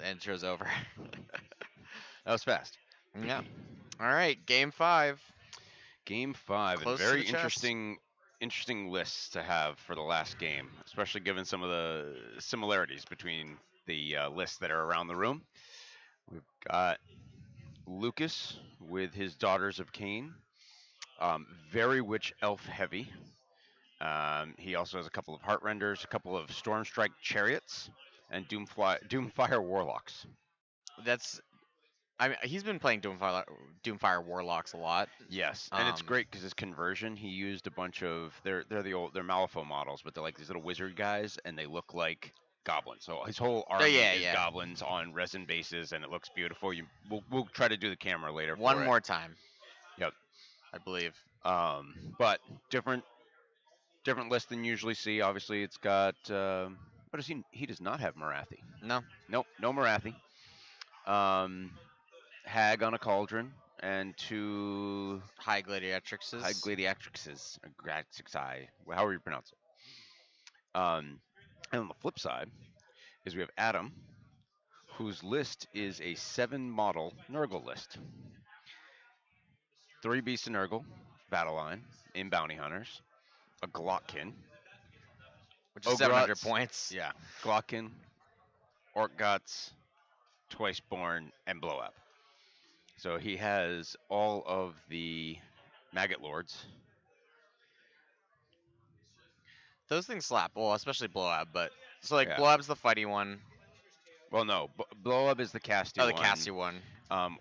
the intro's over. That was fast. Yeah. All right, game 5. Game 5, and Close to very the chest. interesting lists to have for the last game, especially given some of the similarities between the lists that are around the room. We've got Lucas with his Daughters of Cain, very witch elf heavy. He also has a couple of Heartrenders, a couple of Stormstrike Chariots, and Doomfire Warlocks. That's. I mean, he's been playing Doomfire Warlocks a lot. Yes, and it's great because his conversion, he used a bunch of they're Malifaux models, but they're like these little wizard guys, and they look like goblins. So his whole army is yeah. goblins on resin bases, and it looks beautiful. We'll try to do the camera later. One for more it. time. Yep. I believe. But different list than you usually see. Obviously, it's got what does he? He does not have Marathi. No. Nope, no Marathi. Hag on a cauldron and two High Gladiatrixes. high gladiatrixes, however you pronounce it. And on the flip side is we have Adam, whose list is a 7-model Nurgle list. 3 Beasts of Nurgle, Battle Line, in Bounty Hunters, a Glotkin, Which is 700 Ogrot's, points. yeah, Glotkin, Orkguts, Twiceborn, and Blow Up. So he has all of the Maggot Lords. Those things slap. Well, especially Blow Up, but so like Yeah. Blow Up's the fighty one. Well, no, Blow Up is the casty Oh, one. the casty one.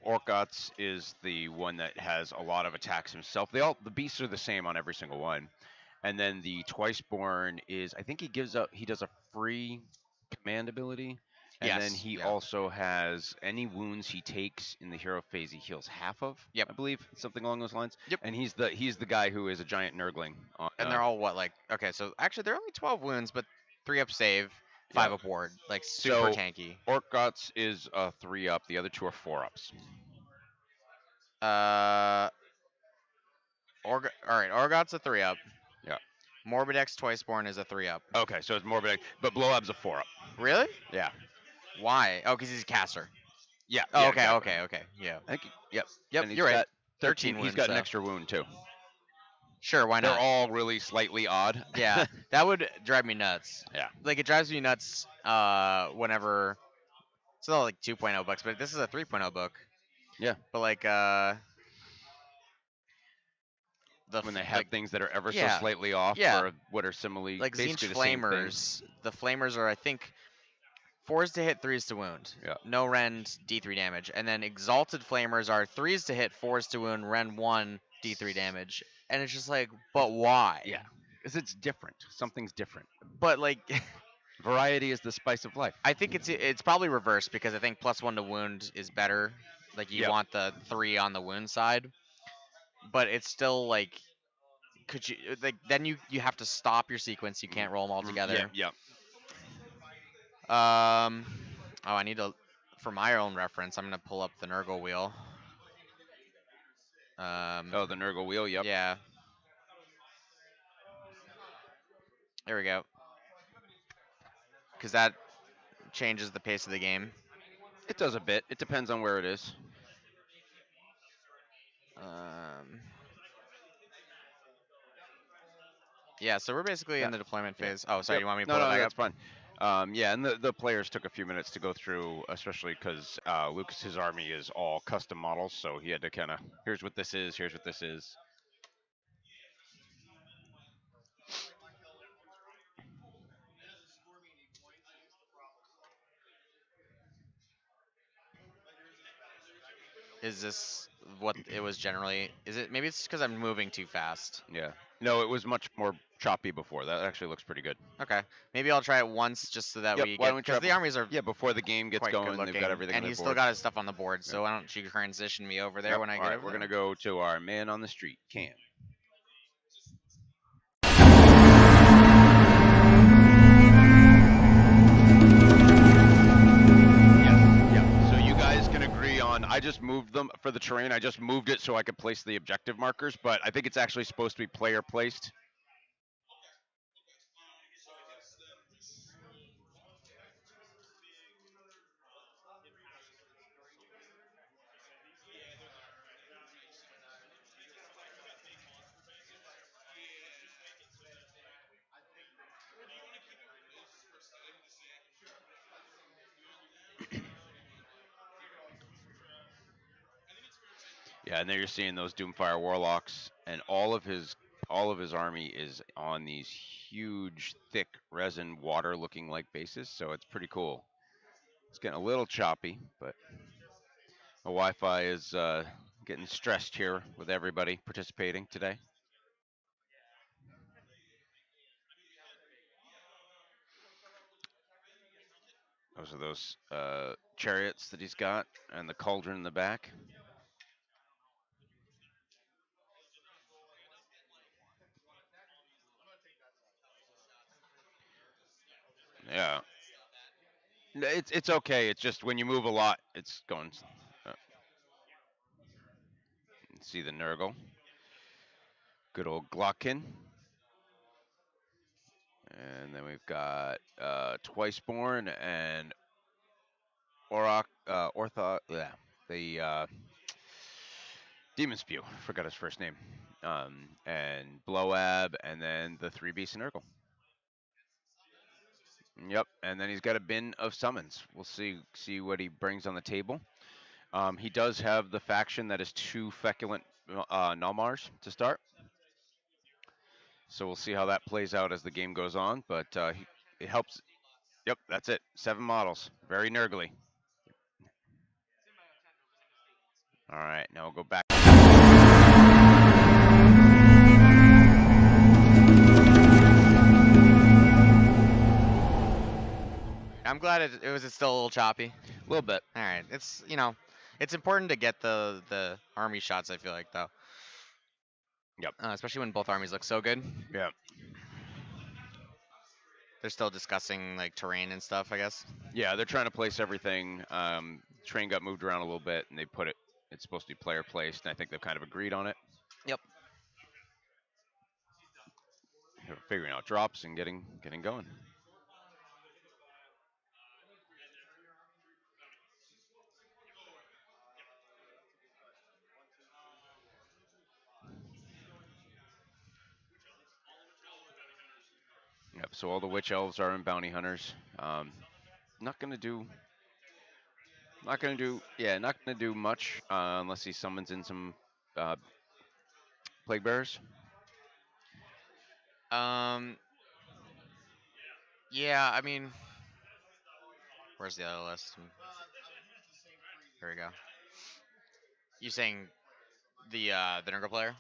Orkguts is the one that has a lot of attacks himself. The beasts are the same on every single one. And then the Twiceborn is, I think he does a free command ability. And Yes, then he yeah. also has any wounds he takes in the hero phase he heals half of. Yep. I believe something along those lines. Yep. And he's the guy who is a giant Nurgling. And they're all what, like, okay, so actually they're only 12 wounds, but 3 up save, 5 Yeah. up ward, like super So- tanky. Orkguts is a 3 up. The other 2 are 4 ups. All right, Orgot's a 3 up. Yeah. Morbidex Twiceborn is a 3 up. Okay, so it's Morbid, but Blow Up's a 4 up. Really? Yeah. Why? Oh, because he's a caster. Yeah. Oh, yeah, okay, exactly. okay. Yeah. I think, yep. Yep, And he's you're right. got 13 He's wounds, got an so. extra wound too. Sure, why They're not? all really slightly odd. Yeah, that would drive me nuts. Yeah. Like, it drives me nuts whenever. It's not like 2.0 books, but this is a 3.0 book. Yeah. But, like, When they have like, things that are ever yeah, so slightly off, yeah. or what are similarly like Zinch basically the same thing. Flamers, the Flamers are, I think, 4s to hit, 3s to wound. Yeah. No rend, D3 damage. And then Exalted Flamers are 3s to hit, 4s to wound, rend 1, D3 damage. And it's just like, but why? Yeah. Because it's different. Something's different. But, like, Variety is the spice of life. I think it's probably reversed because I think +1 to wound is better. Like, you Yep. want the 3 on the wound side. But it's still, like, could you, like, then you have to stop your sequence. You can't roll them all together. Yeah. Oh, I need to, for my own reference, I'm gonna pull up the Nurgle wheel. Oh, the Nurgle wheel. Yep. Yeah. There we go. Because that changes the pace of the game. It does a bit. It depends on where it is. Yeah, so we're basically in the deployment phase. Oh, sorry, Yep. you want me to No, pull it back that's up? fine. Yeah, and the players took a few minutes to go through, especially because Lucas's army is all custom models, so he had to kind of, here's what this is, here's what this is. Is this what it was generally? Is it, maybe it's because I'm moving too fast. Yeah. No, it was much more choppy before. That actually looks pretty good. Okay, maybe I'll try it once just so that Yep, we why get, don't we because try the armies are Yeah, before the game gets quite going, good looking, they've got everything and on he's the still board. got his stuff on the board. So why don't you transition me over there Yep, when I get all right, over we're there? gonna go to our man on the street, Cam. Yeah. So you guys can agree on. I just moved them for the terrain. I just moved it so I could place the objective markers, but I think it's actually supposed to be player placed. Yeah, and there you're seeing those Doomfire Warlocks, and all of his army is on these huge, thick resin water-looking like bases, so it's pretty cool. It's getting a little choppy, but the Wi-Fi is getting stressed here with everybody participating today. Those are those chariots that he's got, and the cauldron in the back. Yeah, it's okay. It's just when you move a lot, it's going. Uh, see the Nurgle, good old Glockin, and then we've got Twiceborn and yeah, the Demon Spew. Forgot his first name. And Blowab, and then the 3 beasts and Nurgle. Yep, and then he's got a bin of summons. We'll see what he brings on the table. He does have the faction that is 2 feculent Nalmars to start. So we'll see how that plays out as the game goes on. But it helps. Yep, that's it. 7 models. Very Nurgly. All right, now we'll go back. I'm glad it was still a little choppy. A little bit. All right, it's it's important to get the army shots. I feel like though. Yep. Especially when both armies look so good. Yeah. They're still discussing like terrain and stuff, I guess. Yeah, they're trying to place everything. Train got moved around a little bit, and they put it. It's supposed to be player placed, and I think they've kind of agreed on it. Yep. They're figuring out drops and getting going. Yep. So all the witch elves are in bounty hunters. Not gonna do. Yeah, not gonna do much unless he summons in some plague bearers. Yeah, I mean, where's the other list? Here we go. You saying the Nurgle player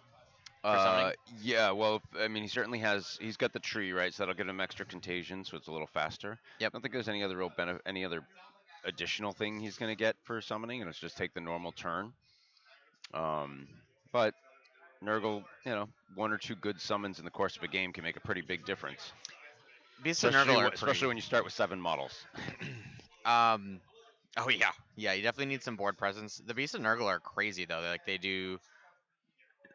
for summoning? Yeah. Well, I mean, he certainly has. He's got the tree, right? So that'll give him extra contagion, so it's a little faster. Yep. I don't think there's any other real any other additional thing he's gonna get for summoning, and it's just take the normal turn. But Nurgle, 1 or 2 good summons in the course of a game can make a pretty big difference. Beasts of Nurgle are Especially when you start with 7 models. Oh yeah, yeah. You definitely need some board presence. The Beasts of Nurgle are crazy though. They do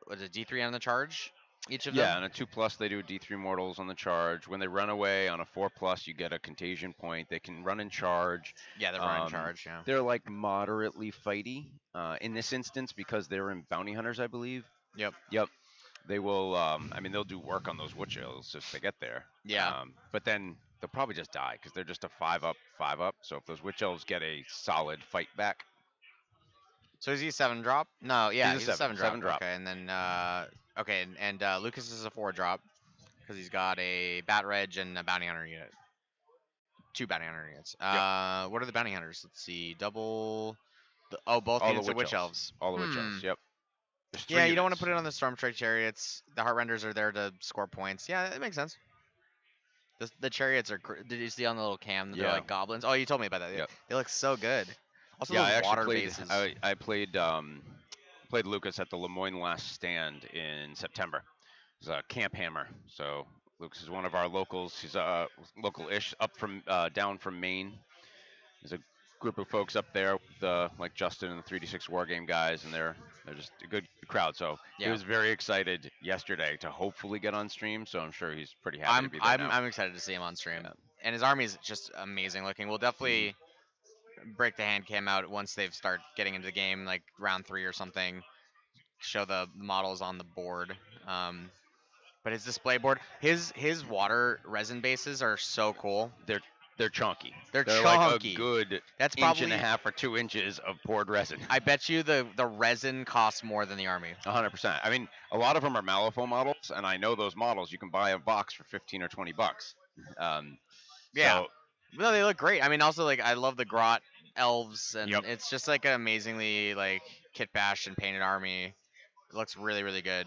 what's it, D3 on the charge? Each of them. Yeah, on a 2+ they do D3 mortals on the charge. When they run away on a 4+, you get a contagion point. They can run in charge. Yeah, they're running charge. Yeah. They're like moderately fighty in this instance because they're in bounty hunters, I believe. Yep. Yep. They will. I mean, they'll do work on those witch elves if they get there. Yeah. But then they'll probably just die because they're just a 5+, 5+. So if those witch elves get a solid fight back. So is he a 7 drop? No, yeah, He's he's a 7 drop. 7 drop. Okay, and then okay, and Lucas is a 4 drop because he's got a Bat Reg and a Bounty Hunter unit. 2 Bounty Hunter units. Yep. What are the Bounty Hunters? Let's see, double. Both All units the of Witch Elves. All the witch elves. Yep. There's 3 Yeah, you don't want to units. put it on the Stormstrike Chariots. The Heart Renders are there to score points. Yeah, it makes sense. The Chariots are. Did you see on the little cam? They're Yeah. like goblins. Oh, you told me about that. Yep. They look so good. Also, Yeah, those I actually water played. bases. I played Lucas at the Lemoyne Last Stand in September. It was a Camp Hammer. So Lucas is one of our locals. He's local-ish, down from Maine. There's a group of folks up there with like Justin and the 3D6 War Game guys, and they're just a good crowd. So he Yeah. was very excited yesterday to hopefully get on stream. So I'm sure he's pretty happy to be there now. I'm excited to see him on stream. Yeah. And his army is just amazing looking. We'll definitely break the hand cam out once they've start getting into the game, like round 3 or something. Show the models on the board. But his display board, his water resin bases are so cool. They're They're chunky. They're They're like a chunky. good That's inch and a probably. half or 2 inches of poured resin. I bet you the resin costs more than the army. 100%. I mean, a lot of them are Malifaux models, and I know those models. You can buy a box for 15 or 20 bucks. Um, Yeah. so, No, they look great. I mean, also like I love the grot elves, and yep, it's just like an amazingly like kit bashed and painted army. It looks really really good.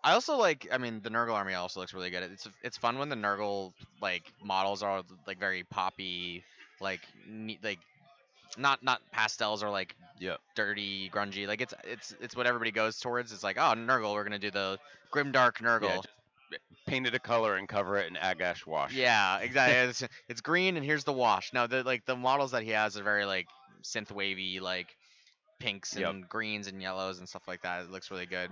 I also like. I mean, the Nurgle army also looks really good. It's fun when the Nurgle like models are like very poppy, like like not pastels or like yep, dirty grungy. Like it's what everybody goes towards. It's like, oh, Nurgle, we're gonna do the grimdark yeah. Nurgle. Just paint it a color and cover it in agash wash. Yeah, exactly. It's green and here's the wash. Now the like the models that he has are very like synth wavy, like pinks Yep. and greens and yellows and stuff like that. It looks really good.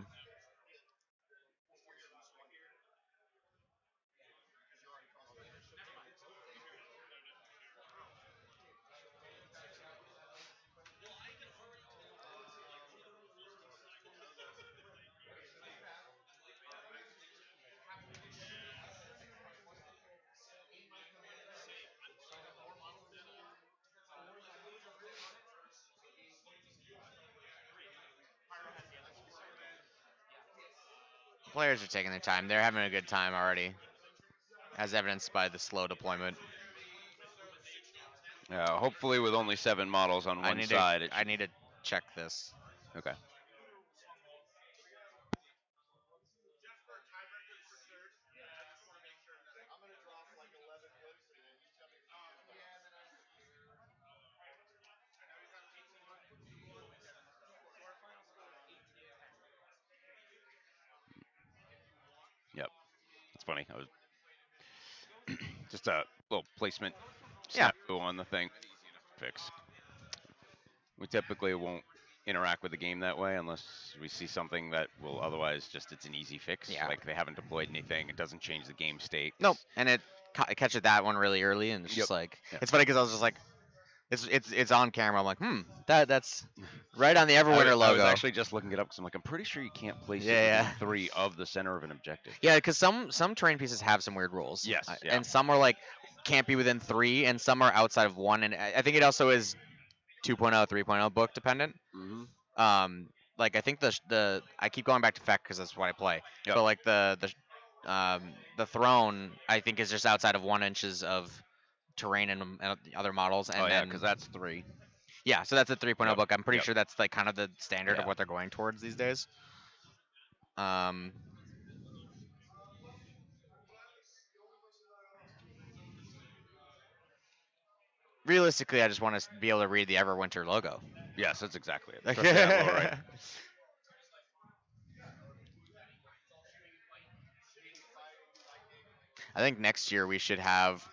Players are taking their time. They're having a good time already, as evidenced by the slow deployment. Hopefully, with only 7 models on I one need to side, it I should. need to check this. Okay. Yep. It's funny. I was just a little placement Yeah, snafu on the thing. Easy enough to fix. We typically won't interact with the game that way unless we see something that will otherwise just it's an easy fix. yeah. Like they haven't deployed anything. It doesn't change the game state. Nope. And it catches that one really early, and it's Yep. just like Yeah. it's funny because I was just like, it's on camera. I'm like, that's right on the I Everwinter I was logo. actually just looking it up because I'm like, I'm pretty sure you can't place it Yeah, within yeah. 3 of the center of an objective. Yeah, because some terrain pieces have some weird rules. Yes, yeah. And some are like can't be within 3, and some are outside of 1. And I think it also is 2.0, 3.0 book dependent. Mm-hmm. Um, like I think the I keep going back to Feck because that's what I play. Yep. But like the throne I think is just outside of 1 inches of terrain and the other models, and Oh yeah, then because that's 3. yeah, so that's a 3.0 Yep. book. I'm pretty Yep. sure that's like kind of the standard of Yeah. what they're going towards these days. Um, realistically, I just want to be able to read the Everwinter logo. Yes, that's exactly it. Like, Especially that low right. I think next year we should have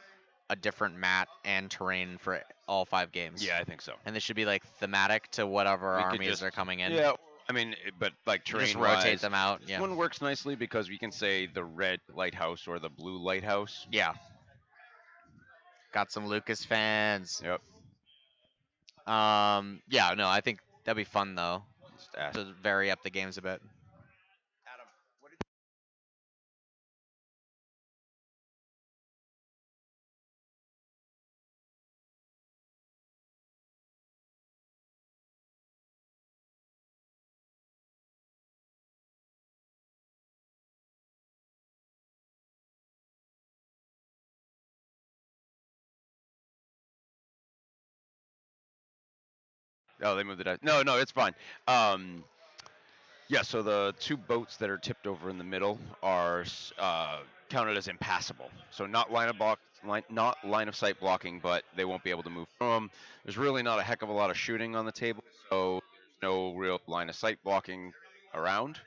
a different mat and terrain for all 5 games. Yeah, I think so. And this should be like thematic to whatever We could armies just are coming in. Yeah, I mean, but like You just terrain rotate wise, them out. this Yeah. one works nicely because we can say the red lighthouse or the blue lighthouse. Yeah. Got some Lucas fans. Yep. Yeah, no, I think that'd be fun though Just ask. to vary up the games a bit. Oh, they moved it out. No, no, it's fine. Um, yeah, so the 2 boats that are tipped over in the middle are counted as impassable. So not not line of sight blocking, but they won't be able to move from 'em. There's really not a heck of a lot of shooting on the table, so there's no real line of sight blocking around.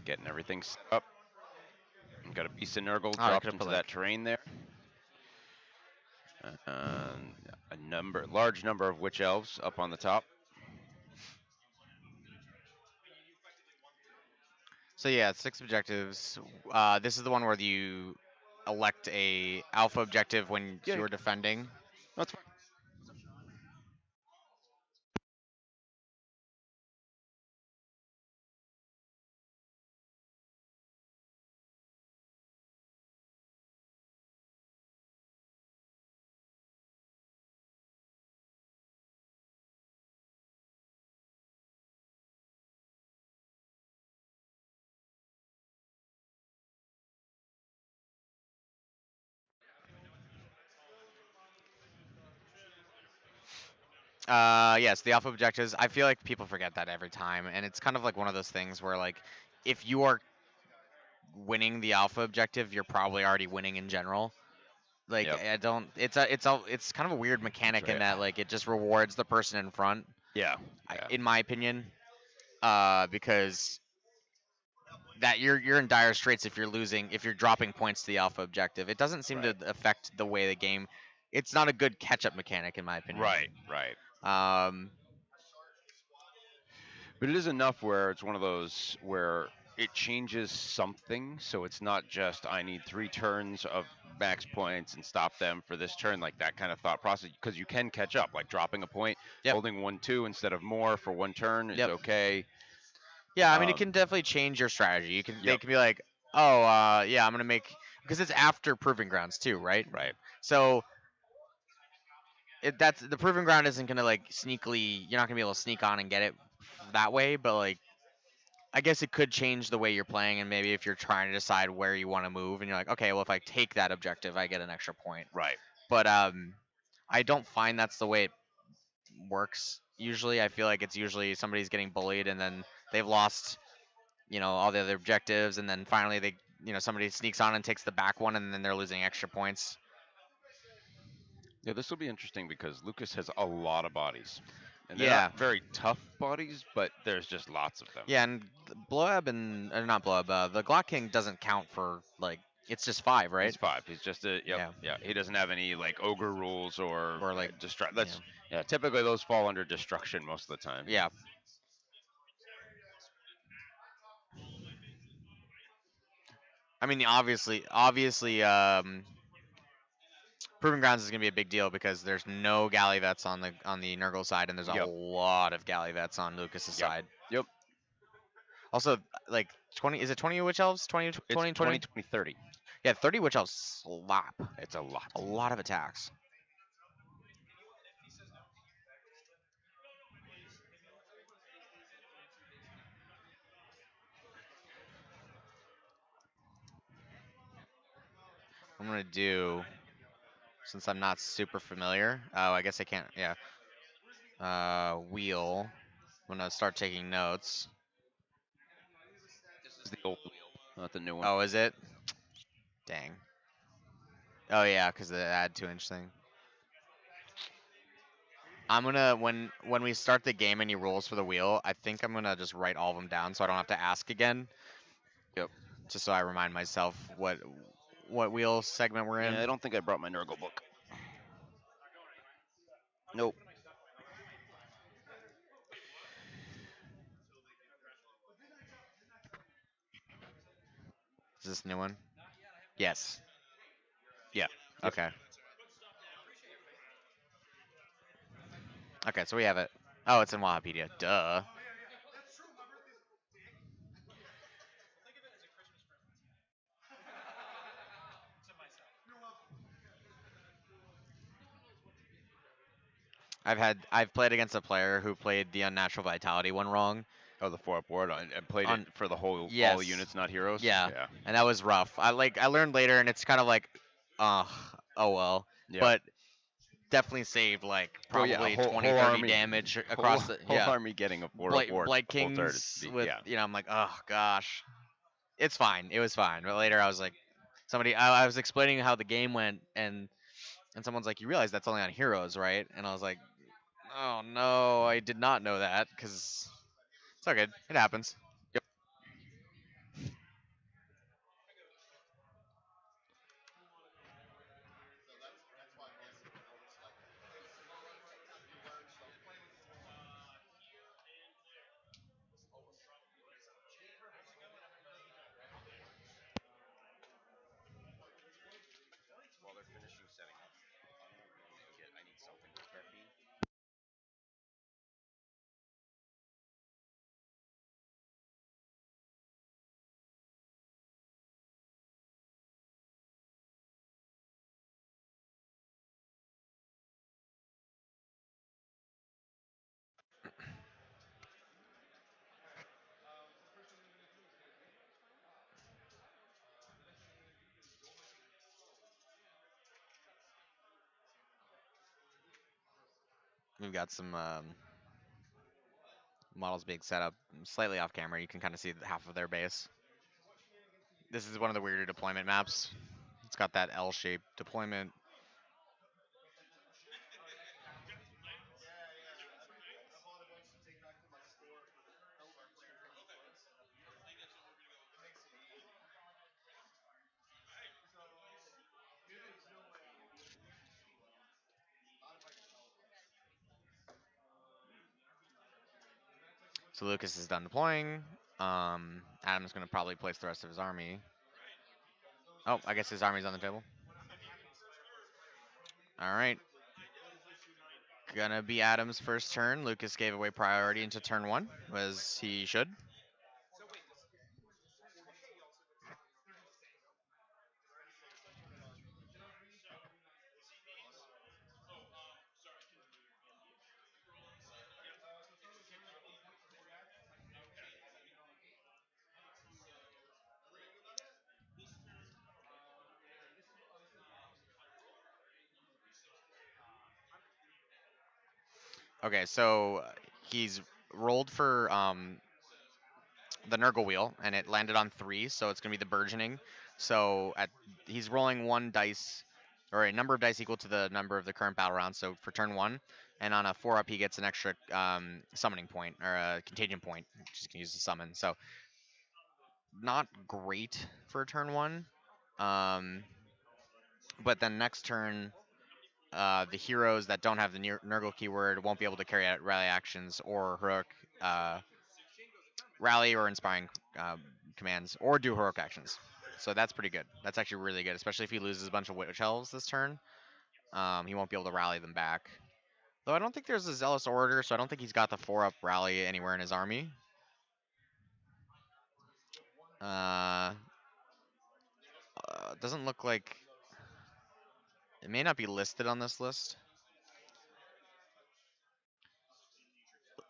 getting everything set up. Got a piece of Nurgle Oh, I could dropped have put into that like. terrain there. Large number of witch elves up on the top. So yeah, 6 objectives. This is the one where you elect a alpha objective when Yeah, you're defending. that's fine. Yes, the alpha objectives. I feel like people forget that every time, and it's kind of like one of those things where like, if you are winning the alpha objective, you're probably already winning in general. Like Yep. I don't. It's kind of a weird That's mechanic in right. that like it just rewards the person in front. Yeah. Yeah. In my opinion, because that you're in dire straits if you're dropping points to the alpha objective. It doesn't seem to Right. affect the way the game. It's not a good catch-up mechanic in my opinion. Right. Right. Um, But it is enough where it's one of those where it changes something, so it's not just I need 3 turns of max points and stop them for this turn, like that kind of thought process, because you can catch up, like dropping a point, Yep. holding 1-2 instead of more for 1 turn is Yep. okay. Yeah, I mean, it Um, can definitely change your strategy. They yep. can be like, oh, yeah, I'm gonna make because it's after proving grounds too, right? Right. So that's the proving ground isn't gonna like sneakily. You're not gonna be able to sneak on and get it that way, but like I guess it could change the way you're playing, and maybe if you're trying to decide where you want to move, and you're like, okay, well, if I take that objective, I get an extra point. Right. But I don't find that's the way it works. Usually, I feel like it's usually somebody's getting bullied, and then they've lost all the other objectives, and then finally somebody sneaks on and takes the back one, and then they're losing extra points. Yeah, this will be interesting because Lucas has a lot of bodies, and they're Yeah, not very tough bodies, but there's just lots of them. yeah, and Blowab and or not Blowab, the Glock King doesn't count for like it's just 5, right? He's 5. He's just a yep. Yeah, Yeah, he doesn't have any like ogre rules or or like destruct. yeah, That's yeah. Typically, those fall under destruction most of the time. yeah. I mean, obviously, Proving Grounds is gonna be a big deal because there's no galley vets on the Nurgle side, and there's a Yep. lot of galley vets on Lucas's Yep. side. Yep. Also, like 20, is it 20 witch elves? 20, It's 20, 20, 20? 20, 30. Yeah, 30 witch elves slap. It's a lot. A lot of attacks. I'm gonna do, since I'm not super familiar. Oh, I guess I can't. Yeah. Wheel. I'm gonna start taking notes. This is the old wheel, not the new one. Oh, is it? Dang. Oh yeah, because the add 2-inch thing. I'm gonna when we start the game, any rules for the wheel, I think I'm gonna just write all of them down so I don't have to ask again. Yep. Just so I remind myself what wheel segment we're in. Yeah, I don't think I brought my Nurgle book. Nope. Is this a new one? Yes. Yeah. Yep. Okay. Okay, so we have it. Oh, it's in Wikipedia. Duh. I've played against a player who played the unnatural vitality one wrong. Oh, the 4-up ward. I played On it for the whole all yes, the units, not heroes. yeah, Yeah. and that was rough. I learned later, and it's kind of like, uh, oh well, Yeah. but definitely saved like Oh yeah, probably a whole, 20, whole 30 army, damage whole, across the whole yeah. army getting a 4-up ward. Blight the whole turn. Kings with Yeah. I'm like, oh gosh, it's fine. It was fine. But later I was like, I was explaining how the game went, and someone's like, you realize that's only on heroes, right? And I was like, oh no, I did not know that because it's all good. It happens. Yep. We've got some models being set up slightly off camera. You can kind of see half of their base. This is one of the weirder deployment maps. It's got that L-shaped deployment. So Lucas is done deploying. Adam's going to probably place the rest of his army. Oh, I guess his army's on the table. All right. Gonna be Adam's first turn. Lucas gave away priority into turn 1, as he should. Okay, so he's rolled for the Nurgle wheel, and it landed on 3, so it's going to be the burgeoning. So he's rolling 1 dice, or a number of dice equal to the number of the current battle round, so for turn 1. And on a 4-up, he gets an extra summoning point, or a contagion point, which he can use to summon. So not great for turn 1. But then next turn, the heroes that don't have the Nurgle keyword won't be able to carry out rally actions or heroic rally or inspiring commands or do heroic actions. So that's pretty good. That's actually really good, especially if he loses a bunch of witch elves this turn. He won't be able to rally them back. Though I don't think there's a zealous order, so I don't think he's got the 4-up rally anywhere in his army. Doesn't look like it may not be listed on this list.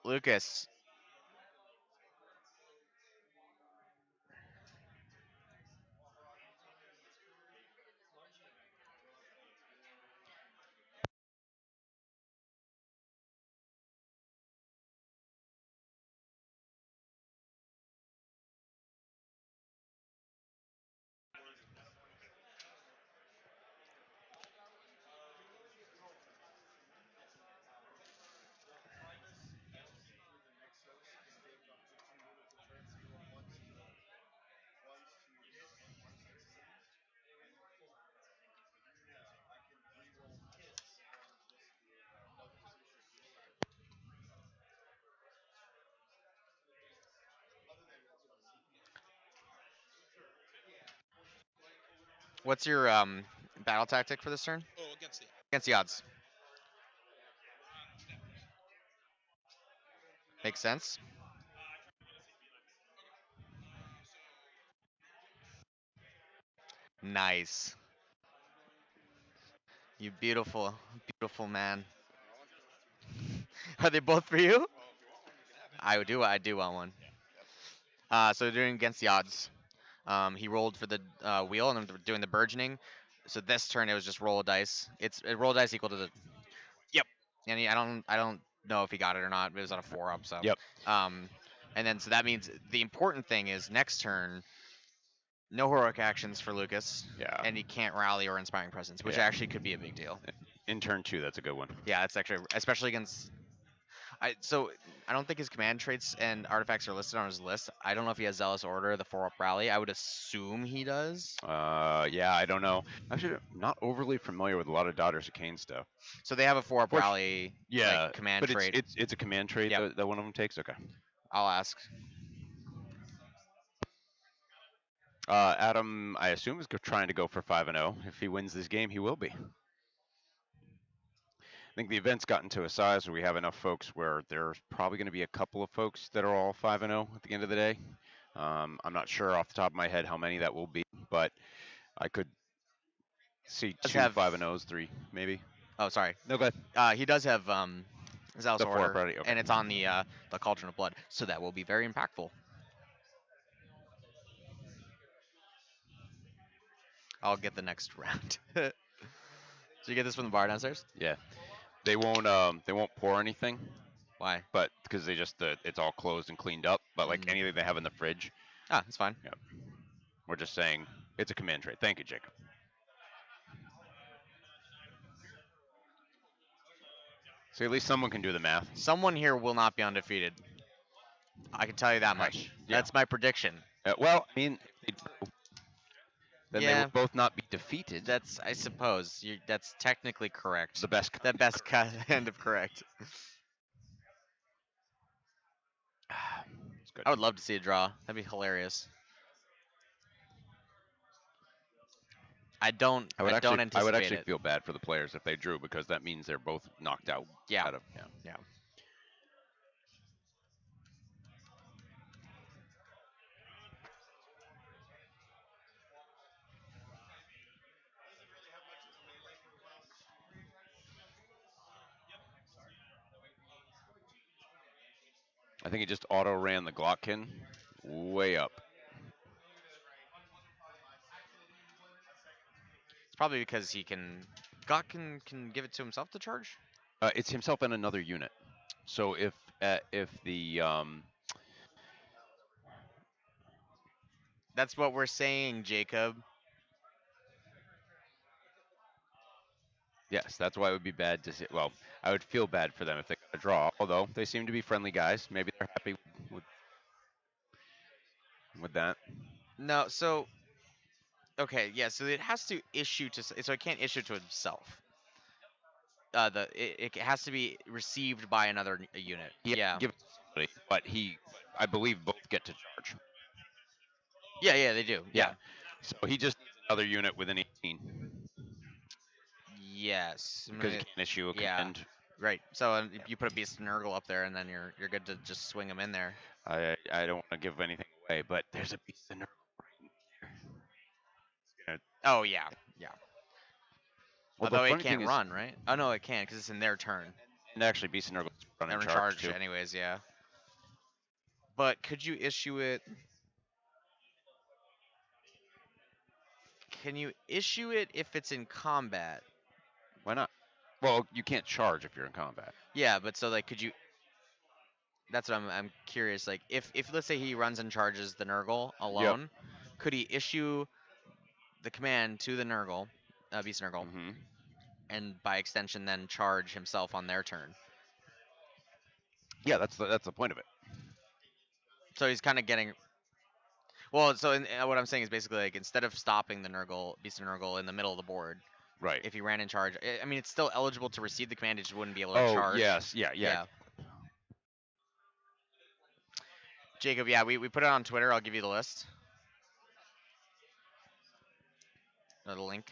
Lucas. What's your battle tactic for this turn? Against the odds. Makes sense. Nice. You beautiful, beautiful man. Are they both for you? I do want one. So doing against the odds. He rolled for the wheel, and then doing the burgeoning. So this turn it was just roll a dice. It roll dice equal to the. Yep. And I don't know if he got it or not. But it was on a 4-up. So. Yep. And then so that means the important thing is next turn. No heroic actions for Lucas. Yeah. And he can't rally or inspiring presence, which Yeah. actually could be a big deal. In turn 2, that's a good one. Yeah, it's actually especially against. So I don't think his command traits and artifacts are listed on his list. I don't know if he has Zealous Order, the 4-up rally. I would assume he does. Yeah, I don't know. Actually, I'm not overly familiar with a lot of Daughters of Cain stuff. So they have a 4-up Which- rally Yeah, like, command but trait. it's a command trait Yep. that one of them takes. Okay. I'll ask. Adam, I assume, is trying to go for 5-0. If he wins this game, he will be. I think the event's gotten to a size where we have enough folks where there's probably going to be a couple of folks that are all 5-0 at the end of the day. I'm not sure off the top of my head how many that will be, but I could see Does 2 have- 5-0s, 3 maybe. Oh, sorry. No, go ahead. He does have Zealous The 4-up Order, rally, okay. and it's on the Cauldron of Blood, so that will be very impactful. I'll get the next round. Did you get this from the bar downstairs? Yeah. they won't pour anything, Why? but because they just it's all closed and cleaned up. But like Mm. anything they have in the fridge, Ah, that's fine. yeah, we're just saying it's a command trait. Thank you, Jacob. So at least someone can do the math. Someone here will not be undefeated. I can tell you that Right. much. Yeah. That's my prediction. Well, I mean, if they do, then they Yeah, would both not be defeated. that's I suppose that's technically correct. The best. The best kind of correct. It's good. I would love to see a draw. That'd be hilarious. I don't I would anticipate actually it. feel bad for the players if they drew because that means they're both knocked out. Yeah. Out of yeah. Yeah. I think he just auto ran the Glockin way up. It's probably because he can. God can give it to himself to charge. It's himself and another unit. So if the That's what we're saying, Jacob. yes, that's why it would be bad to see. Well, I would feel bad for them if they got a draw. Although they seem to be friendly guys, maybe they're happy with with that. No, so okay, yeah, so it has to issue to, so it can't issue to himself. It has to be received by another unit. He has to Yeah, give it to somebody, but I believe both get to charge. yeah, they do. Yeah. Yeah, So he just needs another unit with an 18 yes. because he can't issue a Yeah, command. right. So Yeah. you put a beast Nurgle up there, and then you're good to just swing him in there. I don't want to give anything away, but there's a beast in there. Gonna- Oh yeah, yeah. Well, the Although it funny can't thing is, run, right? Oh no, it can because it's in their turn. and actually, Beast and Nurgle run in They're in charge charge too. anyways. Yeah. But could you issue it? Can you issue it if it's in combat? Why not? Well, you can't charge if you're in combat. Yeah, but so like, could you? That's what I'm curious. Like, if let's say he runs and charges the Nurgle Yep. alone, could he issue the command to the Nurgle, Beast Nurgle, hmm and by extension then charge himself on their turn? Yeah, that's the point of it. So he's kind of getting. Well, so what I'm saying is basically like instead of stopping the Nurgle, Beast Nurgle in the middle of the board, Right. if he ran in charge, I mean it's still eligible to receive the command. It just wouldn't be able to Oh charge. yes, yeah. Yeah. Jacob, yeah, we put it on Twitter. I'll give you the list. Or the link.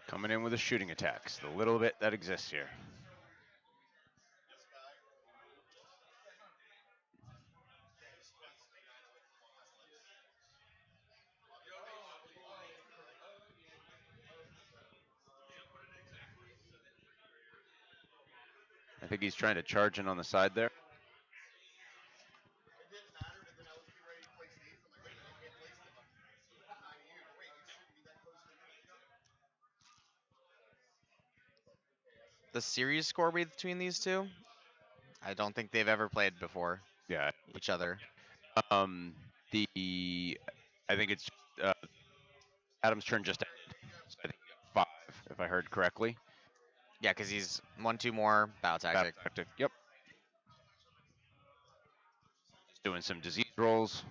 Coming in with the shooting attacks, the little bit that exists here. I think he's trying to charge in on the side there. The series score between these two, I don't think they've ever played before Yeah. each other. Um, the I think it's Adam's turn just ended, so I think he got 5 if I heard correctly. Yeah, because he's 1-2 more battle Battle tactic. tactic. Yep. Just doing some disease rolls.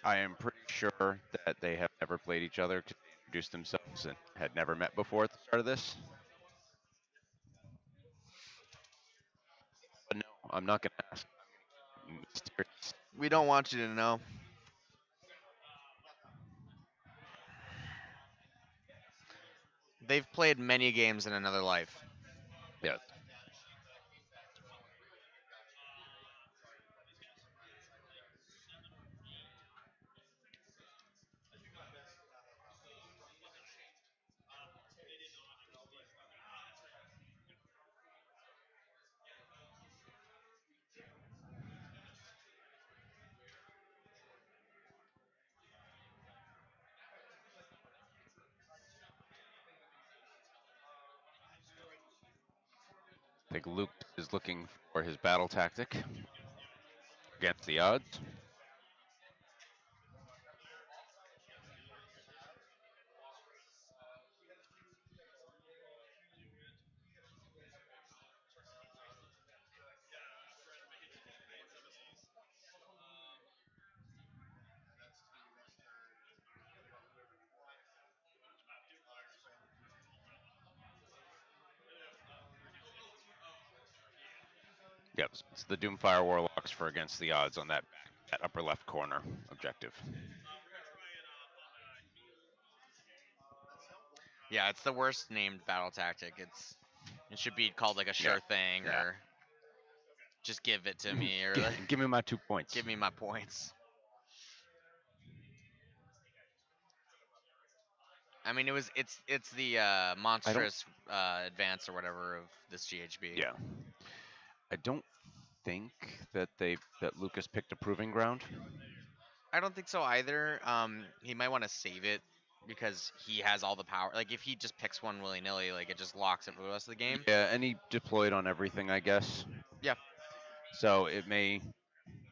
I am pretty sure that they have never played each other because they introduced themselves and had never met before at the start of this. But no, I'm not going to ask. Mysterious. We don't want you to know. They've played many games in another life. Yes. I think Luke is looking for his battle tactic against the odds. Yep, it's the Doomfire Warlocks for against the odds on that upper left corner objective. Yeah, it's the worst named battle tactic. It should be called like a Yeah, sure thing yeah. or just give it to me or Give me my 2 points. give me my points. I mean, it's the monstrous advance or whatever of this GHB. Yeah. I don't think that Lucas picked a proving ground. I don't think so either. He might want to save it because he has all the power. Like if he just picks one willy nilly, like it just locks it for the rest of the game. Yeah, and he deployed on everything, I guess. Yeah. So it may.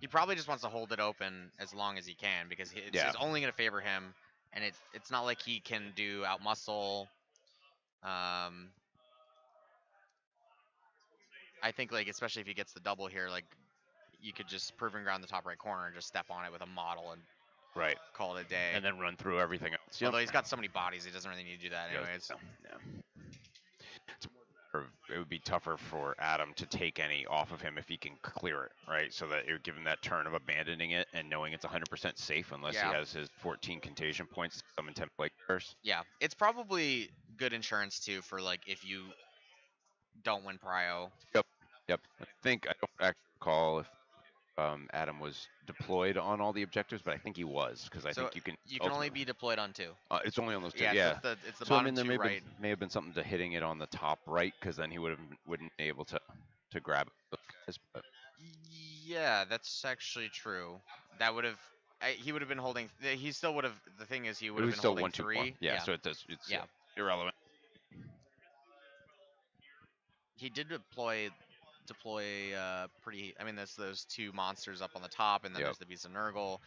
He probably just wants to hold it open as long as he can because it's only going to favor him, and it's not like he can do outmuscle. I think like especially if he gets the double here, like you could just proving ground the top right corner and just step on it with a model and Right. call it a day. And then run through everything else. Although he's got so many bodies, he doesn't really need to do that anyways. Yeah. It would be tougher for Adam to take any off of him if he can clear it, right? So that it would give him that turn of abandoning it and knowing it's 100% safe unless he has his 14 contagion points to summon 10 plague bearers. Yeah, it's probably good insurance too for like if you don't win prio. Yep. I don't actually recall if Adam was deployed on all the objectives, but I think he was because I think you can. You can only be deployed on 2. It's only on those 2. Yeah. So it's the So I bottom mean, there 2 right. may have been something to hitting it on the top right because then he wouldn't be able to grab those guys. But Yeah, that's actually true. That would have. He would have been holding. He still would have. The thing is, he would have been still holding 1, 2, 3. 4. Yeah. So it's Yeah. irrelevant. He did deploy pretty. I mean, there's those 2 monsters up on the top, and then there's the Beast of Nurgle.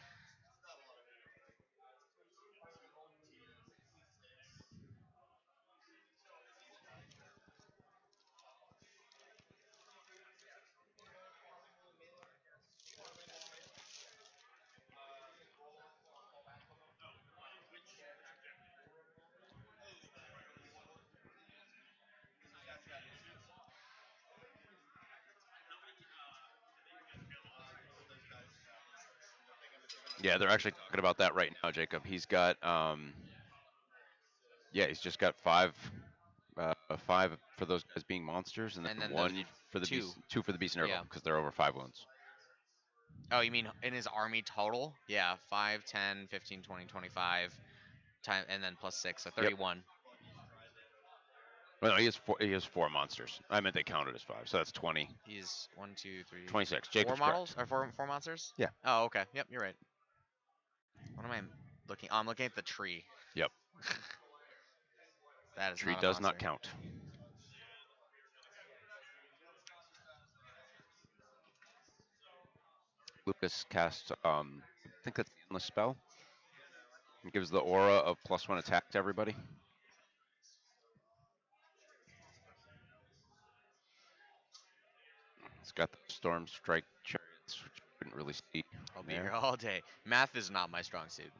Yeah, they're actually talking about that right now, Jacob. He's got he's just got 5 for those guys being monsters, and then 1 for the 2 for the beast Nurgle because they're over 5 wounds. Oh, you mean in his army total? Yeah, 5, 10, 15, 20, 25, time, and then plus 6, so 31. Well, no, he has 4 monsters. I meant they counted as 5, so that's 20. He's 1, 2, 3, 26. 4 Jacob's models correct. or 4 monsters? Yeah. Oh, okay. Yep, you're right. What am I looking? Oh, I'm looking at the tree. Yep. That is Tree not a does not monster. count. Lucas casts, I think that's the endless spell. It gives the aura of +1 attack to everybody. It's got the storm strike chariots, which wouldn't really see I'll be here there. all day. Math is not my strong suit.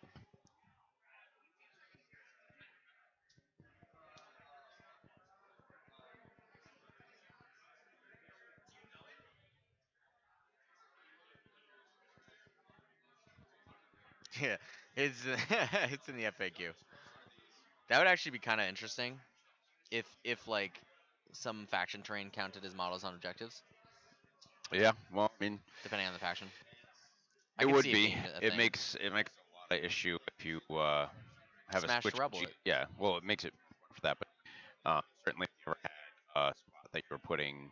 Yeah, it's it's in the FAQ. That would actually be kind of interesting if like some faction terrain counted as models on objectives, Yeah, well, I mean, depending on the faction. I it could would see it be. being a It thing. makes a lot of issue if you have a Smash to switch. rebel it. Yeah, well, it makes it for that, but certainly if you ever had a spot that you were putting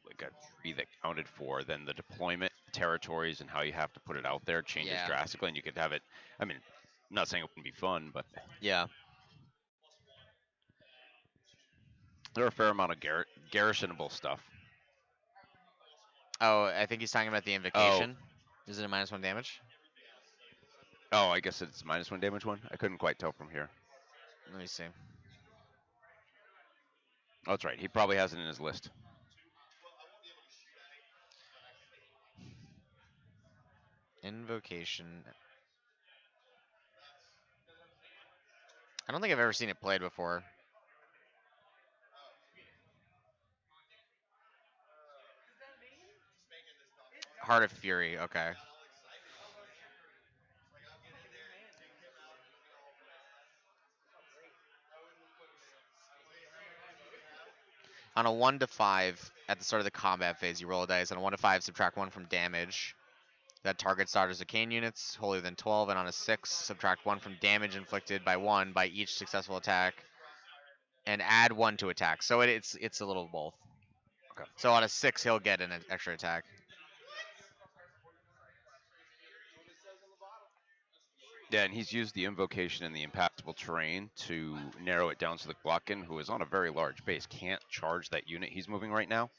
like a tree that counted for, then the deployment territories and how you have to put it out there changes Yeah. drastically, and you could have it. I mean, I'm not saying it wouldn't be fun, but Yeah. there are a fair amount of garrisonable stuff. Oh, I think he's talking about the Oh, invocation. Is it a -1 damage? oh, I guess it's -1 damage one. I couldn't quite tell from here. Let me see. Oh, that's right. He probably has it in his list. Invocation. I don't think I've ever seen it played before. Heart of Fury. Okay. On a 1 to 5 at the start of the combat phase, you roll a dice. On a 1 to 5, subtract 1 from damage. That target starters arcane units, holier than 12, and on a 6, subtract 1 from damage inflicted by 1 by each successful attack, and add 1 to attack. So it's a little of both. Okay. So on a 6, he'll get an extra attack. Yeah, and he's used the invocation and the impassable terrain to narrow it down so the Glocken, who is on a very large base, can't charge that unit he's moving right now.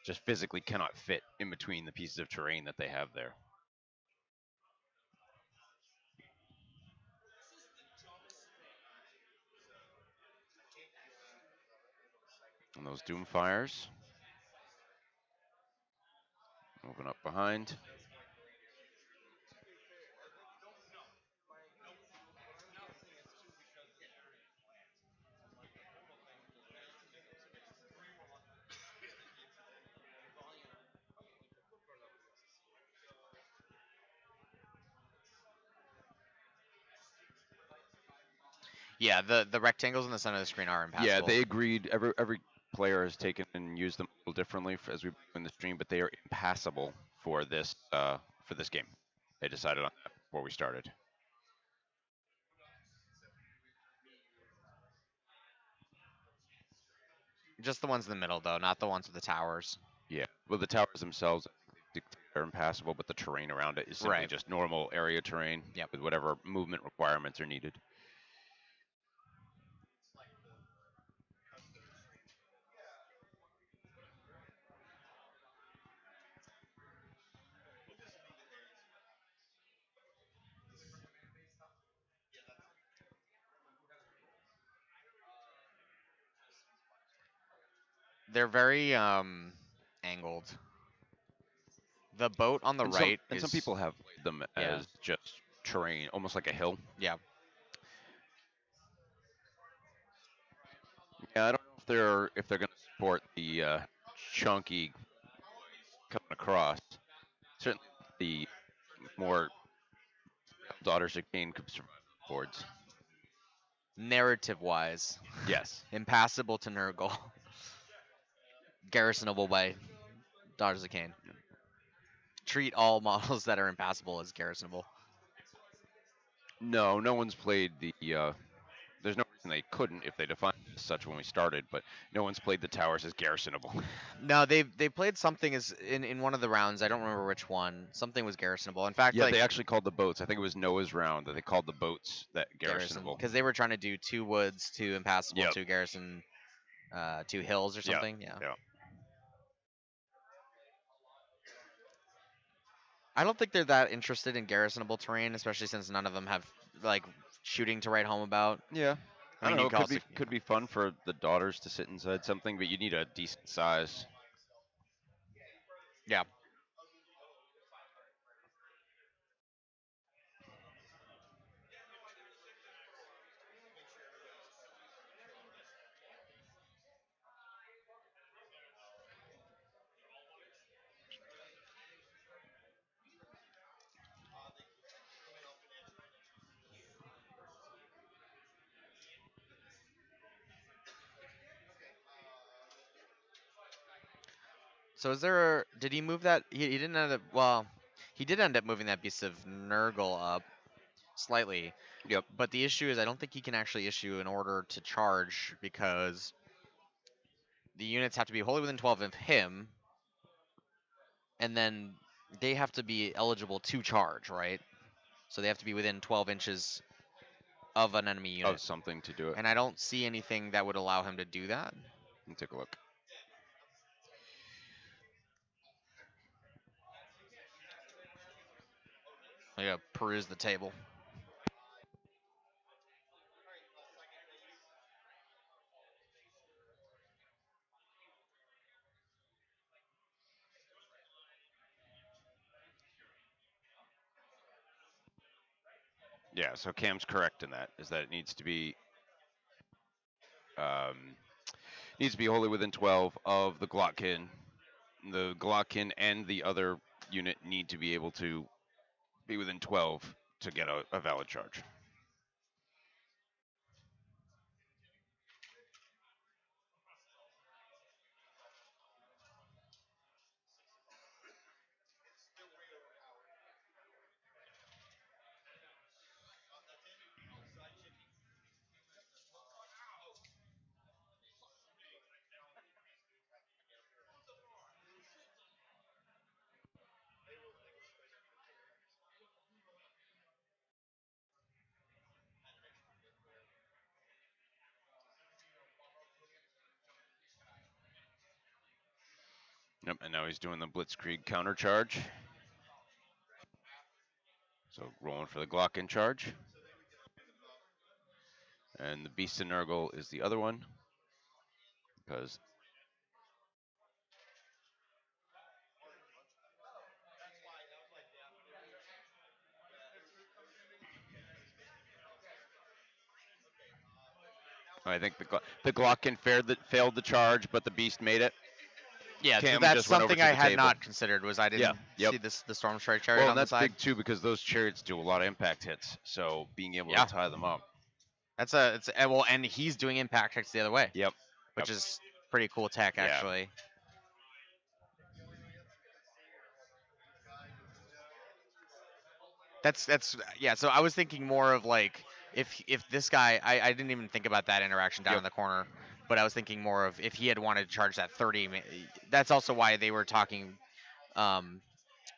Just physically cannot fit in between the pieces of terrain that they have there. And those Doomfires moving up behind. Yeah, the rectangles in the center of the screen are Yeah, impassable. they agreed. Every player has taken and used them a little differently as we in the stream, but they are impassable for this game. They decided on that before we started. Just the ones in the middle, though, not the ones with the towers. Yeah, well, the towers themselves are impassable, but the terrain around it is simply Right. just normal area terrain Yep. with whatever movement requirements are needed. They're very angled. The boat on the And some right and some is people have played them yeah, as just terrain, almost like a hill. yeah. Yeah, I don't know if they're going to support the chunky coming across. Certainly, the more daughters of Cain could survive boards. Narrative wise, Yes. impassable to Nurgle, garrisonable by Daughters of Cain. Treat all models that are impassable as garrisonable. No, no one's played the. There's no reason they couldn't if they defined it as such when we started, but no one's played the towers as garrisonable. No, they played something as in one of the rounds. I don't remember which one. Something was garrisonable. In fact, Yeah, like they actually called the boats. I think it was Noah's round that they called the boats that garrison, garrisonable. because they were trying to do 2 woods, 2 impassable, Yep. 2 garrison, 2 hills or Yeah. something. Yeah. Yeah. I don't think they're that interested in garrisonable terrain, especially since none of them have like shooting to write home about. Yeah. I I don't mean, know. you It could also could be fun for the daughters to sit inside something, but you need a decent size. yeah. So is there? Did he move that? He didn't end up. Well, he did end up moving that beast of Nurgle up slightly. Yep. But the issue is, I don't think he can actually issue an order to charge because the units have to be wholly within 12 of him, and then they have to be eligible to charge, right? So they have to be within 12 inches of an enemy Of unit. something to do it. And I don't see anything that would allow him to do that. Let me take a look. I gotta peruse the table. Yeah, so Cam's correct in that, is that it um, needs to be wholly within 12 of the Glotkin. The Glotkin and the other unit need to be able to be within 12 to get a valid charge. Yep, and now he's doing the Blitzkrieg counter charge. So rolling for the Glockin charge. And the Beast of Nurgle is the other one. Because I think the Glockin failed the charge, but the Beast made it. Yeah, Cam that's just went over something to I the had table. not considered. Was I didn't Yep. see the Storm Strike chariot Well, on and the that's side. big too because those chariots do a lot of impact hits. So being able Yeah. to tie them up. It's well, and he's doing impact hits the other way, Yep. which is pretty cool tech Yeah. actually. That's yeah. So I was thinking more of like if this guy, I didn't even think about that interaction down Yep. in the corner, but I was thinking more of if he had wanted to charge that 30. That's also why they were talking um,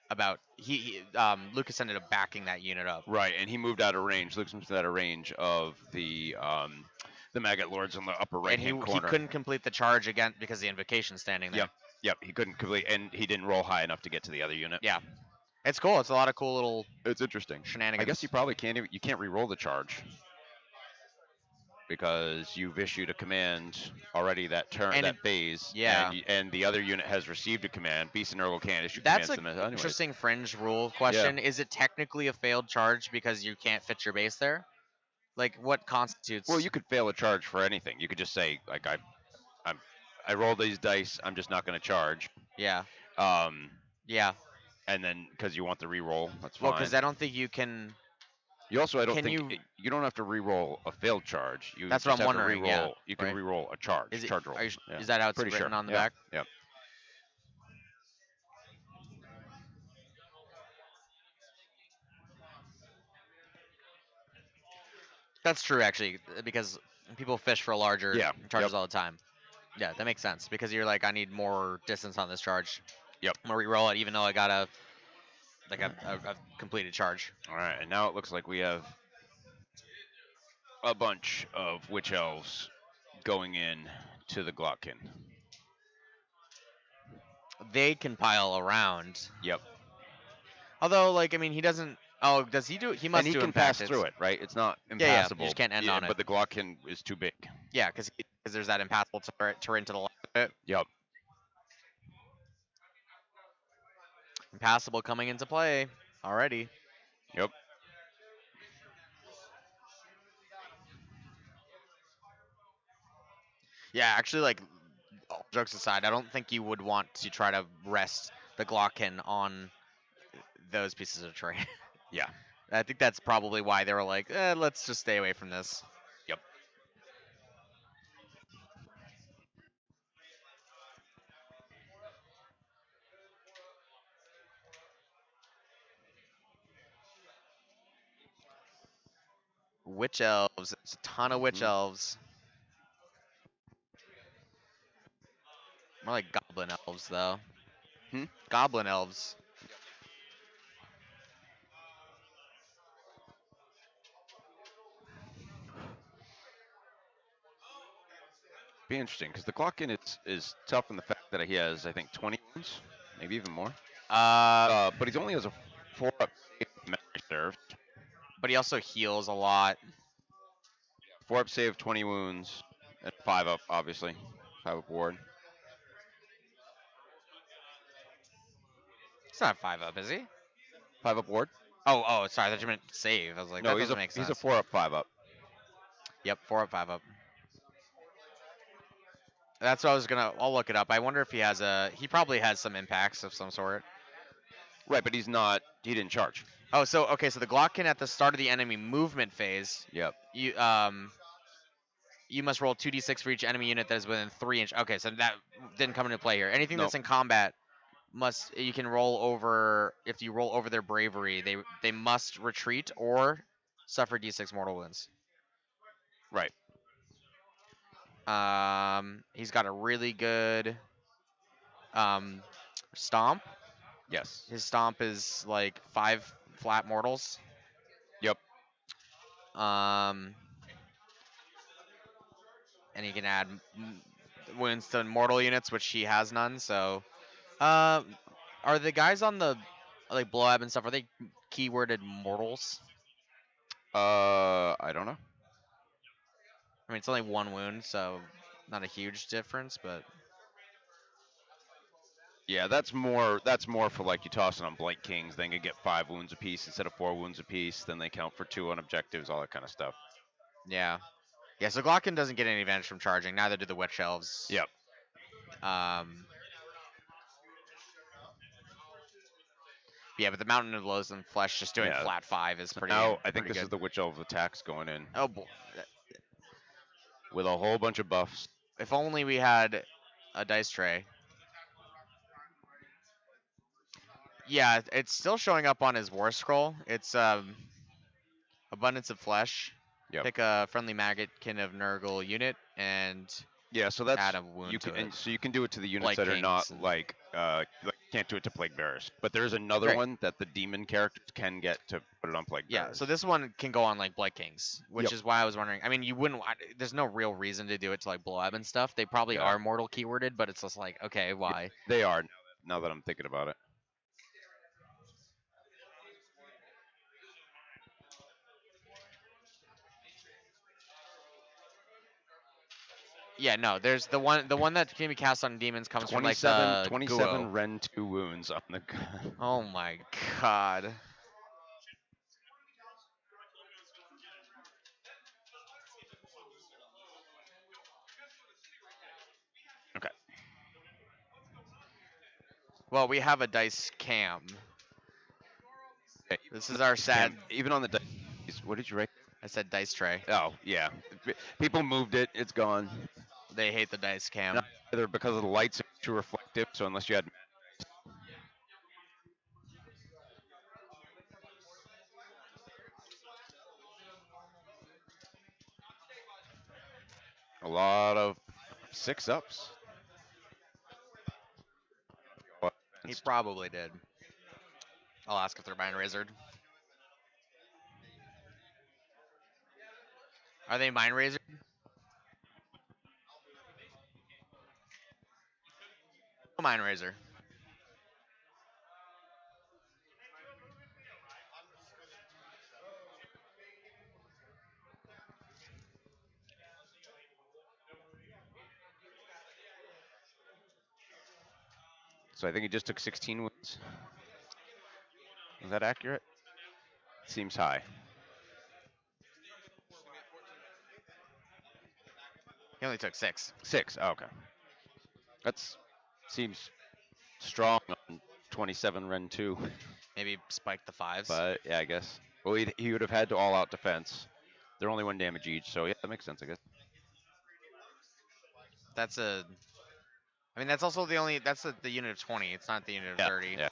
about Lucas ended up backing that unit up. Right, and he moved out of range. Looks moved out of range of the Maggot Lords on the upper right And hand he corner. couldn't complete the charge again because the invocation standing there. Yep, he couldn't complete, and he didn't roll high enough to get to the other unit. Yeah, it's cool. It's a lot of cool little It's interesting. shenanigans. I guess you probably you can't re-roll the charge because you've issued a command already that turn And that phase. yeah. and the other unit has received a command. Beast and Nurgle can't issue That's commands an to them anyways. interesting fringe rule question. Is it technically a failed charge because you can't fit your base there? Like, what constitutes? Well, you could fail a charge for anything. You could just say like I rolled these dice. I'm just not going to charge. Yeah. Um, Yeah. and then because you want the re-roll, that's Well, fine. because I don't think you can. You also, I don't Can think you don't have to re-roll a failed charge. You That's just what I'm have to wondering, re-roll. yeah, You can right. re-roll a charge. Is it? Charge roll. Yeah. Is that how it's Pretty written sure. on the Yeah. back? Yep. That's true, actually, because people fish for larger Yeah. charges Yep. all the time. Yeah, that makes sense because you're like, I need more distance on this charge. Yep. I'm gonna re-roll it, even though I got a completed charge. All right, and now it looks like we have a bunch of witch elves going in to the Glotkin. They can pile around. Yep. Although, like, I mean, he doesn't. Oh, does he do? He must And he do can impact. pass through it, right? It's not Yeah, yeah, you impassable. just can't end on it. But the Glotkin is too big. Yeah, because there's that impassable terrain to the left of it. Yep. Impassable coming into play already. Yep. Yeah, actually, like, all jokes aside, I don't think you would want to try to rest the Glockin on those pieces of terrain. Yeah. I think that's probably why they were like, let's just stay away from this. Yep. Witch elves. There's a ton of witch Mhm. elves. More like goblin elves, though. Hmm? Goblin elves. Be interesting because the Glockin is tough in the fact that he has, I think, 20 wounds, maybe even more. Uh, But he only has a 4-up save with memory serves. but he also heals a lot. 4-up save, 20 wounds, and 5-up, obviously. 5-up ward. He's not 5-up, is he? 5-up ward? Oh, sorry. I thought you meant save. I was like, No, that doesn't make he's a sense. 4-up, 5-up. Yep, 4-up, 5-up. That's what I was gonna. I'll look it up. I wonder if he has a. He probably has some impacts of some sort. Right, but he's not. He didn't charge. Oh, so okay. So the Glockin at the start of the enemy movement phase, Yep. you must roll 2d6 for each enemy unit that is within 3 inch. Okay, so that didn't come into play here. Anything Nope. that's in combat must you can roll over. If you roll over their bravery, they must retreat or suffer d6 mortal wounds. Right. He's got a really good um, stomp. Yes. His stomp is like 5 flat mortals. Yep. Um, and he can add wounds to mortal units, which he has none. So, are the guys on the like blow and stuff? Are they keyworded mortals? I don't know. I mean, it's only 1 wound, so not a huge difference, but Yeah, that's more. That's more for like you tossing on Blight Kings. They can get 5 wounds apiece instead of 4 wounds apiece. Then they count for 2 on objectives, all that kind of stuff. yeah, yeah. So Glockin doesn't get any advantage from charging. Neither do the Witch Elves. Yep. Yeah, but the Mountain of Loathsome and Flesh just doing Yeah. flat 5 is So pretty. now I think pretty this good. is the Witch Elf attacks going in Oh boy. with a whole bunch of buffs. If only we had a dice tray. Yeah, it's still showing up on his War Scroll. It's Abundance of Flesh. Yep. Pick a friendly Maggotkin of Nurgle unit and Yeah, so that's add a wound you to can, it. and so you can do it to the units Blight that are not Kings and- like can't do it to Plague Bearers. But there's another Right. one that the demon characters can get to put it on Plague Yeah, Bearers. so this one can go on like Blight Kings, which Yep. is why I was wondering. I mean, you wouldn't. There's no real reason to do it to like Bloab and stuff. They probably Yeah. are mortal keyworded, but it's just like, okay, why? They are now that I'm thinking about it. Yeah, no. There's the one that can be cast on demons comes from like 27, the 27 Guo. Ren 2 wounds on the Oh my god. Okay. Well, we have a dice cam. Okay, This is our sad. even on the dice. What did you write? I said dice tray. Oh, yeah. People moved it. It's gone. They hate the dice cam. Not either because of the lights are too reflective. So unless you had a lot of 6-ups. He probably did. I'll ask if they're mind razored. Are they mind razored? Mind razor. So I think he just took 16 wounds. Is that accurate? Seems high. He only took 6. 6. Oh, okay. That's seems strong on 27 Ren 2. Maybe spike the 5s. But yeah, I guess. Well, he would have had to all out defense. They're only 1 damage each, so yeah, that makes sense, I guess. That's a. I mean, that's also the only. That's the unit of 20. It's not the unit of Yeah, 30. yeah.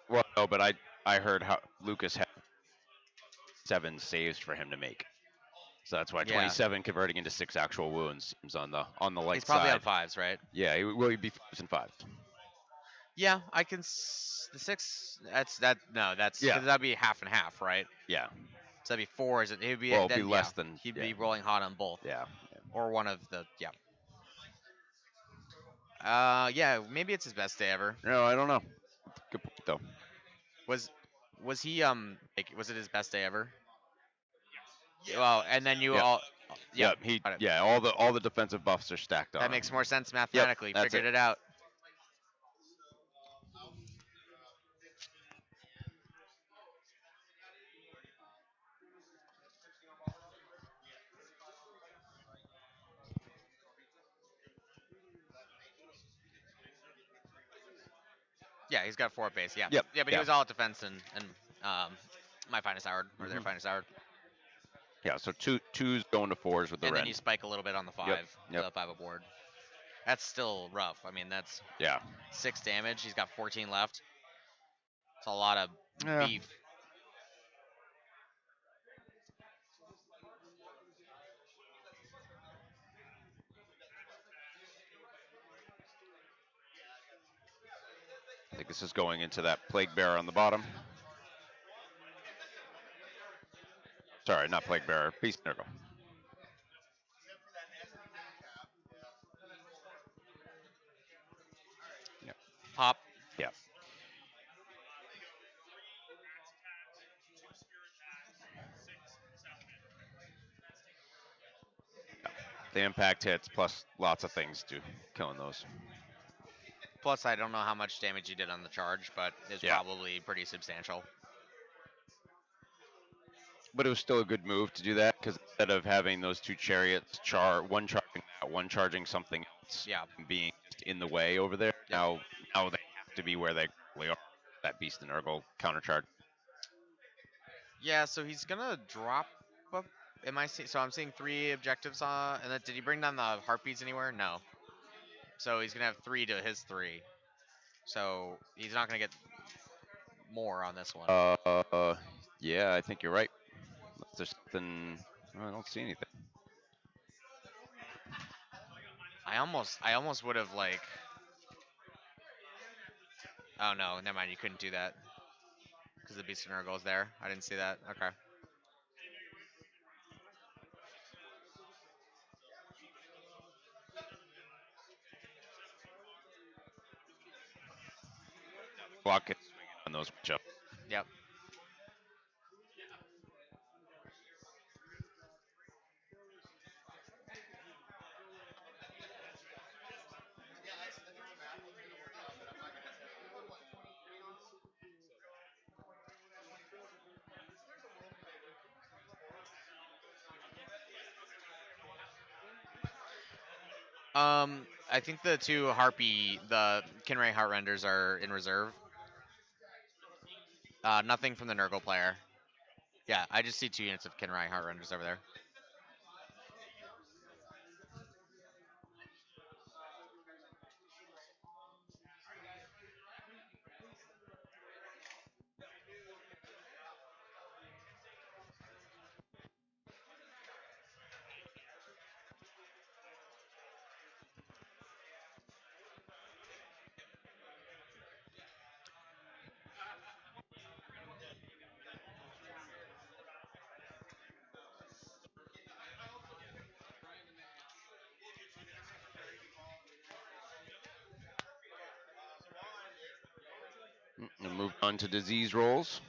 Well, no, but I heard how Lucas had 7 saves for him to make. So that's why Yeah. 27 converting into 6 actual wounds is on the He's light probably side. on fives, right? Yeah, he'd be 5s and 5s. Yeah, I can. The six. That's that. No, that's Yeah, because that'd be half and half, right? yeah. So that'd be four. Is it? He'd be Well, it'd be then. Yeah, less than he'd yeah, be rolling hot on both, yeah. or one of the. Yeah. Yeah. Maybe it's his best day ever. No, I don't know. Good point though. Was was he like was it his best day ever? Well, and then you Yep, all. Yep. yep. He Got it. yeah. All the defensive buffs are stacked That on him. makes more sense Yep, mathematically. that's Figured it. it out. Yeah, he's got four at base. Yeah. Yep, Yeah, but he yeah. was all at defense and um, my finest hour or their hmm finest hour. Yeah. So twos going to 4s with the And then Ren. you spike a little bit on the Yep, five, yep. the five aboard. That's still rough. I mean, that's Yeah. 6 damage. He's got 14 left. It's a lot of Yeah. beef. I think this is going into that plague bearer on the bottom. Sorry, not plague bearer. Beast Nurgle. Yeah. Pop. Yeah. The impact hits plus lots of things do killing those. Plus, I don't know how much damage he did on the charge, but it's Yeah. probably pretty substantial. But it was still a good move to do that because instead of having those two chariots one charging that, one charging something else, Yeah. and being just in the way over there, Yeah. now they have to be where they really are. That Beast and Nurgle countercharge. Yeah, so he's gonna drop. Am I seeing? So I'm seeing 3 objectives. And then did he bring down the heartbeats anywhere? No. So he's gonna have 3 to his 3. So he's not gonna get more on this one. Yeah, I think you're right. Unless there's something. I don't see anything. I almost would have like. Oh no, never mind. You couldn't do that because the Beast of Nurgle is there. I didn't see that. Okay. Block it on those jump. Yep. I think the 2 Harpy, the Kinray Heartrenders are in reserve. Nothing from the Nurgle player. Yeah, I just see 2 units of Kinray Heartrenders over there. And move on to disease rolls.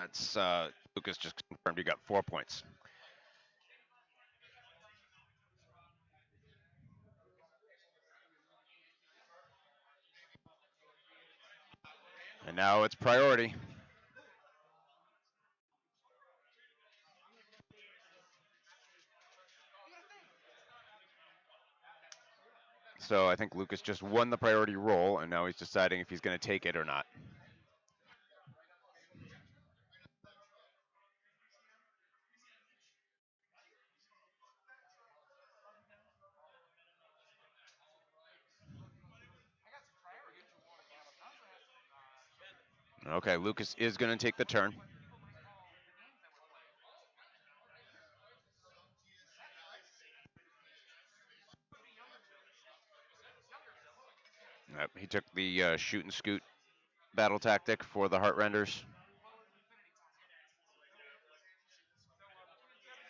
That's Lucas just confirmed you got 4 points. And now it's priority. So I think Lucas just won the priority roll, and now he's deciding if he's going to take it or not. Okay, Lucas is going to take the turn. Yep, he took the shoot and scoot battle tactic for the Heartrenders.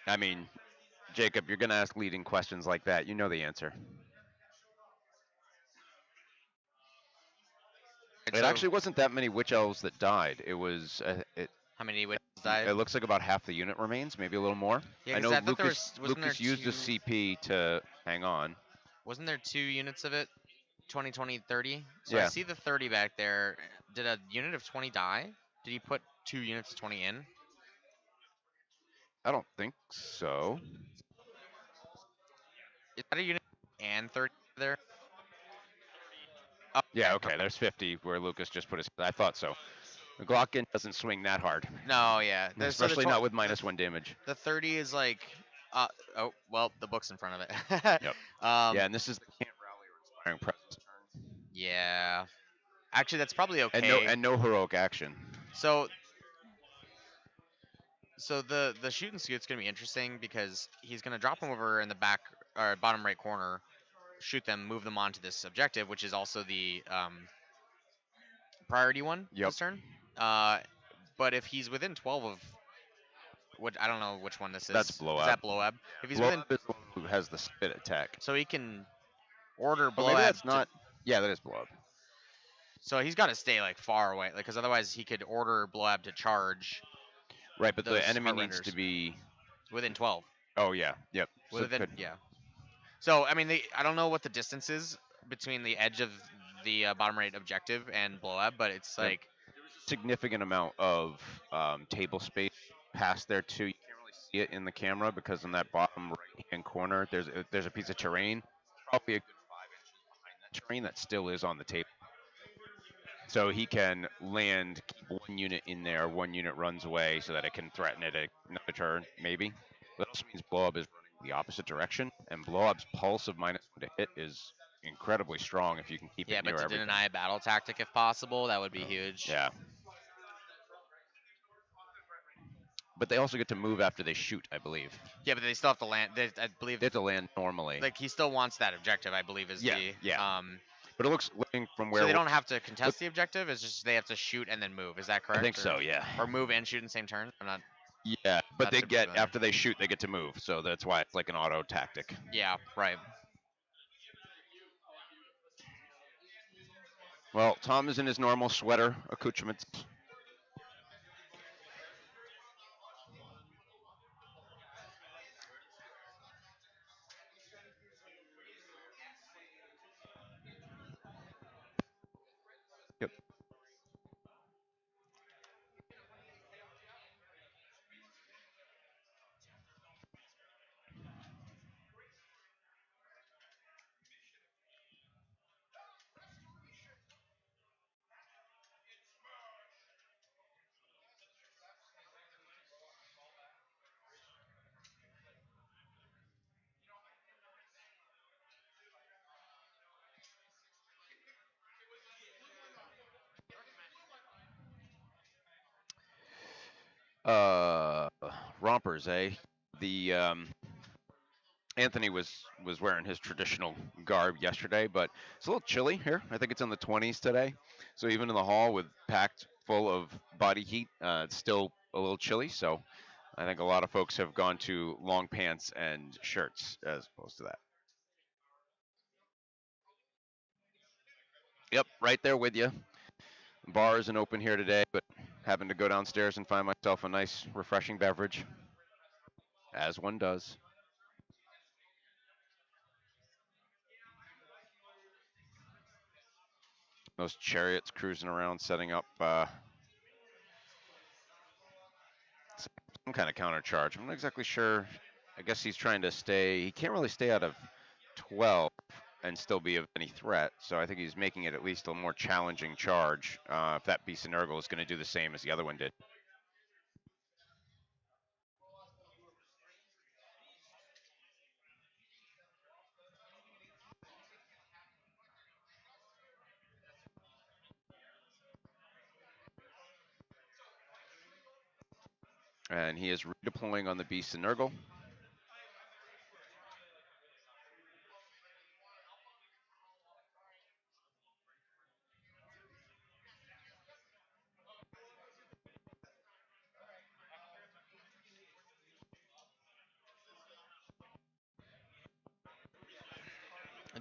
I mean, Jacob, you're going to ask leading questions like that. You know the answer. It actually wasn't that many witch elves that died. It was how many witches died? It looks like about half the unit remains, maybe a little more. Yeah, I know I thought Lucas used a CP to hang on. Wasn't there 2 units of it? 20, 20, 30? So Yeah. I see the 30 back there. Did a unit of 20 die? Did he put 2 units of 20 in? I don't think so. Is that a unit and 30 there? Oh, yeah, okay, there's 50 where Lucas just put his. I thought so. The Glocken doesn't swing that hard. No, yeah. Especially not with -1 damage. The 30 is like, oh, well, the book's in front of it. Yep. Yeah, and this is the can't rally or inspiring presence turn. Yeah. Actually, that's probably okay. And no heroic action. So the shoot and scoot's gonna be interesting because he's gonna drop them over in the back or bottom right corner, shoot them, move them onto this objective, which is also the priority one this turn. But if he's within 12 of what, I don't know which one this is. That's Blow Ab. Is that Blow Ab? If he's within, is the one who has the spit attack. so he can order Oh, Blow maybe Ab. that's not. Yeah, that is Blow Ab. So he's got to stay like far away, like, because otherwise he could order Blow Ab to charge. Right, but those the enemy needs Heartrenders to be within 12. Oh yeah, yep. So Within, yeah. So I mean, I don't know what the distance is between the edge of the bottom right objective and Blow Ab, but it's Yep. like significant amount of table space past there too. You can't really see it in the camera because in that bottom right-hand corner, there's a piece of terrain, probably a good 5 inches behind that terrain that still is on the table. So he can land, keep 1 unit in there, 1 unit runs away so that it can threaten it at another turn, maybe. That also means Blow Up is running the opposite direction, and Blow Up's pulse of -1 to hit is incredibly strong if you can keep it near but to everything. deny a battle tactic if possible, that would be huge. Yeah. But they also get to move after they shoot, I believe. Yeah, but they still have to land. I believe they have to land normally. Like he still wants that objective, I believe, is the But it looks looking from where so they don't have to contest the objective. It's just they have to shoot and then move. Is that correct? I think so. Yeah. Or move and shoot in the same turn. I'm not. Yeah, but they get after they shoot, they get to move. So that's why it's like an auto tactic. Yeah. Right. Well, Tom is in his normal sweater accoutrements. Yep. Rompers, eh? The Anthony was wearing his traditional garb yesterday, but it's a little chilly here. I think it's in the 20s today. So even in the hall with packed full of body heat, it's still a little chilly. So I think a lot of folks have gone to long pants and shirts as opposed to that. Yep, right there with you. Bar isn't open here today, but Happened to go downstairs and find myself a nice, refreshing beverage, as one does. Those chariots cruising around, setting up some kind of counter charge. I'm not exactly sure. I guess he's trying to stay. He can't really stay out of 12 and still be of any threat. So I think he's making it at least a more challenging charge. If that beast of Nurgle is going to do the same as the other one did. And he is redeploying on the beast of Nurgle.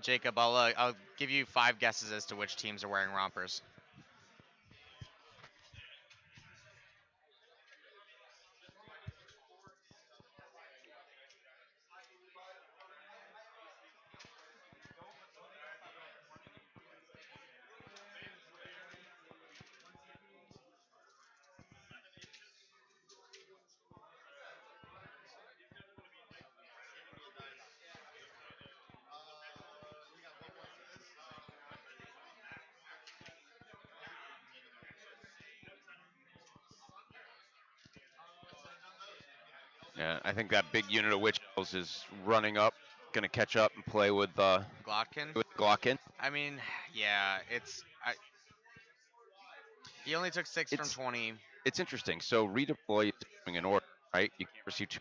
Jacob, I'll give you 5 guesses as to which teams are wearing rompers. Yeah, I think that big unit of Witch Elves is running up, going to catch up and play with Glotkin? Glockin. I mean, yeah, he only took 6 from It's 20. it's interesting. So redeploy is going in order, right? You can't receive 2.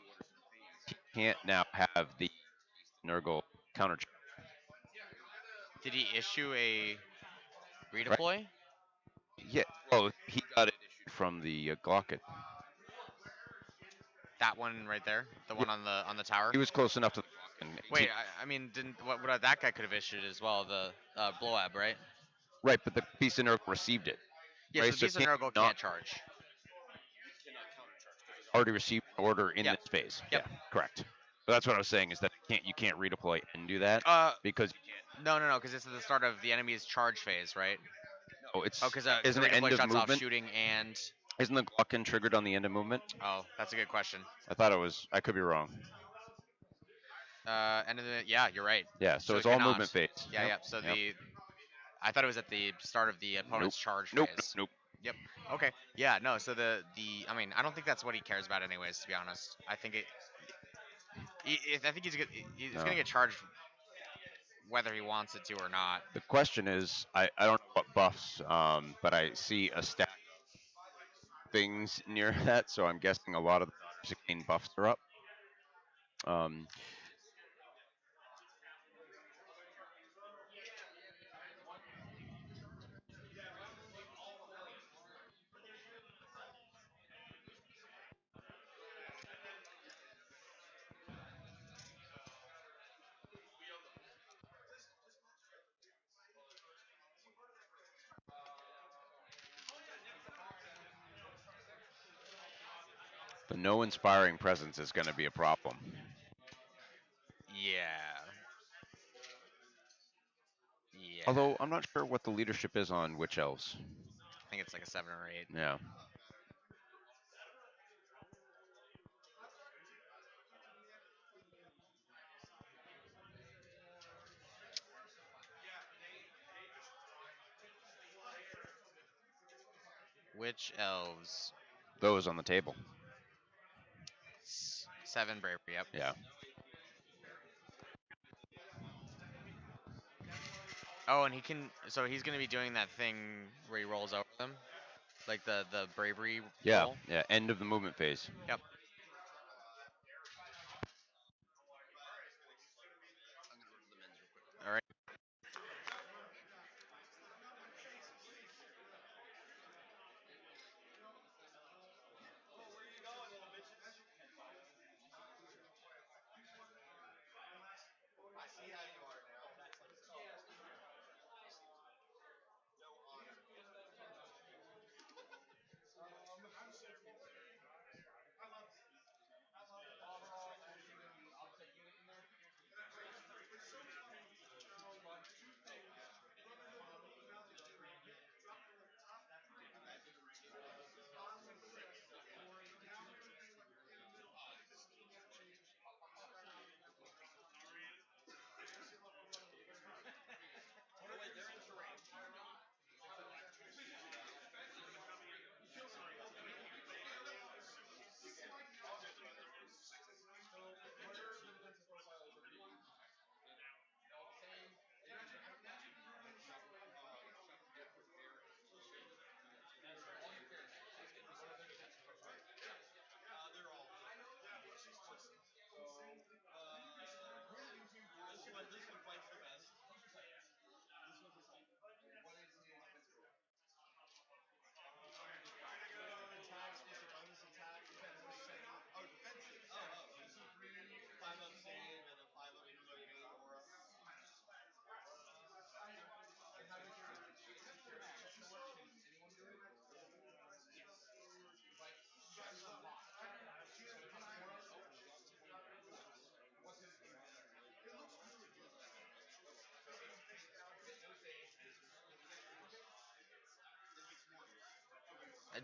He can't now have the Nurgle counter charge, Did he issue a right? redeploy? Yeah. Well, he got it issued from the Glockin. That one right there, the Yeah, one on the tower. he was close enough to the Glockin. Wait, I mean, didn't what that guy could have issued as well? The Blowab, right? Right, but the piece of Nurgle received it, Yeah, so right? the So beast of can't Nurgle not can't charge. already received an order in Yep. this phase. Yep. Yeah, correct. So that's what I was saying is that you can't redeploy and do that because No, because it's at the start of the enemy's charge phase, right? it's Oh, because isn't the it end redeploy of shuts off movement? shooting and. Isn't the Glockin triggered on the end of movement? Oh, that's a good question. I thought it was. I could be wrong. And then, yeah, you're right. Yeah, so So it's it all cannot. movement phase. Yeah, Yep, yeah. So yep. I thought it was at the start of the Nope. opponent's charge Nope. phase. Nope. Yep. Okay. Yeah. No. So I mean, I don't think that's what he cares about, anyways. To be honest, I think I think he's No. gonna get charged whether he wants it to or not. The question is, I don't know what buffs, but I see a stack of things near that, so I'm guessing a lot of the arcane buffs are up. The no inspiring presence is going to be a problem. Yeah. Yeah. Although I'm not sure what the leadership is on Witch Elves. I think it's like a 7 or 8. Yeah. Which elves? Those on the table. 7 bravery. Yep. Yeah. Oh, and he can. So he's gonna be doing that thing where he rolls over them, like the bravery Yeah. roll. Yeah. End of the movement phase. Yep. All right.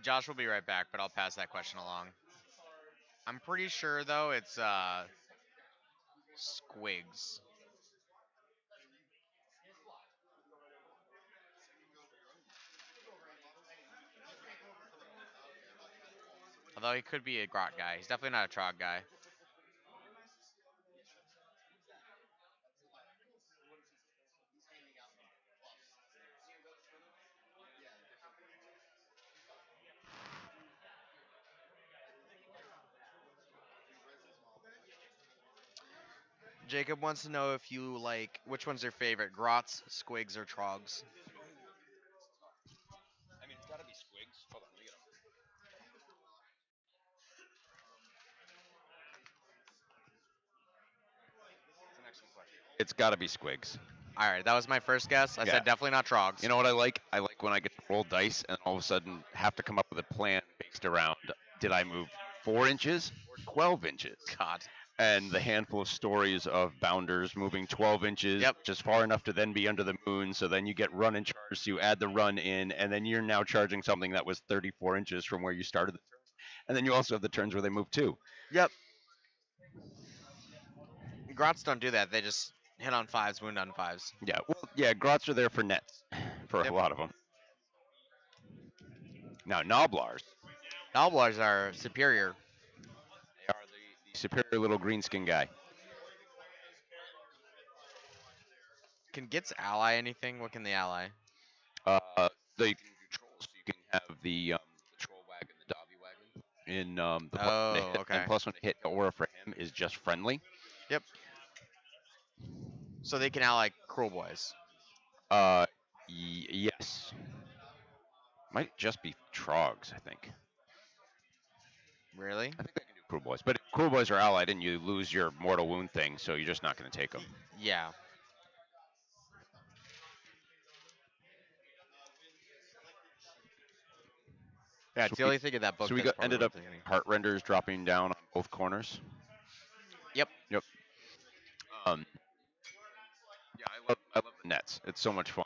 Josh will be right back, but I'll pass that question along. I'm pretty sure though it's Squigs. Although he could be a Grot guy. He's definitely not a Trog guy. Jacob wants to know if you like which one's your favorite, Grots, Squigs, or Trogs. I mean, it's got to be Squigs. Hold on, let me get 'em. That's an excellent question. It's got to be Squigs. All right, that was my first guess. I Yeah. said definitely not Trogs. You know what I like? I like when I get to roll dice and all of a sudden have to come up with a plan based around did I move 4 inches or 12 inches? God. And the handful of stories of bounders moving 12 inches Yep. just far enough to then be under the moon. So then you get run and charge. So you add the run in, and then you're now charging something that was 34 inches from where you started the turn. And then you also have the turns where they move 2. Yep. Grots don't do that. They just hit on 5s, wound on 5s. Yeah, well, yeah, grots are there for nets for Yep. a lot of them. Now, Noblars, Nalblars are superior. they are the superior little greenskin guy. Can Gits ally anything? What can they ally? They can do trolls. So you can have the troll wagon, the Dobby wagon, in the plus one to Oh, hit, okay. and plus one to hit aura for him is just friendly. Yep. So they can ally Cruel Boys. Yes, might just be Trogs. I think. Really? I think they can do Cruel Boys, but if Cruel Boys are allied, and you lose your mortal wound thing, so you're just not going to take them. Yeah. Yeah, it's the only thing in that book. So we that's got ended probably up worth thinking. heart renders dropping down on both corners. Yep. Yep. Yeah, I love the nets. It's so much fun.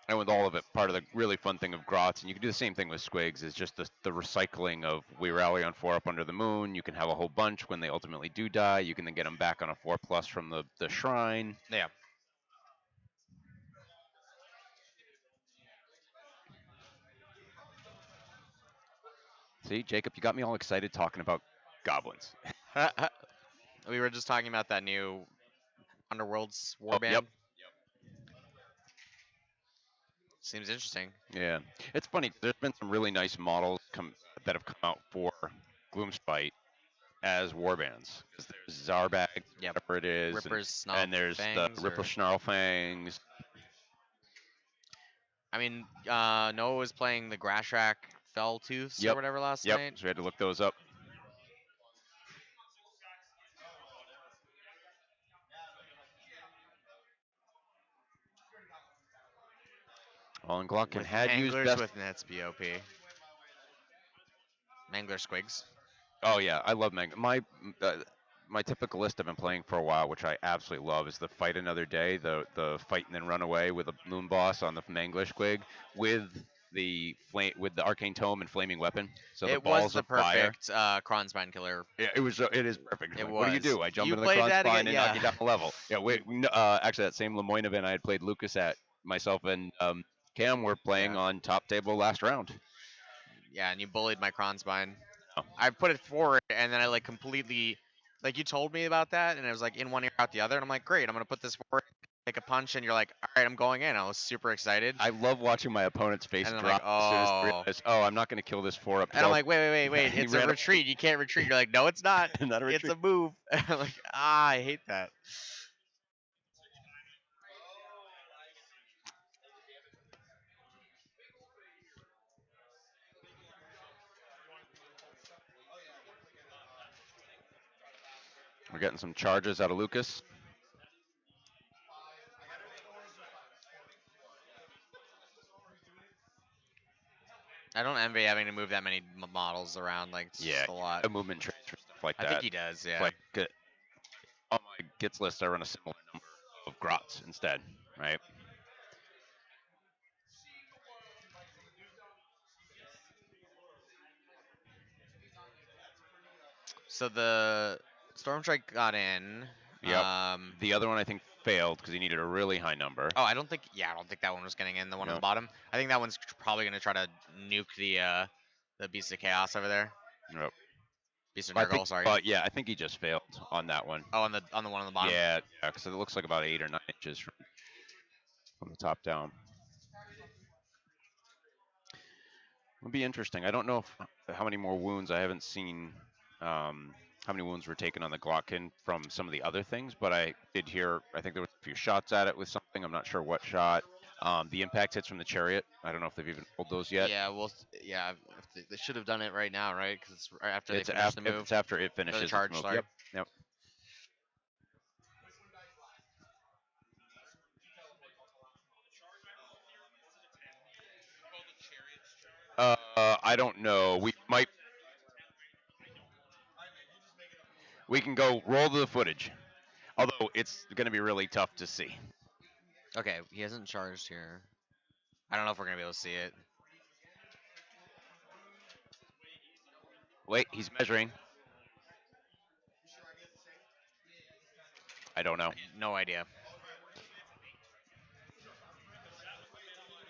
And with all of it, part of the really fun thing of grots, and you can do the same thing with squigs, is just the recycling of we rally on 4 up under the moon. You can have a whole bunch when they ultimately do die. You can then get them back on a 4+ from the shrine. Yeah. See, Jacob, you got me all excited talking about goblins. We were just talking about that new Underworld's Oh, warband. yep. Seems interesting. Yeah, it's funny. There's been some really nice models that have come out for Gloomspite as warbands. 'Cause there's Zarbag, Yep. whatever it is, Rippers, Snarl and there's Fangs, the Ripper or- Snarlfangs. I mean, Noah was playing the Grashrak Felltooths or Yep. whatever last Yep. night. So we had to look those up. Well, and Glock With had used Manglers best. with Nets BOP. Mangler Squigs. Oh yeah, I love my typical list I've been playing for a while, which I absolutely love, is the fight another day, the fight and then run away with a moon boss on the Mangler Squig with the arcane tome and flaming weapon. So the It was balls the of fire. perfect Kronspine killer. Yeah, it is perfect. It Like, what do you was. do? I jump You into the played cross that spine again? and Yeah. knock you down a level. Yeah, wait. Actually, that same Lemoyne event I had played Lucas at, myself and Cam were playing Yeah. on top table last round. Yeah, and you bullied my Kronspine. Oh. I put it forward, and then I like completely, like you told me about that, and it was like in one ear out the other, and I'm like, great, I'm gonna put this forward, take a punch, and you're like, all right, I'm going in. I was super excited, I love watching my opponent's face And I'm drop like, as soon as they oh. realize, I'm not going to kill this 4-up. and I'm like, wait, He it's a ran up- retreat. You can't retreat. You're like, no, it's not. not a It's retreat. a move. I'm like, I hate that. We're getting some charges out of Lucas. I don't envy having to move that many models around. Like, it's Yeah, just a lot. a movement traits for stuff like I that. think he does. Yeah. Like on my gets list, I run a similar number of grots instead, right? So the Storm Strike got in. Yep. The other one I think failed because he needed a really high number. Oh, I don't think. Yeah, I don't think that one was getting in. The one on the Yep. bottom. I think that one's probably gonna try to nuke the Beast of Chaos over there. Yep. Beast of I think, Nurgle. Sorry. but yeah, I think he just failed on that one. Oh, on the one on the bottom. Yeah, because it looks like about 8 or 9 inches from the top down. It'll be interesting. I don't know how many more wounds. I haven't seen how many wounds were taken on the Glockin from some of the other things, but I did hear. I think there was a few shots at it with something. I'm not sure what shot. The impact hits from the chariot. I don't know if they've even pulled those yet. Yeah, well, yeah, they should have done it right now, right? Because it's right after It's they finish the move. it's after it finishes its charge, move. sorry. Yep. Yep. I don't know. We can go roll the footage. Although it's going to be really tough to see. Okay, he hasn't charged here. I don't know if we're gonna be able to see it. Wait, he's measuring. I don't know. No idea.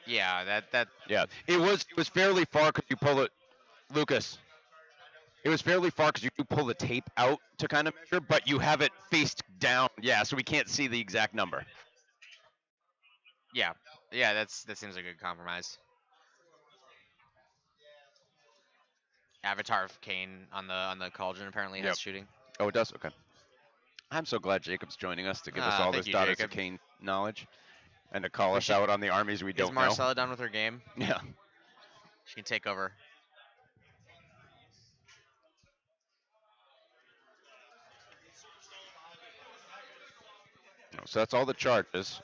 Yeah, that. Yeah, it was fairly far because you pull it, Lucas. It was fairly far because you do pull the tape out to kind of measure, but you have it faced down. Yeah, so we can't see the exact number. Yeah, that seems like a good compromise. Avatar of Kane on the cauldron apparently Yep. has shooting. Oh, it does. Okay. I'm so glad Jacob's joining us to give us all Thank this you, Daughters Jacob. of Cain knowledge, and to call We us should- out on the armies we Is don't know. Marcella done with her game? Yeah. She can take over. So that's all the charges.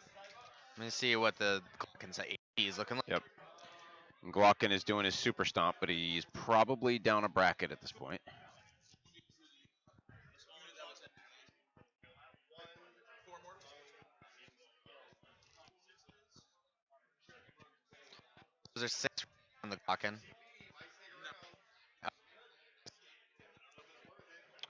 Let me see what the Glockin's AP is looking like. Yep. And Glockin is doing his super stomp, but he's probably down a bracket at this point. There's 6 on the Glockin.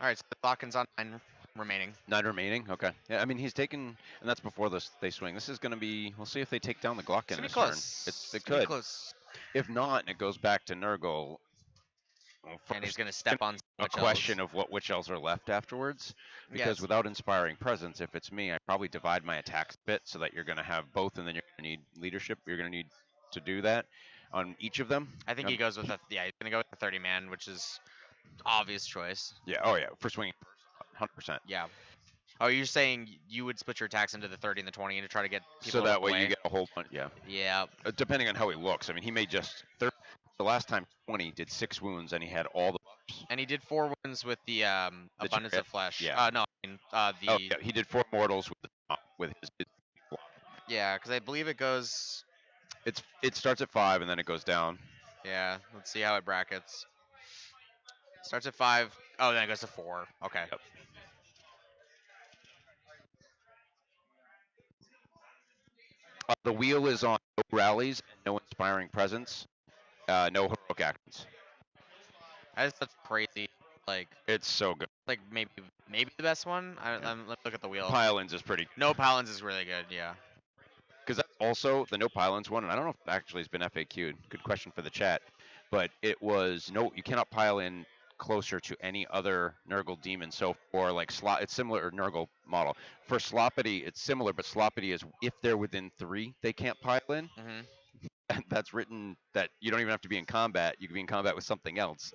All right, so the Glockin's on 9 remaining. 9 remaining. Okay. Yeah, I mean he's taken, and that's before they swing. This is going to be. We'll see if they take down the Glockin It's gonna be this turn. close. It gonna be could. close. If not, and it goes back to Nurgle. Well, And he's first, gonna step on a question of what witch elves are left afterwards, because Yes. without inspiring presence, if it's me, I probably divide my attacks a bit so that you're going to have both, and then you're going to need leadership. You're going to need to do that on each of them. I think he goes with he's gonna go with the 30 man, which is obvious choice. Yeah. Oh yeah. For swinging, 100%. Yeah. Oh, you're saying you would split your attacks into the 30 and the 20 to try to get people So that way away? you get a whole bunch. Yeah. Yeah. Depending on how he looks. I mean, he may just. The last time 20 did 6 wounds and he had all the buffs. And he did 4 wounds with the abundance chariot? of flesh. Yeah. No, I mean, the Oh yeah, he did 4 mortals with his. yeah, because I believe it goes. It starts at 5 and then it goes down. Yeah, let's see how it brackets. Starts at 5. Oh, then it goes to 4. Okay. Yep. The wheel is on no rallies, no inspiring presence, no heroic actions. That is such crazy. Like It's so good. maybe the best one. Yeah. Let me look at the wheel. Pylons is pretty. No Palins is really good. Yeah. Because that's also the no pylons one, and I don't know if it actually has been FAQ'd. Good question for the chat. But it was no, you cannot pile in closer to any other Nurgle demon. So for like it's similar to Nurgle model. For Sloppity, it's similar, but Sloppity is if they're within 3, they can't pile in. Mm-hmm. And that's written that you don't even have to be in combat. You can be in combat with something else.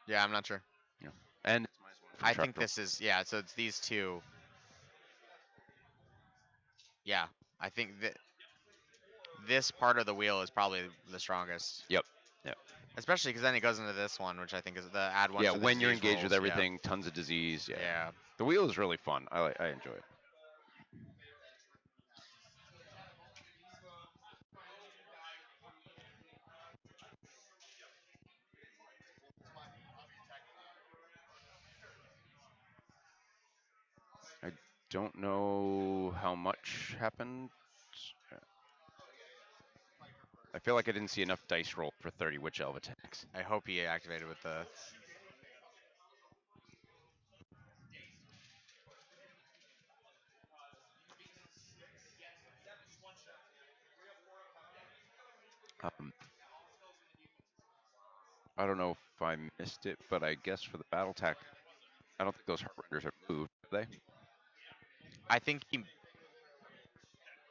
Yeah, I'm not sure. Yeah. And I think this is So it's these two. Yeah, I think that this part of the wheel is probably the strongest. Yep. Yep. Especially because then it goes into this one, which I think is the add one. Yeah, to the when you're disease engaged with rolls, yeah. everything, tons of disease. Yeah. Yeah. The wheel is really fun. I enjoy it. don't know how much happened. I feel like I didn't see enough dice roll for 30 Witch Elf attacks. I hope he activated with the. Um, I don't know if I missed it, but I guess for the battle attack, I don't think those Heartrenders are moved, have they? I think he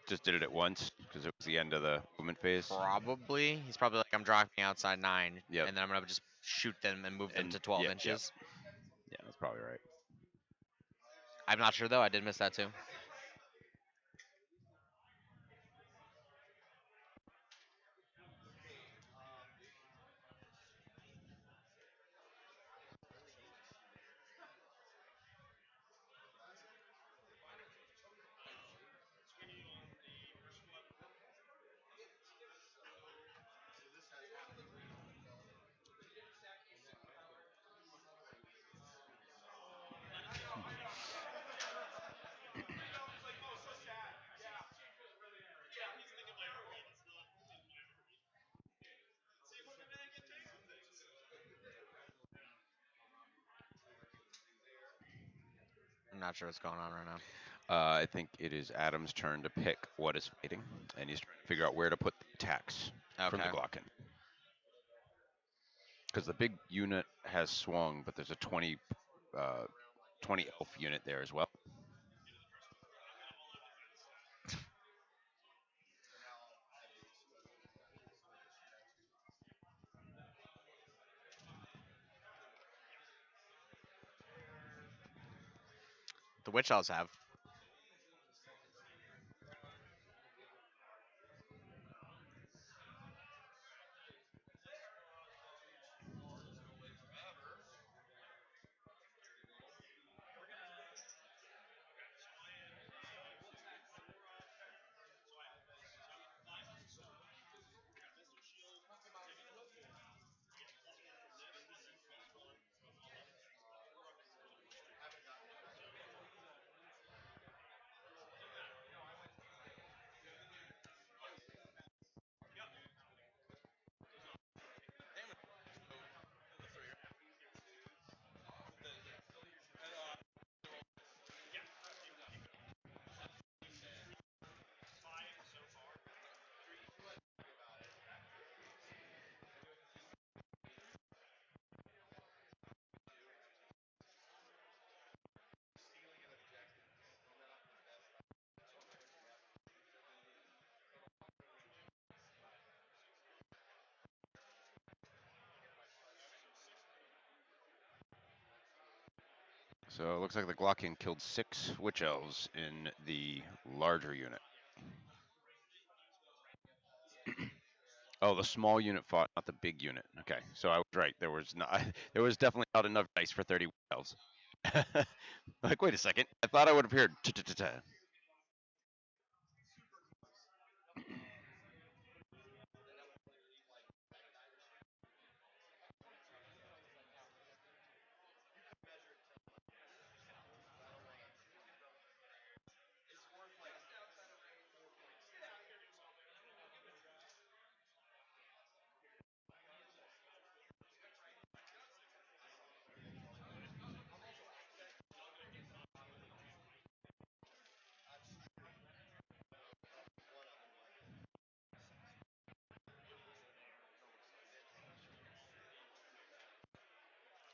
Just did it at once because it was the end of the movement phase. probably. He's probably like, I'm dropping outside 9, Yep. and then I'm gonna just shoot them and move them And to 12 yeah, inches. Yeah, that's probably right. I'm not sure though. I did miss that too. I'm not sure what's going on right now. I think it is Adam's turn to pick what is fighting, and he's trying to figure out where to put the attacks from the Okay. Glocken. Because the big unit has swung, but there's a 20 elf unit there as well. The witch elves have. So it looks like the Glocken killed 6 Witch Elves in the larger unit. Oh, the small unit fought, not the big unit. Okay, so I was right. There was not. There was definitely not enough dice for 30 Witch Elves. Like, wait a second. I thought I would have heard.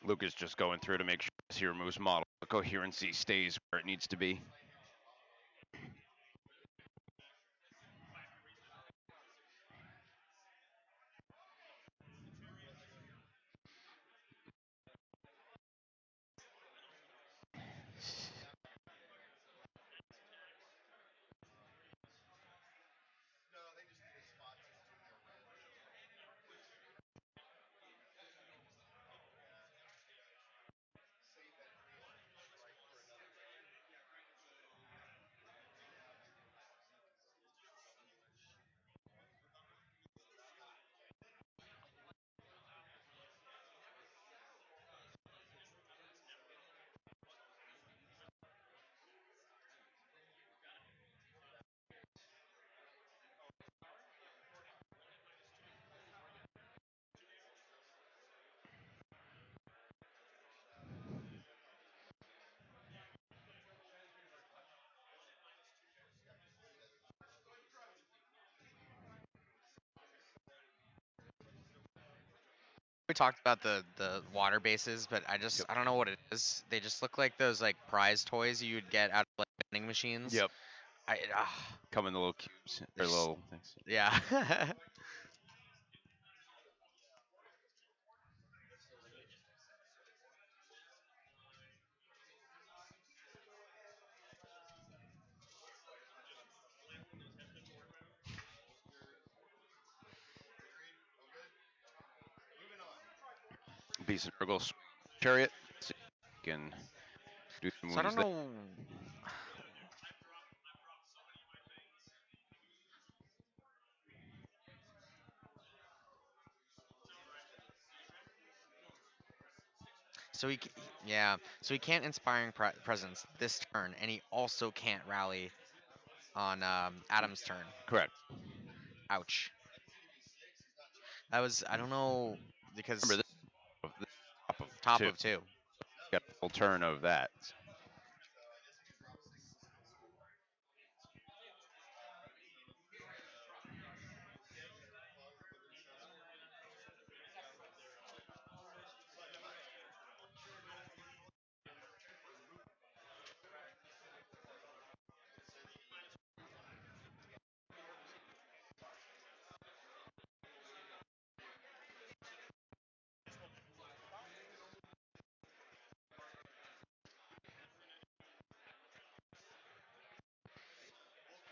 Luke is just going through to make sure his hero moves model the coherency stays where it needs to be. We talked about the water bases, but I don't know what it is. They just look like those like prize toys you would get out of like vending machines. Yep. I Come in the little cubes or There's- little things. yeah. Piece of Nurgle chariot. So you can do some So I wounds don't there. know. Yeah. So he can't inspiring presence this turn, and he also can't rally on Adam's turn. Correct. Ouch. I don't know because Remember this top of top two. of two. Got a full turn of that.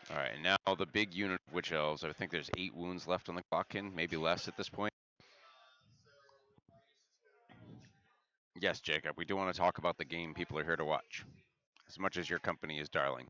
All right, now the big unit of Witch Elves. I think there's 8 wounds left on the Glockin, maybe less at this point. Yes, Jacob, we do want to talk about the game people are here to watch, as much as your company is darling.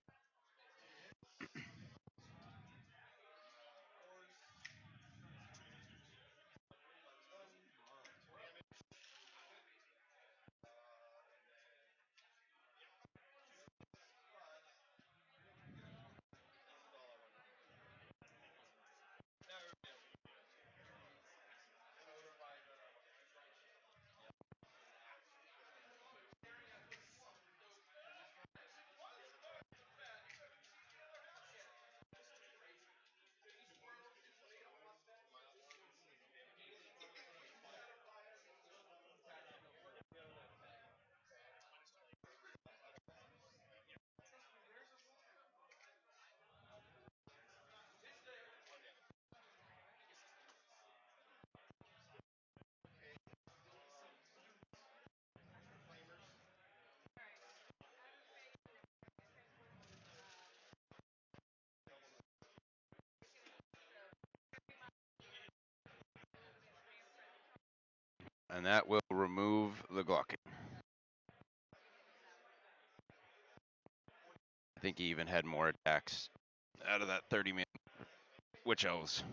And that will remove the Glockin. I think he even had more attacks out of that 30-man Witch Elves.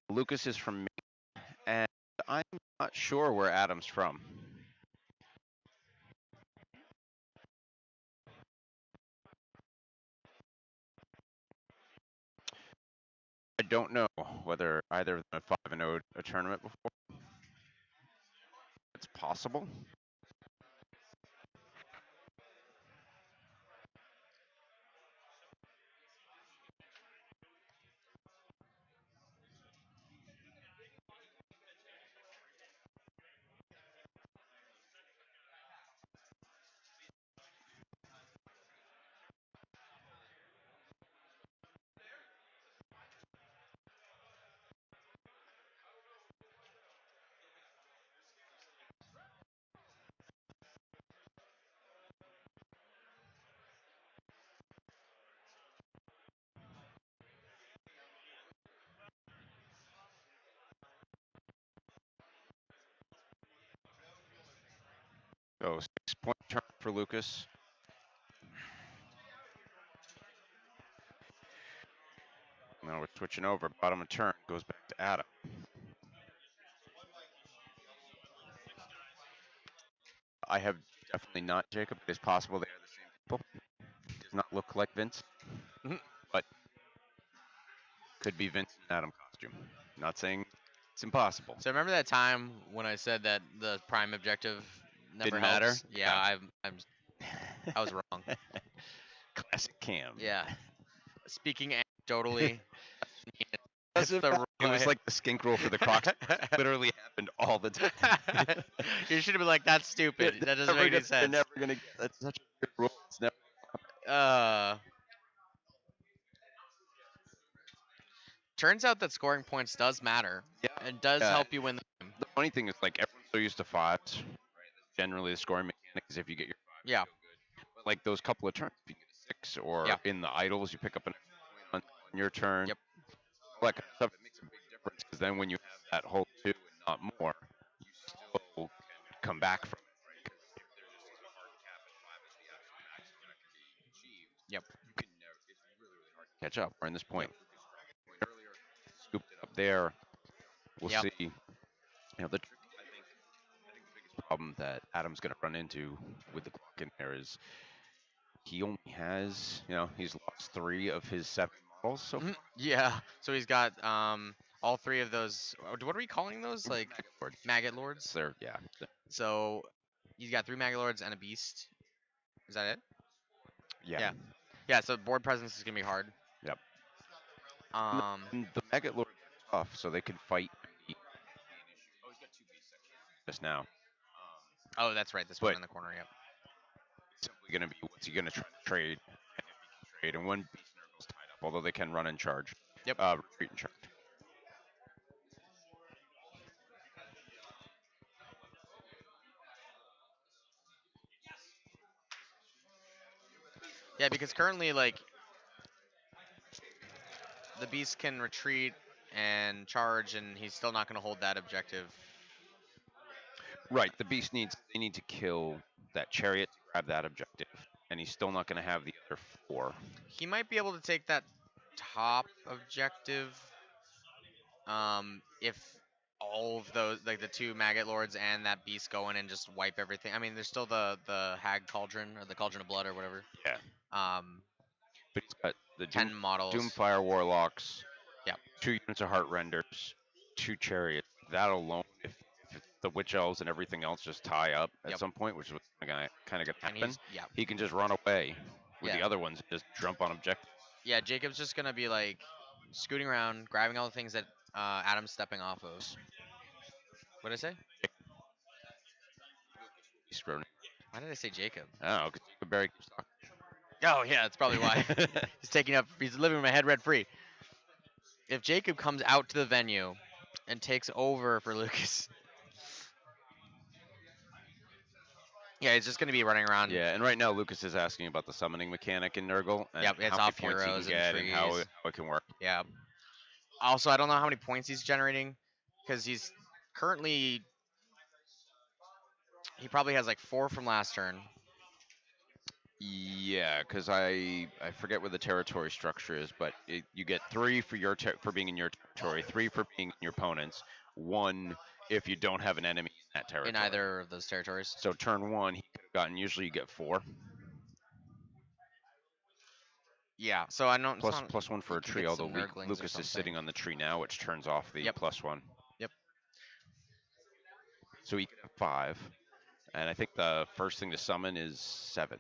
Lucas is from Maine, and I'm not sure where Adam's from. I don't know whether either of them have 5-0 a tournament before. It's possible. So 6-point turn for Lucas. Now we're switching over. Bottom of turn goes back to Adam. I have definitely not, Jacob. It's possible they are the same people. Does not look like Vince, but could be Vince in Adam costume. Not saying it's impossible. So remember that time when I said that the prime objective never Didn't matter? helps? Yeah, Gotcha. I was wrong. Classic Cam. Yeah. Speaking anecdotally, it's Doesn't the matter. It was rule. like the skink rule for the Crocs. Literally happened all the time. You should have been like, that's stupid. That doesn't make any They're sense. never gonna get. That's such a weird rule. It's never. Uh, turns out that scoring points does matter Yeah. and does Yeah. help you win the game. The funny thing is, like, everyone's so used to fives. Generally, the scoring mechanic is if you get your Yeah. but like those couple of turns, if you get a six, or Yeah. in the idles, you pick up an on your turn. Yep. All that kind of stuff. It makes a big difference because then when you have that whole two and not more, you still can come back from it. Right? 'Cause if there's just a hard cap at five as the absolute max is going to be achieved, Yep. you can never. It's really hard to catch up. We're in this point. Yep. Point earlier, scooped it up there. We'll Yep. see. You know, I think the biggest problem that Adam's going to run into with the clock in there is he only has, he's lost 3 of his 7 models so far. Yeah. So he's got all three of those. What are we calling those? Like Lords. maggot lords. They're, yeah. So he's got 3 maggot lords and a beast. Is that it? Yeah. Yeah. Yeah. So board presence is gonna be hard. Yep. Um. And the Maggot Lords are tough, so they can fight. Just now. Oh, that's right. This But- one in the corner. Yep. It's simply going to be what's he going to try to trade, and if he can trade, and when Beast Nurgle's tied up, although they can run and charge. Yep. Retreat and charge. Yeah, because currently, like, the beast can retreat and charge, and he's still not going to hold that objective. Right. The Beast they need to kill that chariot to grab that objective, and he's still not going to have the other 4. He might be able to take that top objective. If all of those, like the 2 maggot lords and that beast go in and just wipe everything. I mean, there's still the hag cauldron or the cauldron of blood or whatever. Yeah. But he's got the 10 models. Doomfire Warlocks. Yep. 2 units of Heart Renders. 2 chariots. That alone, if the Witch Elves and everything else just tie up at Yep. some point, which is what's kind of going to And happen, yeah. he can just run away with the Yeah. other ones and just jump on objectives. Yeah, Jacob's just gonna be like scooting around, grabbing all the things that Adam's stepping off of. What did I say? He's thrown. Why did I say Jacob? Oh, because Barry keeps talking. Oh yeah, that's probably why. He's living with my head rent free. If Jacob comes out to the venue and takes over for Lucas. Yeah, he's just gonna be running around. Yeah, and right now Lucas is asking about the summoning mechanic in Nurgle and Yep, it's how many off points he heroes can and get and how trees. it can work. Yeah. Also, I don't know how many points he's generating because he's currently he probably has like 4 from last turn. Yeah, because I forget what the territory structure is, but you get 3 for for being in your territory, 3 for being in your opponent's, 1 if you don't have an enemy in that territory. In either of those territories. So turn 1, he could have gotten. Usually you get 4 Yeah. So I know plus 1 for you a can tree. get Although some Nurglings or Lucas is sitting something. on the tree now, which turns off the Yep. +1. Yep. So he could have 5, and I think the first thing to summon is 7.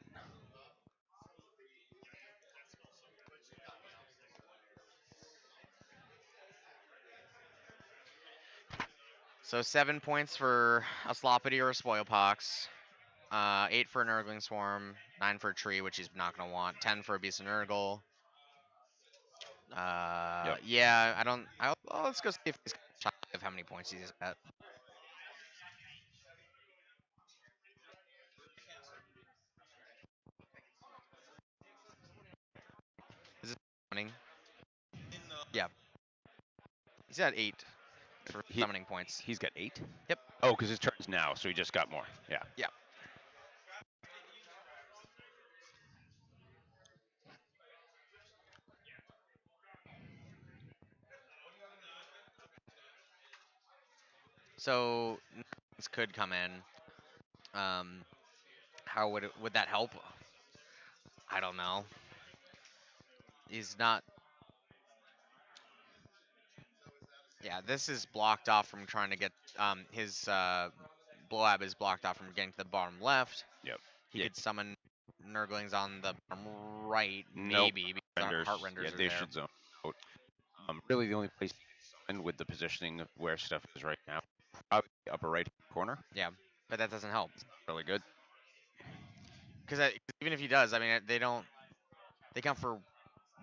So 7 points for a Sloppity or a Spoilpox. 8 for a Nurgling Swarm. 9 for a tree, which he's not gonna want. 10 for a Beast of Nurgle. Yep. Yeah, I don't. Let's go see if he's got how many points he's at. Is it summoning? Yeah. He's at 8 for summoning points. He's got 8? Yep. Oh, because his turn's now, so he just got more. Yeah. Yeah. So this could come in. How would that help? I don't know. He's not. Yeah, this is blocked off from trying to get his Bloab is blocked off from getting to the bottom left. Yep. He Yeah. could summon Nurgling's on the bottom right, Nope. maybe, because Renders. the heart Yeah, renders are they there. should zone out. Really, the only place and with the positioning of where stuff is right now, probably the upper right corner. Yeah, but that doesn't help. Really good. Because even if he does, I mean, they don't. They count for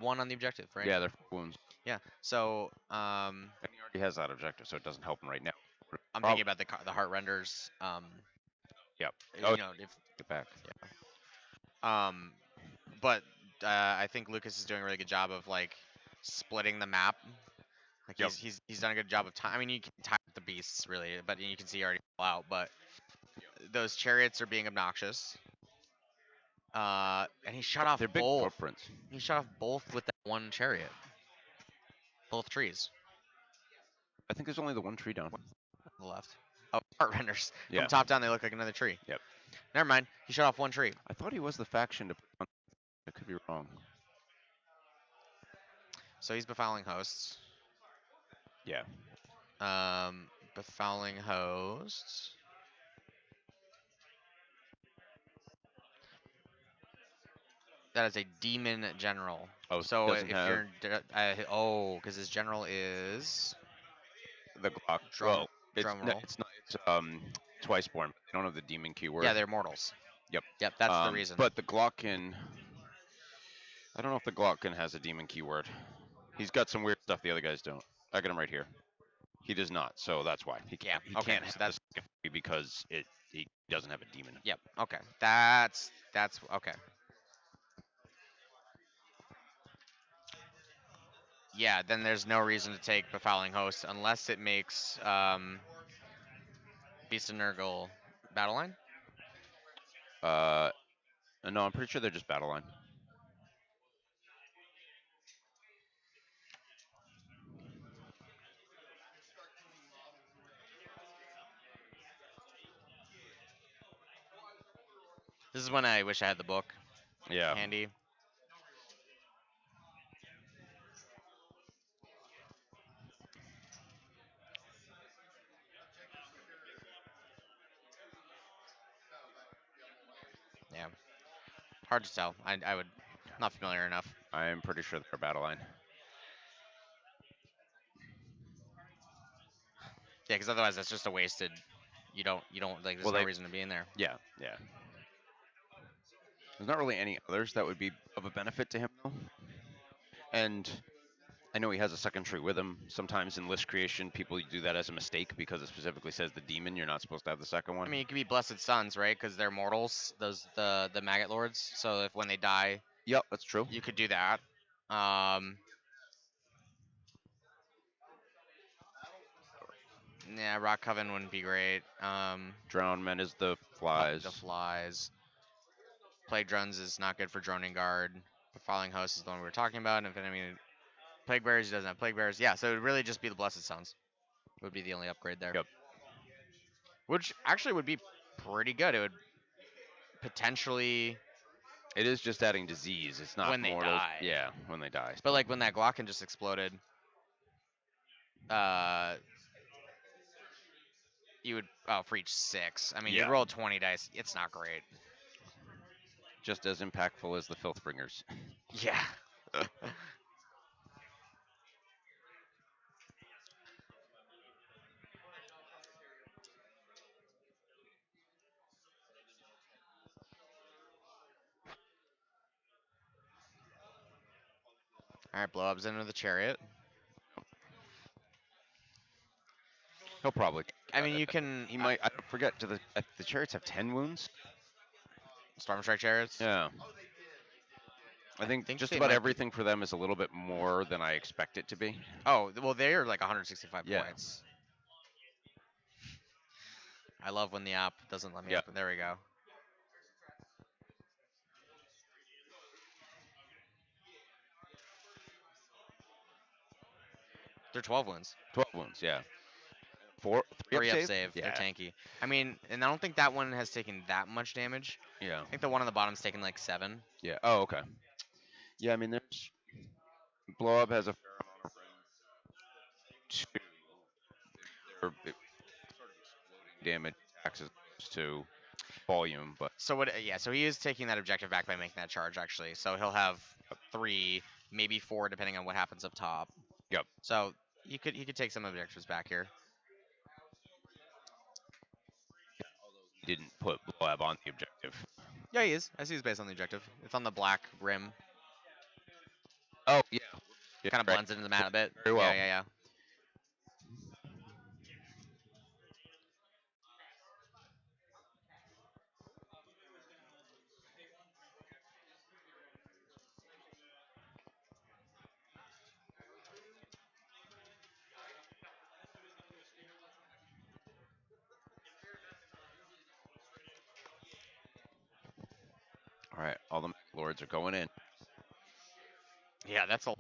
1 on the objective, right? Yeah, they're wounds. Yeah. So And he already has that objective, so it doesn't help him right now. I'm thinking about the heart renders. Yep. You Oh, know, if get back. but I think Lucas is doing a really good job of like splitting the map. Like Yep. he's done a good job of time. I mean, you can time the beasts really, but you can see already out. But those chariots are being obnoxious. And he shot off They're big both. footprints. He shot off both with that one chariot. Both trees I think there's only the one tree down. on the left. Oh, heart renders. Yeah. From top down, they look like another tree. Yep. Never mind. He shot off one tree. I thought he was the faction to put on. I could be wrong. So he's befouling hosts. Yeah. Befouling hosts. That is a demon general. Oh, So doesn't if have you're because his general is the Glock. drum, Well, drum roll. it's not. It's twice born. I don't have the demon keyword. Yeah, they're mortals. Yep. Yep, that's the reason. But the Glockin. I don't know if the Glockin has a demon keyword. He's got some weird stuff the other guys don't. I got him right here. He does not, so that's why he can't. Yeah, He okay, can't so have that's- this because he doesn't have a demon. Yep. Okay. That's okay. Yeah, then there's no reason to take befouling host unless it makes Beast and Nurgle battle line. No, I'm pretty sure they're just battle line. This is when I wish I had the book Yeah. handy. Yeah. Hard to tell. I would not familiar enough. I'm pretty sure they're battle line. Yeah, because otherwise that's just a wasted. You don't like. There's Well, no they- reason to be in there. Yeah, yeah. There's not really any others that would be of a benefit to him though. And I know he has a second tree with him. Sometimes in list creation, people do that as a mistake because it specifically says the demon. You're not supposed to have the second one. I mean, it could be Blessed Sons, right? Because they're mortals. Those the Maggot Lords. So if when they die, Yep, that's true. you could do that. Yeah, Rock Coven wouldn't be great. Drown men is the flies. The flies. Plague Drones is not good for droning guard. The Falling Host is the one we were talking about. And if I mean, Plague Bearers, he doesn't have Plague Bearers. Yeah, so it would really just be the Blessed Sons. Would be the only upgrade there. Yep. Which actually would be pretty good. It would potentially, It is just adding disease. It's not When they mortal. die. Yeah, when they die. but like when that Glocken just exploded, you would for each 6. I mean, Yeah. you roll 20 dice. It's not great. Just as impactful as the filth bringers. Yeah. All right, blow ups into the chariot. He'll probably. I mean, you can. He might. I forget. Do the chariots have 10 wounds? Storm Strike chariots. Yeah. I think think just they about might- everything for them is a little bit more than I expect it to be. Oh, well, they are like 165 Yeah. points. I love when the app doesn't let me Yeah. open. There we go. They're 12 wounds. 12 wounds, yeah. 3 3 up save? save. Yeah. They're tanky. I mean, and I don't think that one has taken that much damage. Yeah. I think the one on the bottom's taken like 7. Yeah. Oh, okay. Yeah, I mean, there's blow up has a fair amount of range too. Or it- sort of exploding damage attacks as opposed to volume, but So what? Yeah. So he is taking that objective back by making that charge actually. So he'll have 3, maybe 4, depending on what happens up top. yep. So he could take some objectives back here. He didn't put Bloab on the objective. Yeah, he is. I see he's based on the objective. It's on the black rim. Oh yeah, yeah, Kind of right. blends into the map a bit. Very well. Yeah. All right, all the lords are going in. Yeah, that's a lot.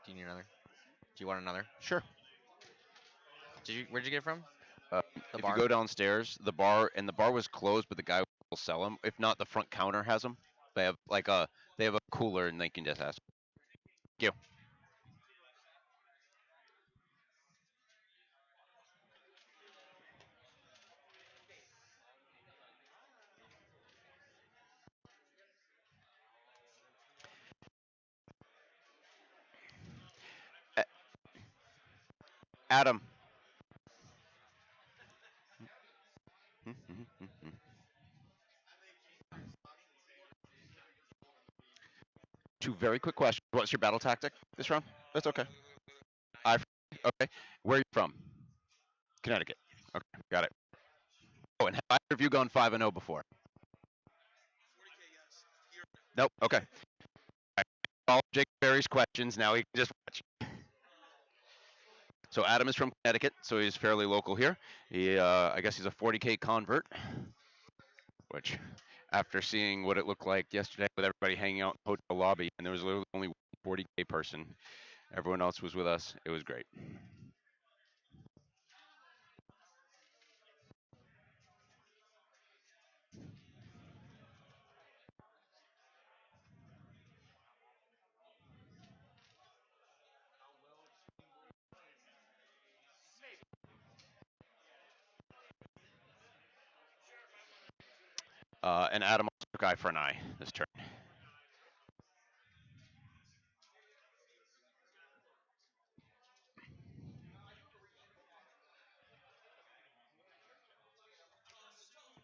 Do you need another? Do you want another? Sure. Where'd you get it from? The If bar? you go downstairs, the bar was closed, but the guy will sell them. If not, the front counter has them. They have they have a cooler, and they can just ask. Thank you. A- Adam. Two very quick questions. What's your battle tactic this round? That's okay. I okay. Where are you from? Connecticut. Okay, got it. Oh, and have either of you gone 5-0 before? Nope. Okay. All Jake Berry's questions. Now he can just watch. So Adam is from Connecticut, so he's fairly local here. I guess he's a 40K convert, which, after seeing what it looked like yesterday with everybody hanging out in the hotel lobby, and there was literally only one 40K person, everyone else was with us. It was great. And Adam also took eye for an eye this turn.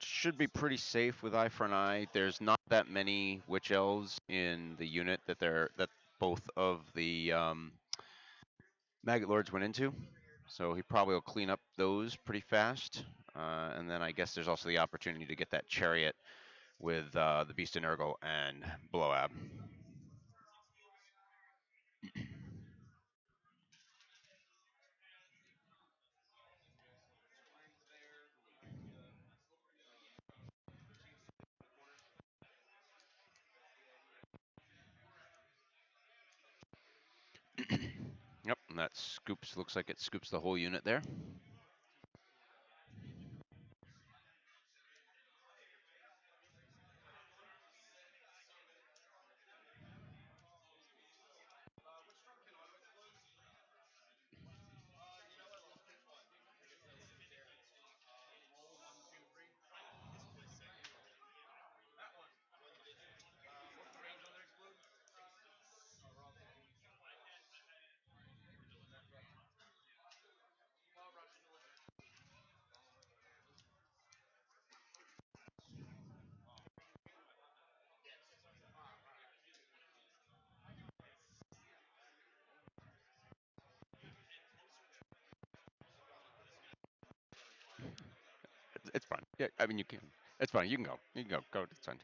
Should be pretty safe with eye for an eye. There's not that many witch elves in the unit that both of the maggot lords went into, so he probably will clean up those pretty fast. And then I guess there's also the opportunity to get that chariot with the Beast of Nurgle and Bloab. Yep, and that scoops, looks like it scoops the whole unit there. It's fine. Yeah, I mean you can. It's fine. You can go. You can go. Go. It's fine.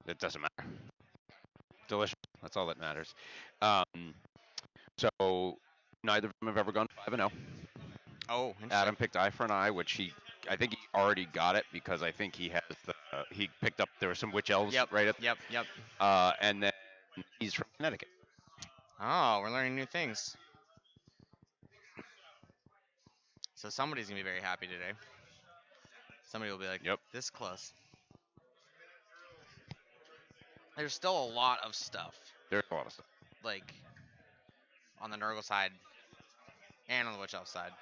It doesn't matter. Delicious. That's all that matters. So neither of them have ever gone 5-0. Oh, interesting. Adam picked eye for an eye, which I think he already got it because I think he has he picked up, there were some witch elves Yep. right at, Yep. Yep. and then he's from Connecticut. Oh, we're learning new things. So somebody's gonna be very happy today. Somebody will be like, Yep. this close. There's still a lot of stuff, There's a lot of stuff. like, on the Nurgle side and on the Witch Elf side.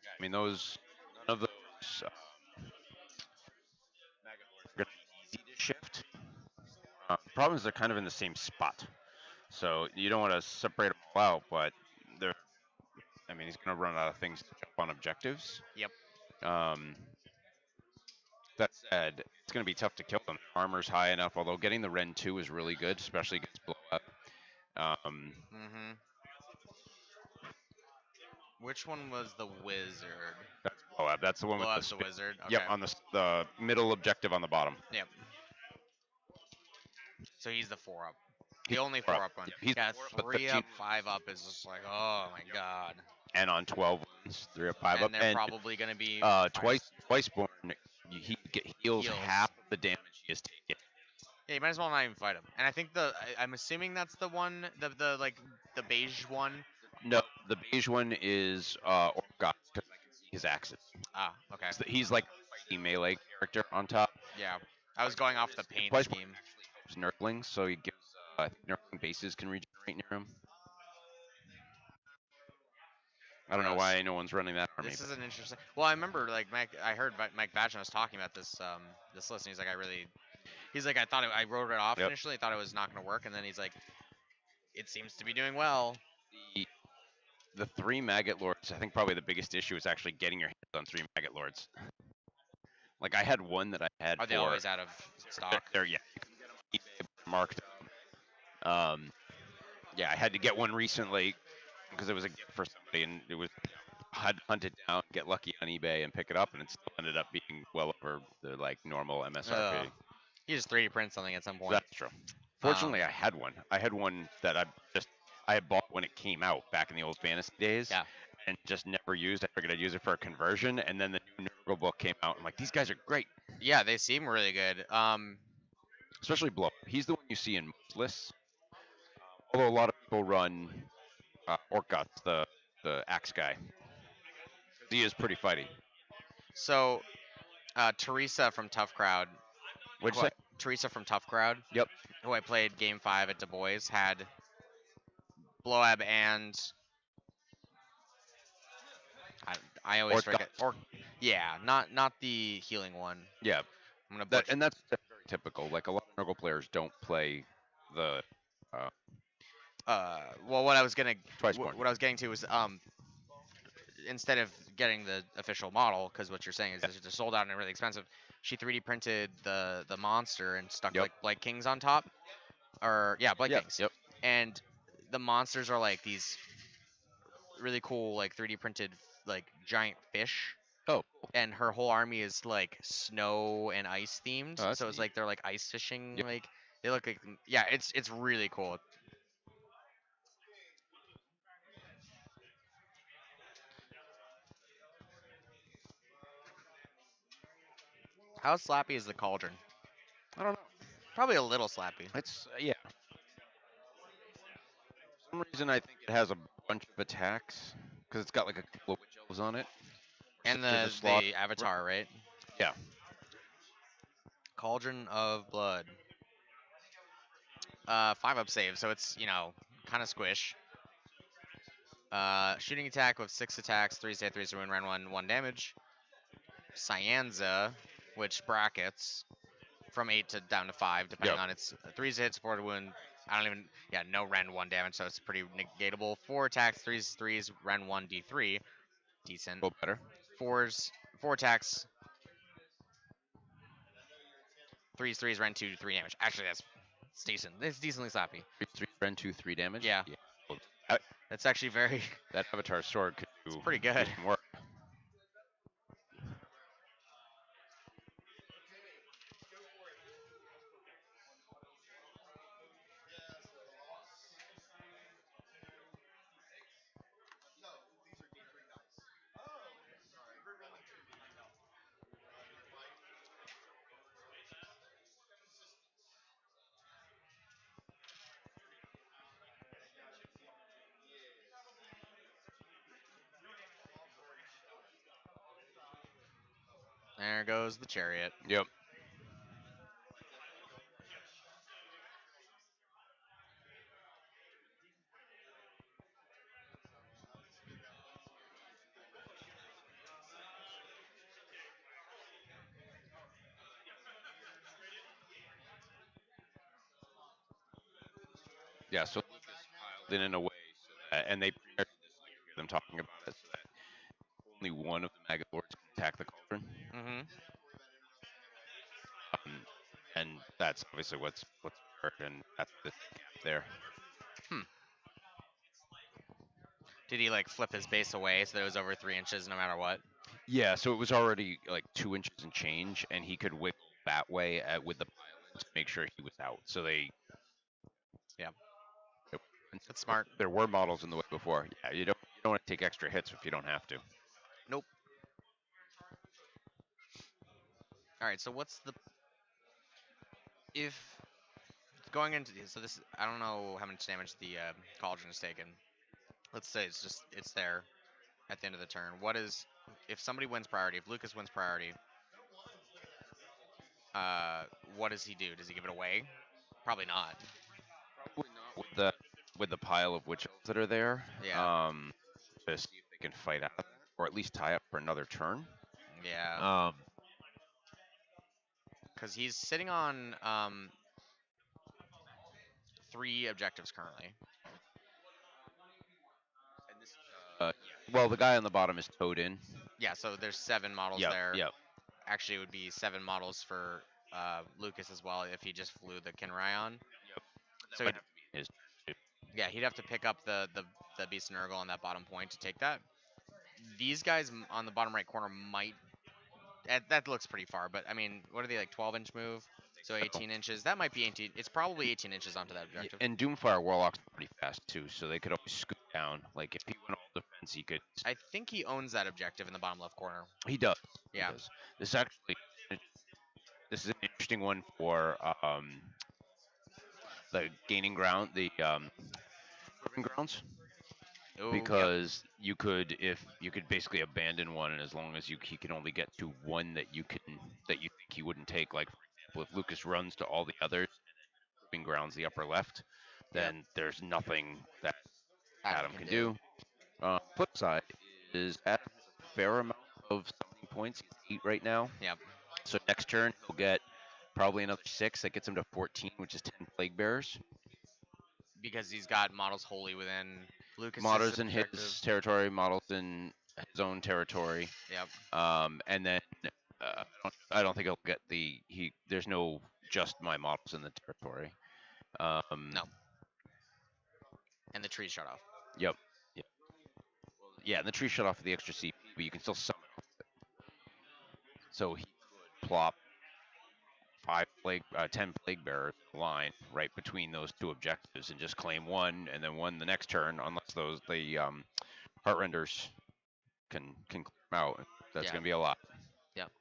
I mean, none of those are going to be easy to shift. Problem is they're kind of in the same spot, so you don't want to separate them all out. But they're, I mean, he's going to run out of things to jump on objectives. Yep. That said, it's going to be tough to kill them. Armor's high enough, although getting the Ren 2 is really good, especially against blow up. Mm-hmm. Which one was the wizard? That's blow up. That's the one Blow with up's the wizard. Okay. Yep, on the middle objective on the bottom. Yep. So he's the 4-up. He's The only four up. 4-up one. Yeah, he's Yeah, 4 up, but 3 up, 13 5 up is just like, oh my god. and on 12 ones, 3 up, 5 And up, they're and probably gonna be twice born. He heals Heals. half the damage he has taken. Yeah, you might as well not even fight him. And I think I'm assuming that's the one, the like the beige one. No, the beige one is Orgot because I can see his axes. Ah, okay. He's like a melee character on top. Yeah, I was going off the paint Twice scheme. Actually helps Nurgling, so he gives Nurgling bases can regenerate near him. I don't know why no one's running that army. This is an interesting. Well, I remember like I heard Mike Batchin was talking about this this list, and he's like, I thought I wrote it off initially, thought it was not going to work, and then he's like, it seems to be doing well. The 3 Maggot Lords, I think probably the biggest issue is actually getting your hands on 3 Maggot Lords. Like I had one that I had. Are they always out of stock? They're yeah, you can get them on eBay marked up. Yeah, I had to get one recently because it was a gift for somebody, and it was had to hunt it down, get lucky on eBay, and pick it up, and it still ended up being well over the like normal MSRP. You just 3D print something at some point. That's true. Fortunately, I had one. I had one that I had bought when it came out back in the old fantasy days. Yeah. And just never used. I figured I'd use it for a conversion, and then the new Nurgle book came out. I'm like, these guys are great. Yeah, they seem really good. Especially Blow. He's the one you see in most lists. Although a lot of people run Orcguts, the axe guy. He is pretty fighty. So, Teresa from Tough Crowd. What'd you say? Teresa from Tough Crowd. Yep. Who I played Game 5 at Du Bois had Bloab and I always forget. Yeah, not the healing one. Yeah. I'm gonna and that's very typical. Like a lot of Nurgle players don't play the. Well, what I was getting to was instead of getting the official model, because what you're saying is they're sold out and really expensive. She 3D printed the monster and stuck like Blight Kings on top, or Blight Kings. Yep. And the monsters are like these really cool like 3D printed like giant fish. Oh. And her whole army is like snow and ice themed. Oh, So it's neat. like they're like ice fishing. Like they look like it's really cool. How slappy is the cauldron? I don't know. Probably a little slappy. It's yeah. For some reason, I think it has a bunch of attacks because it's got like a couple of witch elves on it. And There's the avatar, right? Yeah. Cauldron of Blood. 5-up save, so it's kind of squish. Shooting attack with 6 attacks, 3 hit, 3 wound, round 1 damage. Cyanza, which brackets from 8 to down to 5, depending on its 3 hit, supported wound. No Ren 1 damage, so it's pretty negatable. 4 attacks, 3s, Ren 1 D3, decent. A little better. 4 attacks, 3s, Ren 2, 3 damage. Actually, it's decent. It's decently slappy. 3 Ren 2, 3 damage. Yeah. Well, That's actually very. That Avatar sword could do pretty good. some work. There goes the chariot. Yep. Yeah. So then in a way, so that, and they prepared this like I hear them talking about it, so that only one of the Magalords can attack the cauldron. Mm-hmm. Um, and that's obviously what's hurt, and that's the gap there. Hmm. Did he like flip his base away so that it was over 3 inches no matter what? Yeah, so it was already like 2 inches and change, and he could wiggle that way with the pylon to make sure he was out. So Yeah. it- That's smart. there were models in the way before. Yeah, you don't want to take extra hits if you don't have to. Nope. All right. So what's the if going into so this I don't know how much damage the cauldron has taken. Let's say it's there at the end of the turn. What is if somebody wins priority? If Lucas wins priority, uh, what does he do? Does he give it away? Probably not. Probably not with the pile of witch elves that are there. Yeah. To see if they can fight out, or at least tie up for another turn. Yeah. Um, Because he's sitting on 3 objectives currently. uh, well, the guy on the bottom is towed in. Yeah. So there's 7 models Yep, there. yep. Actually, it would be 7 models for Lucas as well if he just flew the Kinryon. Yep. So Might have to be his. yeah, he'd have to pick up the Beast Nurgle on that bottom point to take that. These guys on the bottom right corner might. That looks pretty far, but I mean, what are they like 12-inch move? So 18 inches. That might be 18. It's probably 18 inches onto that objective. And Doomfire Warlocks are pretty fast too, so they could always scoot down. Like if he went all defense, he could. I think he owns that objective in the bottom left corner. He does. Yeah. He does. This is an interesting one for the gaining ground, the proving grounds, Ooh, because you could basically abandon one, and as long as he can only get to one that you think he wouldn't take. Like for example, if Lucas runs to all the others, proving grounds the upper left, then there's nothing that Adam can do. Flip side is Adam has a fair amount of summoning points. He's 8 right now. Yep. So next turn he'll get probably another 6. That gets him to 14, which is 10 plague bearers. Because he's got models wholly within Lucas's Models in objective. his territory, models in his own territory. Yep. And then I don't think he'll get there's no just my models in the territory. No. And the tree shut off. Yep. Yep. Yeah, and the tree shut off with the extra CP, but you can still summon it. So he could plop 10 plague bearers line right between those 2 objectives and just claim 1 and then 1 the next turn, unless the Heartrenders can clear them out. That's Yeah. going to be a lot. Yep.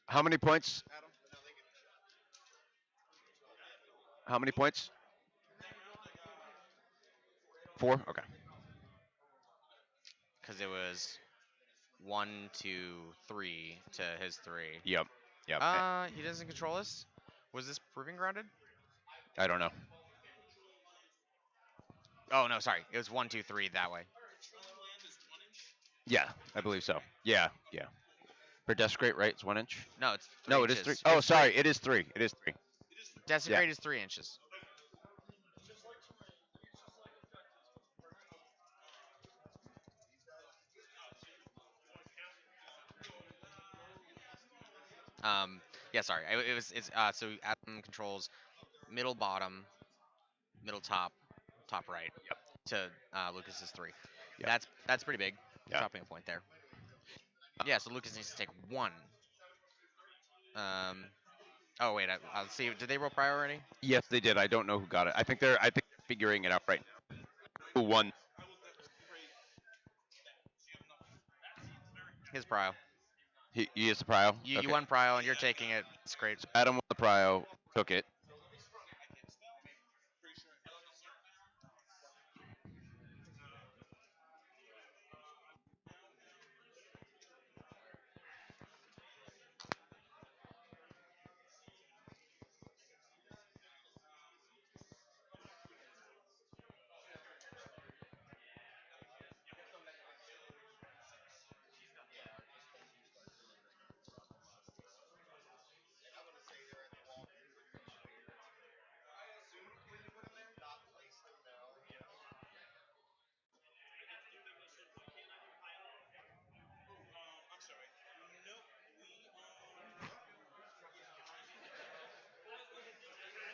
How many points? How many points? 4? Okay. Because it was 1, 2, 3 to his 3. Yep. Yep. He doesn't control us. Was this proving grounded? I don't know. Oh no, sorry. It was 1, 2, 3 that way. Yeah, I believe so. Yeah. Yeah. For desecrate, right? It's 1 inch. No, it's 3 No, it is inches. 3. Oh, It's sorry, 3. it is 3. It is 3. Desecrate is 3 inches. Yeah, sorry. It's so Adam controls middle bottom, middle top, top right Yep. to Lucas's 3. Yep. That's pretty big. Yeah. Dropping a point there. Yeah, so Lucas needs to take 1. Um, oh wait, I'll see. Did they roll prior already? Yes, they did. I don't know who got it. I think they're figuring it out right now. Who won? His prio. He is the prio. You Okay. won prio and you're taking it. It's great. So Adam won the prio, took it.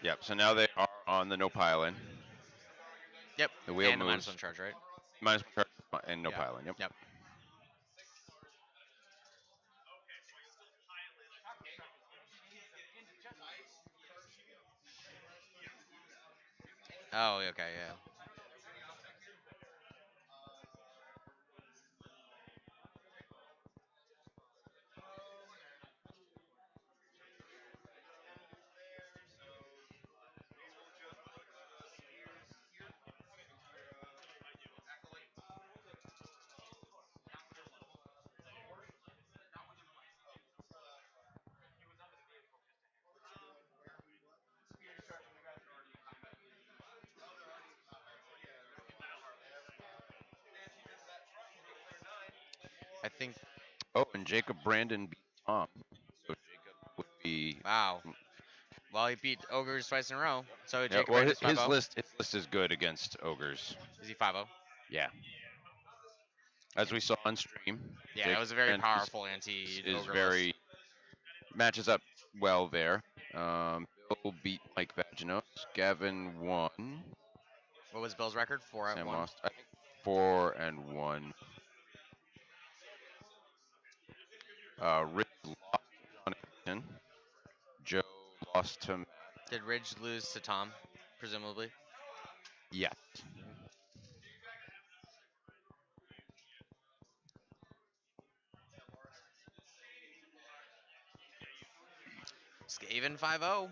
Yep. So now they are on the no piling. Yep. The wheel And a moves. -1 charge, right? Minus one charge and no Yeah. piling. Yep. Yep. Oh, okay, yeah. I think. Oh, and Jacob Brandon beat Tom. So Jacob would be. Wow. Well, he beat ogres twice in a row. So Yeah, Jacob well, Brandon's 5 his list is good against ogres. Is he 5-0? Yeah. As we saw on stream. Yeah, Jacob it was a very Brandon powerful is anti-ogre very list. matches up well there. Bill beat Mike Vaginos. Gavin won. What was Bill's record? 4 at Sam 1. lost. I think 4-1. Rich lost to John Anderson. Joe lost to Did Ridge lose to Tom, presumably? yes. Skaven 5-0.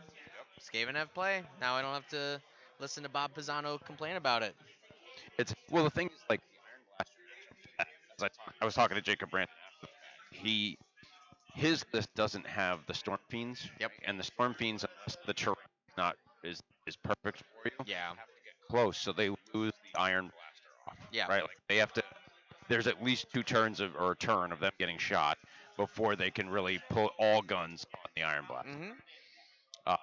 Skaven have play. Now I don't have to listen to Bob Pisano complain about it. It's well the thing is like as I was talking to Jacob Brandt, his list doesn't have the Storm Fiends. Yep. And the Storm Fiends, unless the terrain not is perfect for you, Yeah. close, so they lose the Iron Blaster off. Yeah. Right. Like they have to. There's at least 2 turns or a turn of them getting shot before they can really pull all guns on the Iron Blaster. Mm-hmm. Uh,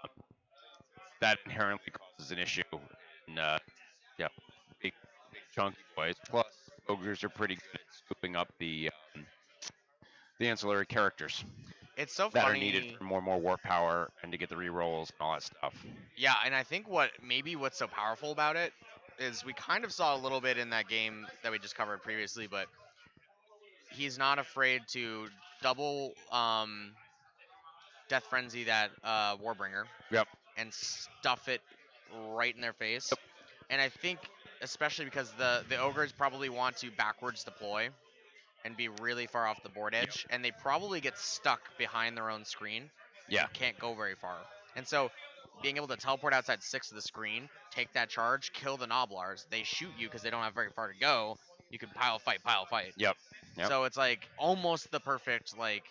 that inherently causes an issue. And, yeah, big chunky boys. Plus, ogres are pretty good at scooping up the ancillary characters It's so that funny. are needed for more war power and to get the rerolls and all that stuff. Yeah, and I think what's so powerful about it is we kind of saw a little bit in that game that we just covered previously, but he's not afraid to double Death Frenzy that Warbringer. Yep. And stuff it right in their face. Yep. And I think especially because the ogres probably want to backwards deploy and be really far off the board edge, and they probably get stuck behind their own screen. Yeah. And can't go very far. And so being able to teleport outside 6 of the screen, take that charge, kill the Noblars, they shoot you because they don't have very far to go. You can pile fight. Yep. So it's like almost the perfect like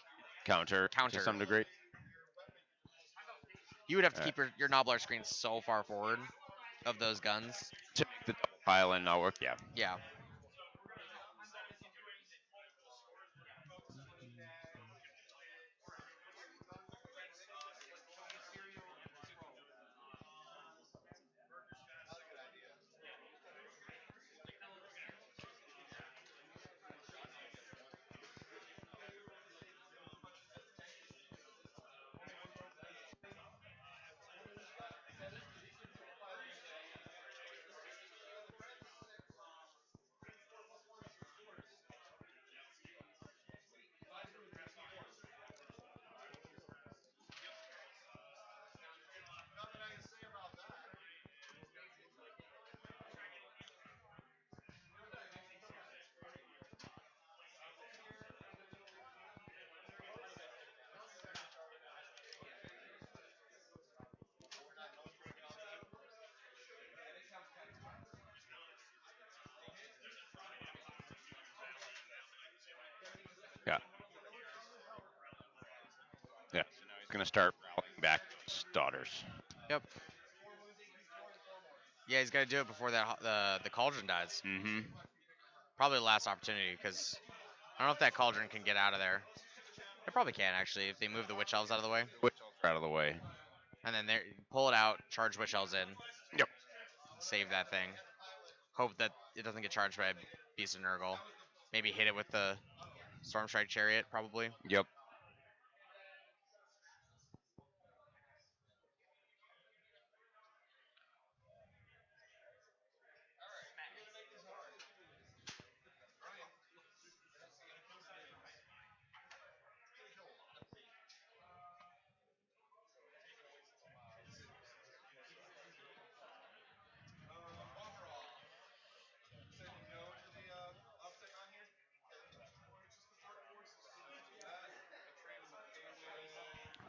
Counter to some degree. You would have to keep your Noblar screen so far forward of those guns to make the double pile and not work. Yeah. Yeah. Yeah. Yeah. So now he's gonna start rallying back his daughters. Yep. Yeah, he's got to do it before the cauldron dies. Mm-hmm. Probably the last opportunity, because I don't know if that cauldron can get out of there. It probably can, actually, if they move the witch elves out of the way. Witch elves are out of the way. And then pull it out, charge witch elves in. Yep. Save that thing. Hope that it doesn't get charged by a beast of Nurgle. Maybe hit it with the Storm Strike Chariot, probably. Yep.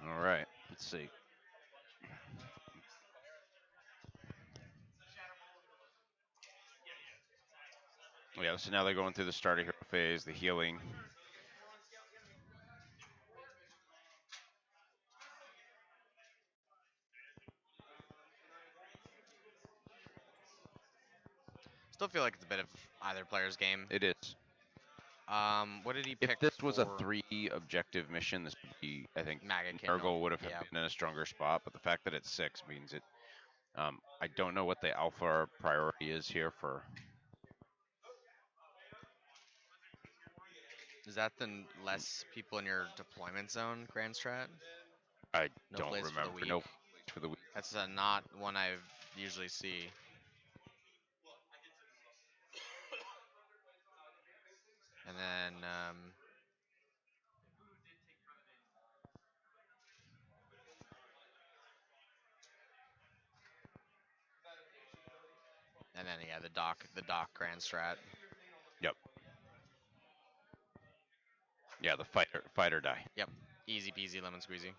All right. Let's see. Yeah. So now they're going through the starter hero phase, the healing. Still feel like it's a bit of either player's game. It is. What did he pick If this was a for 3 objective mission, this would be, I think, Maggot Nurgle Kindle? would have Yeah. been in a stronger spot. But the fact that it's 6 means it. I don't know what the alpha priority is here for. Is that the less people in your deployment zone, Grand Strat? I No don't place for the remember. weak. No place for the week. That's not one I usually see. And then yeah, the dock Grand Strat. Yep. Yeah, the fighter die. Yep, easy peasy lemon squeezy.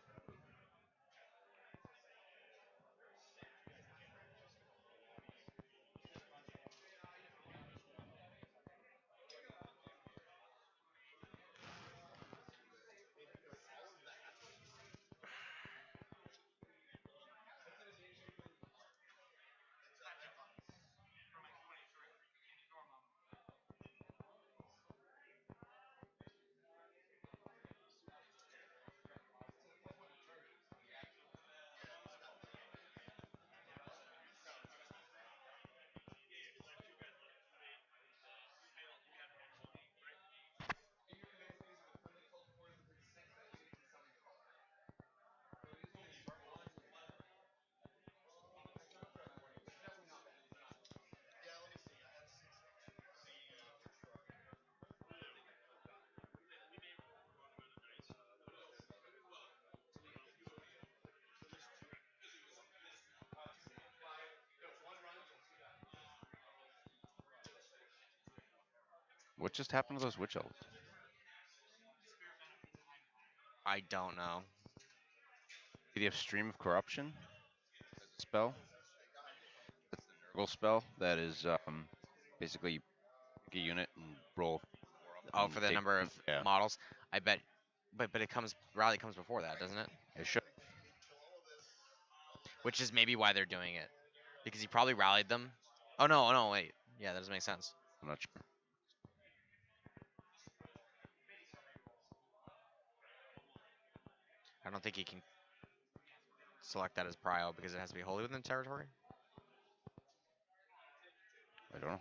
What just happened to those witch elves? I don't know. Did he have Stream of Corruption spell? That's the Nurgle spell. That is basically you pick a unit and roll. Oh, for the take number one. of Yeah, models, I bet. But it comes rally comes before that, doesn't it? it should. Which is maybe why they're doing it, because he probably rallied them. Oh no, no, wait. Yeah, that doesn't make sense. I'm not sure. I don't think he can select that as prio because it has to be wholly within territory. I don't know.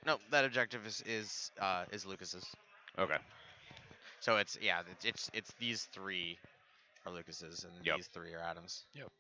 No, that objective is Lucas's. Okay. So it's yeah, it's these three are Lucas's and Yep. these three are Adams. Yep.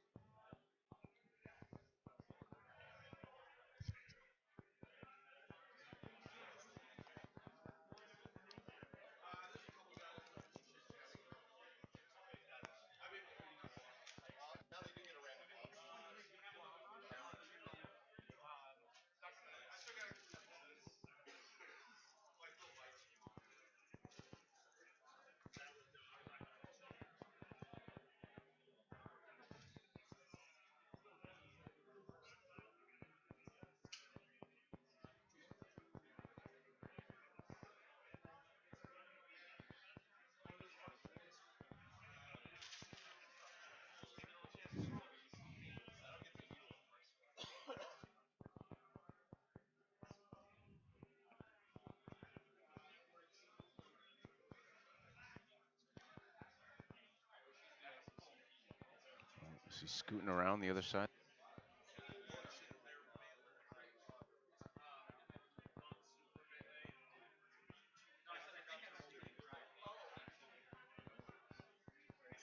Is he scooting around the other side?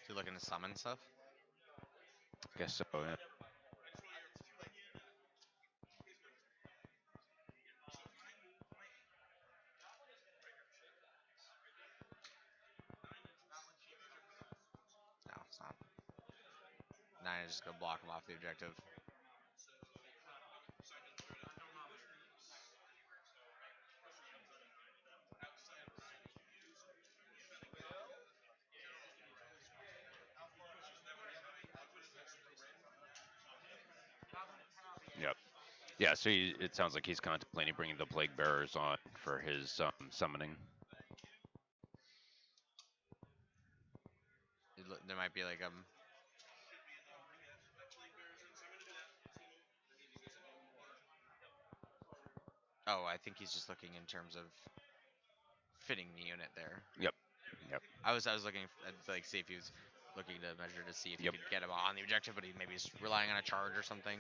Is he looking to summon stuff? Guess so. Yeah. No, it's not. 9 is just gonna block him off the objective. Yep. Yeah. So it sounds like he's contemplating bringing the plague bearers on for his summoning. There might be like Oh, I think he's just looking in terms of fitting the unit there. Yep. Yep. I was looking at like see if he was looking to measure to see if he Yep. could get him on the objective, but he maybe he's relying on a charge or something.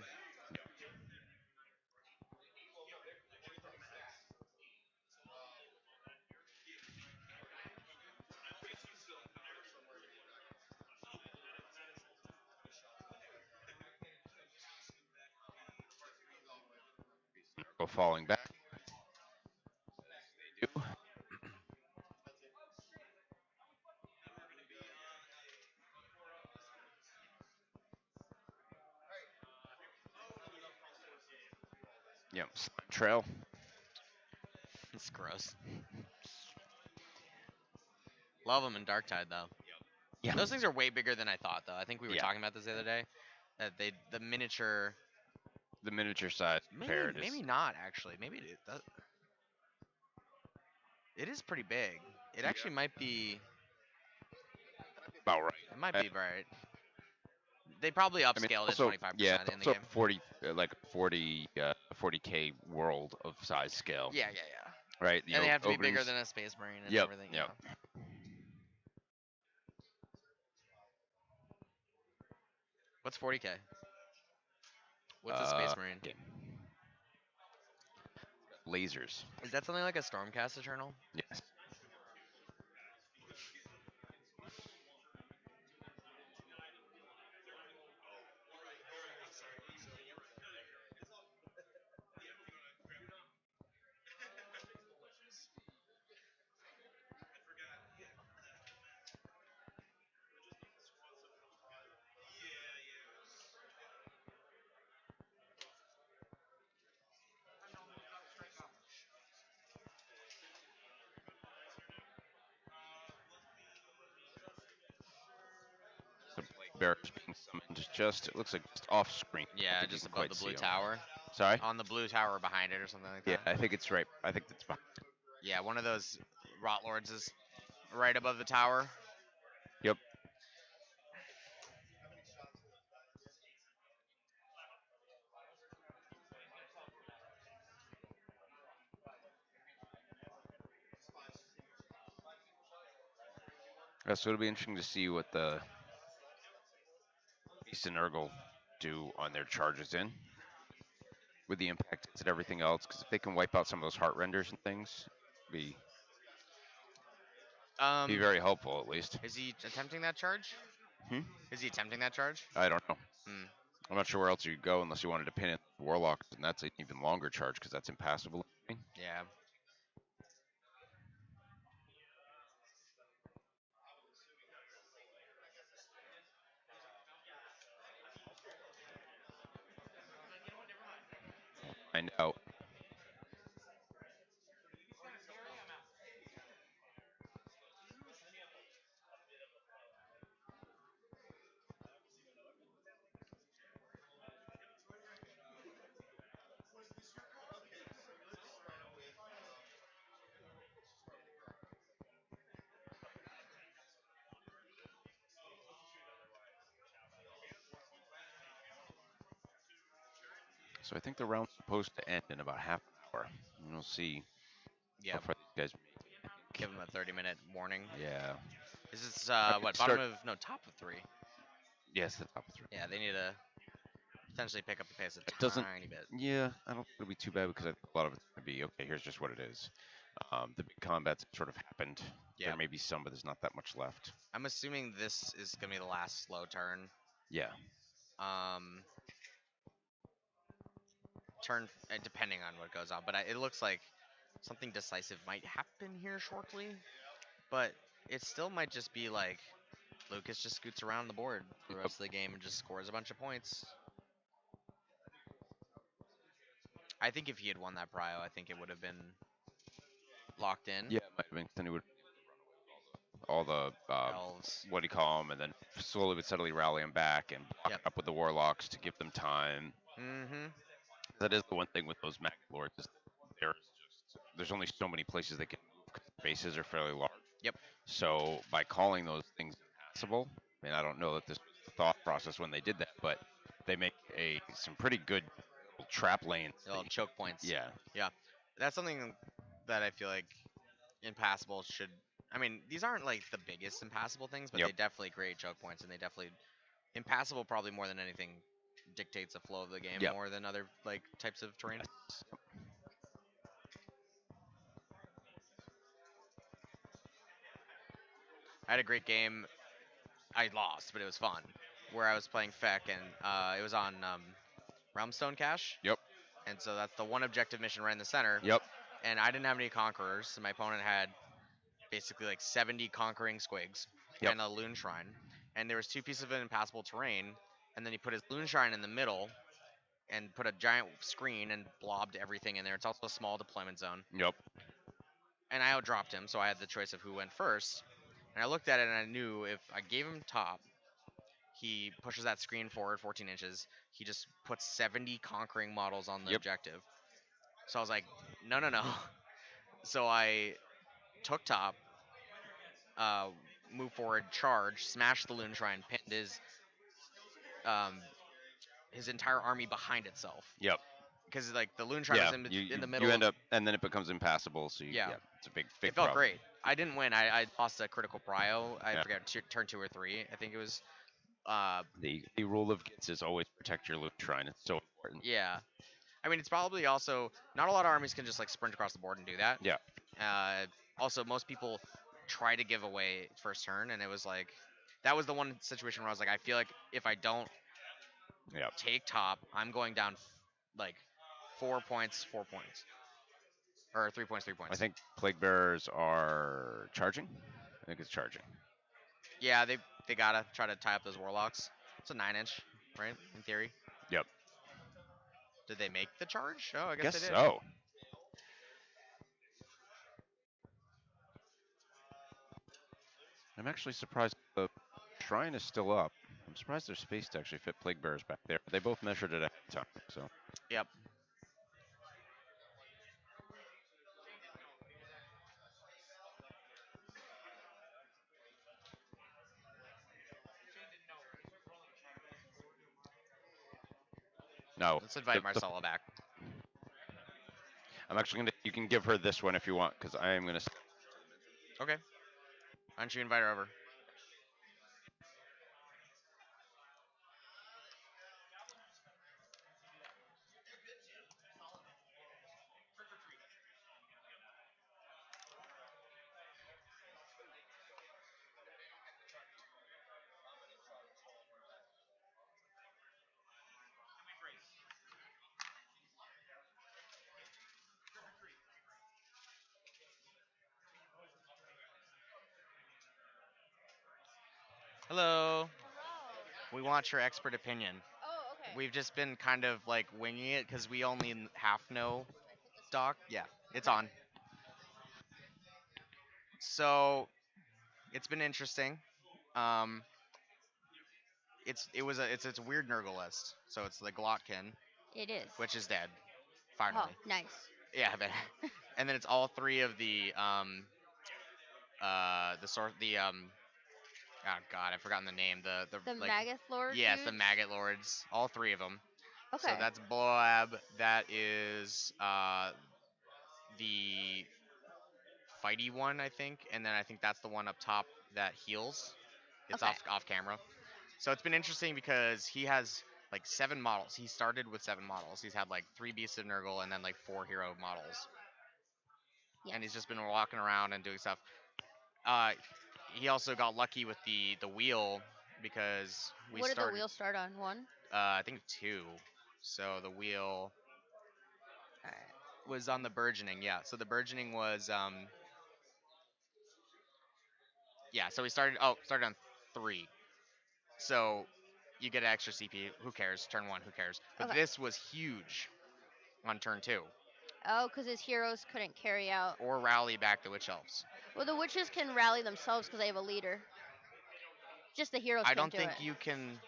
Go falling back. Yep. Trail. It's gross. Love them in Dark Tide though. Yeah. Those things are way bigger than I thought though. I think we were Yeah. talking about this the other day. That the miniature The miniature size compared is maybe not actually. Maybe it is pretty big. It actually might be. about right. It might be right. They probably I mean, upscaled it also, 25% yeah, in the also game. 40, like 40K world of size scale. Yeah, yeah, yeah. Right. And they have to be bigger openings- than a Space Marine and Yep. everything. Yep. Yeah. What's 40K? What's a Space Marine? Okay. Lasers. Is that something like a Stormcast Eternal? Yes. The plague bearers being summoned just, it looks like just off screen. I don't Yeah, think you just can above quite the blue see 'em. tower. Sorry? On the blue tower behind it or something like Yeah, that. I think it's right. I think that's behind. Yeah, one of those Rot Lords is right above the tower. Yep. So it'll be interesting to see what the Beast and Nurgle do on their charges in with the impact and everything else. Because if they can wipe out some of those heart renders and things, be Be very helpful, at least. Is he attempting that charge? Hmm? Is he attempting that charge? I don't know. Hmm. I'm not sure where else you'd go unless you wanted to pin it Warlock, and that's an even longer charge because that's impassable. Yeah. Find out. So I think the round's supposed to end in about half an hour. And we'll see Yeah. how far these guys make. Give him a 30-minute warning. Yeah. Is this Alright, bottom of top of 3? Yes, the top of 3. Yeah, they need to potentially pick up the pace a It doesn't. tiny bit. Yeah, I don't think it'll be too bad because I think a lot of it's going to be okay. Here's just what it is. The big combats sort of happened. Yeah. There may be some, but there's not that much left. I'm assuming this is gonna be the last slow turn. Yeah. Turn depending on what goes on, but it looks like something decisive might happen here shortly. But it still might just be like Lucas just scoots around the board for the rest of the game and just scores a bunch of points. I think if he had won that prio, I think it would have been locked in. Yeah, it might have been. Then he would all the Elves. what do you call them, and then slowly but steadily rally them back and block Yep. up with the warlocks to give them time. Mm-hmm. That is the one thing with those Mag Lords is there's only so many places they can move because the bases are fairly large. Yep. So by calling those things impassable, I mean I don't know that this was the thought process when they did that, but they make some pretty good trap lanes. Little choke points. Yeah. That's something that I feel like impassable should. I mean, these aren't like the biggest impassable things, but Yep. they definitely create choke points, and they definitely impassable probably more than anything dictates the flow of the game Yep. more than other like types of terrain. I had a great game. I lost, but it was fun. Where I was playing Feck, and it was on Realmstone Cache. Yep. And so that's the one objective mission right in the center. Yep. And I didn't have any conquerors, so my opponent had basically like 70 conquering squigs Yep. and a loon shrine. And there was 2 pieces of impassable terrain, and then he put his loon shrine in the middle and put a giant screen and blobbed everything in there. It's also a small deployment zone. Yep. And I outdropped him, so I had the choice of who went first. And I looked at it and I knew if I gave him top, he pushes that screen forward 14 inches. He just puts 70 conquering models on the Yep. objective. So I was like, no, no, no. So I took top, moved forward, charged, smashed the loon shrine, pinned his entire army behind itself. Yep. Because like the loon shrine Yeah. was in the middle. You end up, and then it becomes impassable. So Yeah. it's a big It felt problem. great. I didn't win. I lost a critical prio. I Yeah. forgot turn 2 or 3. I think it was. The rule of Gits is always protect your loot shrine. It's so important. Yeah. I mean, it's probably also not a lot of armies can just like sprint across the board and do that. Yeah. Also, most people try to give away first turn, and it was like that was the one situation where I was like, I feel like if I don't Yeah. take top, I'm going down like 4 points, 4 points, or 3 points, 3 points. I think plague bearers are charging. I think it's charging. Yeah, they gotta try to tie up those warlocks. It's a 9-inch, right? In theory. Yep. Did they make the charge? Oh, I guess, Guess they did. so. I'm actually surprised the shrine is still up. I'm surprised there's space to actually fit plague bearers back there. They both measured it at the time, so. Yep. No. Let's invite Marcella back. I'm actually gonna. You can give her this one if you want, because I am gonna. Okay. Why don't you invite her over? Hello. We want your expert opinion. Oh, okay. We've just been kind of like winging it because we only half know Doc. Yeah, it's on. So it's been interesting. Um, it's a weird Nurgle list. So it's the Glotkin, It is. which is dead, Oh, finally. nice. Yeah, but and then it's all three of the sort the oh god, I've forgotten the name. The The like Magath Lord yes, the dudes? Maggot Lords, all three of them. So Okay. that's Bloab. That is the fighty one, I think, and then I think that's the one up top that heals. It's Okay. off camera. So it's been interesting because he has like 7 models. He started with 7 models. He's had like 3 Beasts of Nurgle and then like 4 hero models, Yes. and he's just been walking around and doing stuff. Uh, he also got lucky with the wheel because we What did the started. wheel start on? One? I think 2. So the wheel Alright. was on the burgeoning. Yeah. So the burgeoning was yeah. So we started on 3. So you get extra CP. Who cares? Turn 1. Who cares? But Okay. this was huge on turn 2. Oh, because his heroes couldn't carry out. Or rally back the witch elves. Well, the witches can rally themselves because they have a leader. Just the heroes I can't don't do think it. you can.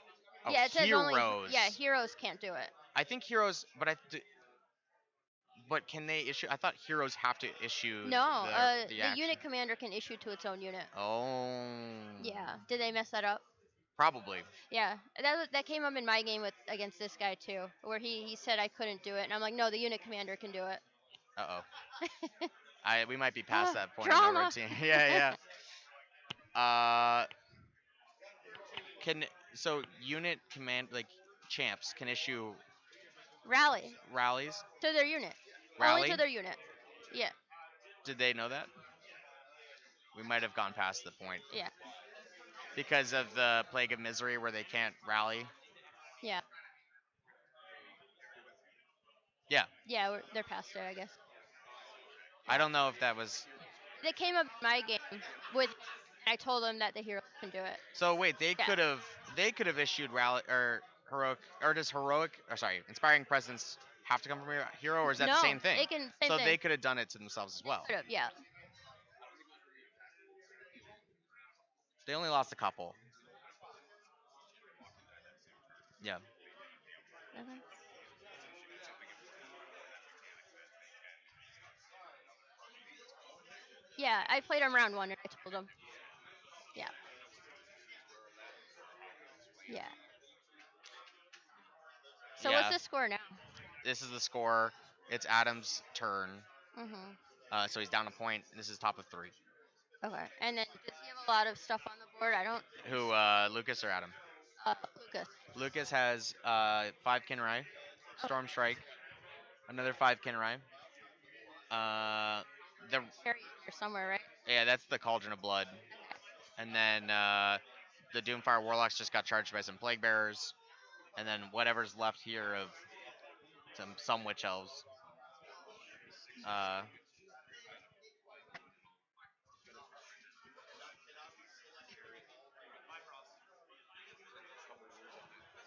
Oh, Yeah, it says only. heroes. Yeah, heroes can't do it. I think heroes, but can they issue? I thought heroes have to issue No, the the action. unit commander can issue to its own unit. Oh. Yeah. Did they mess that up? Probably. Yeah, that came up in my game with against this guy too, where he said I couldn't do it, and I'm like, no, the unit commander can do it. Uh oh. We might be past that point in the Drama. routine. Yeah, yeah. Can so unit command like champs can issue Rally rallies. to their unit. Only Rally. to their unit. Yeah, Did they know that? We might have gone past the point yeah, because of the plague of misery where they can't rally. yeah, Yeah. yeah. They're past it, I guess. I don't know if that was. They came up in my game with, and I told them that the heroes can do it. So wait, Yeah. they could have issued rally or heroic or does heroic or sorry, inspiring presence have to come from your hero or is that No, the same thing? they can. Same So thing. they could have done it to themselves as well. Could've, yeah. They only lost a couple. Yeah. Mhm. Yeah, I played them round 1, and I told them. Yeah, yeah. So what's Yeah. the score now? This is the score. It's Adam's turn. Mhm. So he's down a point. This is top of 3. Okay. And then does he have a lot of stuff on the board? I don't. Who Lucas or Adam? Lucas. Lucas has 5 Kinrai, Storm Strike, another 5 Kinrai. The Carry here somewhere, right? yeah, that's the Cauldron of Blood. And then the Doomfire Warlocks just got charged by some Plague Bearers. And then whatever's left here of some Witch Elves. Uh,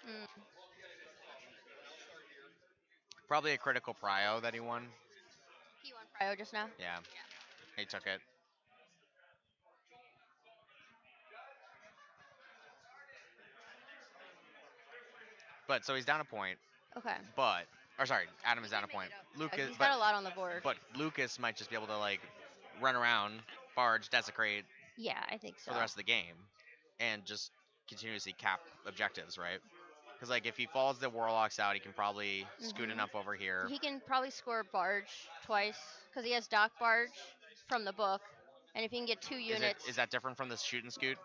Mm. Probably a critical prio that he won. He won Prio just now. Yeah, he took it. But so he's down a point. Okay. But or sorry, Adam is down a Make it point. up. Yeah, Lucas, he's but got a lot on the board. Lucas might just be able to like run around, barge, desecrate Yeah, I think so. for the rest of the game, and just continuously cap objectives, right? Because like if he falls the warlocks out, he can probably scoot Mhm. enough over here. He can probably score Barge twice because he has Doc Barge from the book, and if he can get 2 units. Is that different from the shoot and scoot?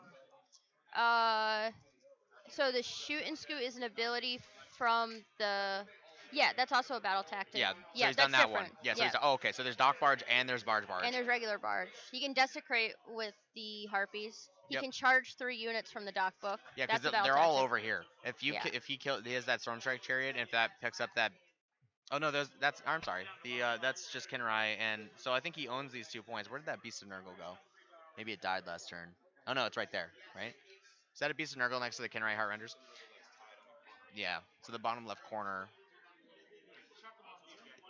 Uh, so the shoot and scoot is an ability from the. Yeah, that's also a battle tactic. Yeah, so yeah, he's that's done that different. one. Yeah, so he's okay. So there's Dock Barge and there's Barge Barge. And there's regular Barge. He can desecrate with the Harpies. He Yep. can charge 3 units from the Doc book. Yeah, That's because a battle they're all tactic. over here. If Yeah. he has that Stormstrike Chariot, and if that picks up that, oh no, that's I'm sorry, that's just Kinrai, and so I think he owns these 2 points. Where did that Beast of Nurgle go? Maybe it died last turn. Oh no, it's right there, right? Is that a Beast of Nurgle next to the Kinrai Heart Renders? Yeah. So the bottom left corner,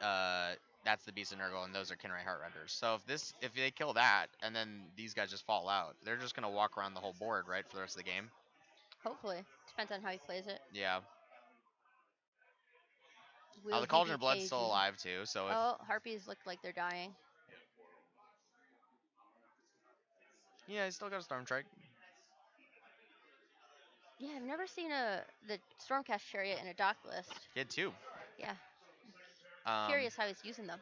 that's the Beast of Nurgle, and those are Kinrai Heart Renders. So if they kill that, and then these guys just fall out, they're just gonna walk around the whole board, right, for the rest of the game. Hopefully. Depends on how he plays it. Yeah. Will The he Cauldron be of Blood's still cagey? alive too, so if Oh, Harpies look like they're dying. yeah, he's still got a Storm Strike. Yeah, I've never seen the Stormcast Chariot in a dock list. He had 2. Yeah, Um, curious how he's using them.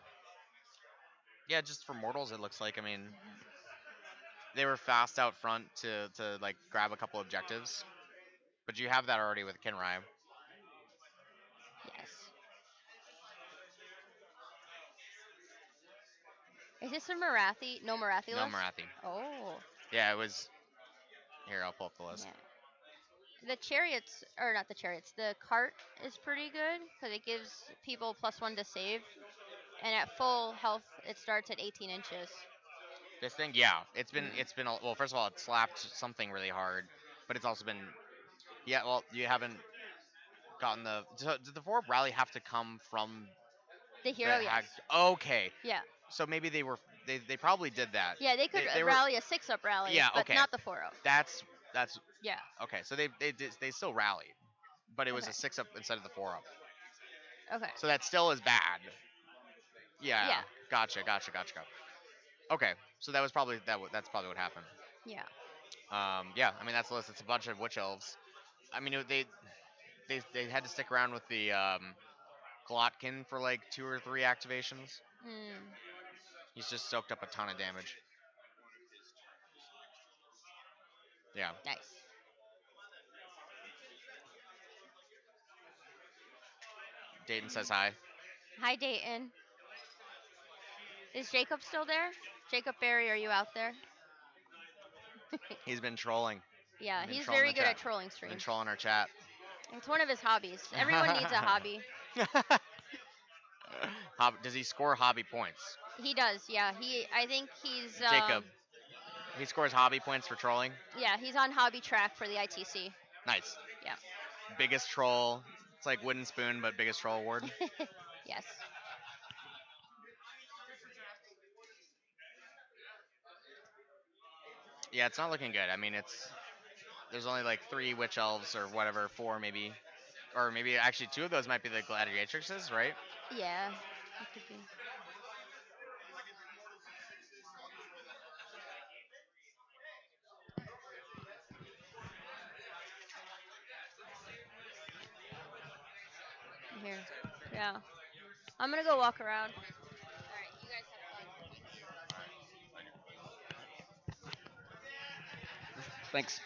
Yeah, just for mortals, it looks like. I mean, they were fast out front to like grab a couple objectives, but you have that already with Kinrai. Yes. Is this a Marathi? No Marathi No list? Marathi. Oh. Yeah, it was. Here, I'll pull up the list. Yeah. The chariots, or not the chariots, the cart is pretty good because it gives people +1 to save. And at full health, it starts at 18 inches. This thing, yeah, it's been well. First of all, it slapped something really hard, but it's also been yeah. Well, you haven't gotten the. So did the 4-up rally have to come from The hero, the yes. hag? Okay, Yeah. so maybe they probably did that. Yeah, they could They were- rally a 6-up rally, Yeah, but okay. not the 4-up. That's Yeah. okay. So they still rallied, but it was Okay. a 6-up instead of the 4-up. Okay. So that still is bad. Yeah. Yeah. Gotcha. Okay, so that was probably that's probably what happened. Yeah. Yeah. I mean that's the list. It's a bunch of witch elves. I mean they had to stick around with the Glotkin for like 2 or 3 activations. Mm. He's just soaked up a ton of damage. Yeah. Nice. Dayton says hi. Hi, Dayton. Is Jacob still there? Jacob Berry, are you out there? He's been trolling. Yeah, Been he's trolling very the good chat. at trolling Been streams. trolling our chat. It's one of his hobbies. Everyone needs a hobby. Does he score hobby points? He does, yeah. I think he's Jacob. He scores hobby points for trolling. Yeah, he's on hobby track for the ITC. Nice. Yeah. Biggest troll. It's like Wooden Spoon, but biggest troll award. Yes. Yeah, it's not looking good. I mean, there's only like 3 witch elves or whatever, 4 maybe, or maybe actually 2 of those might be the gladiatrixes, right? Yeah. It could be. Here. Yeah. I'm gonna go walk around. Alright, you guys have fun. Thanks.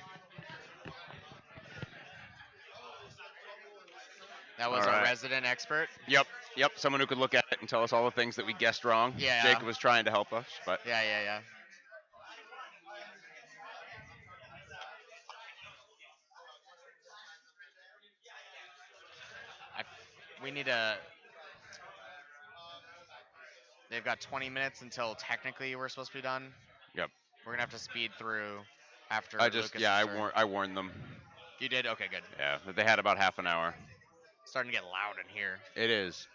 That was All our right. resident expert. Yep. Someone who could look at it and tell us all the things that we guessed wrong. Yeah. Jacob was trying to help us, but Yeah. We need a. They've got 20 minutes until technically we're supposed to be done. Yep. We're gonna have to speed through after. I turn. I warned them. You did? Okay, good. Yeah, but they had about half an hour. Starting to get loud in here. It is.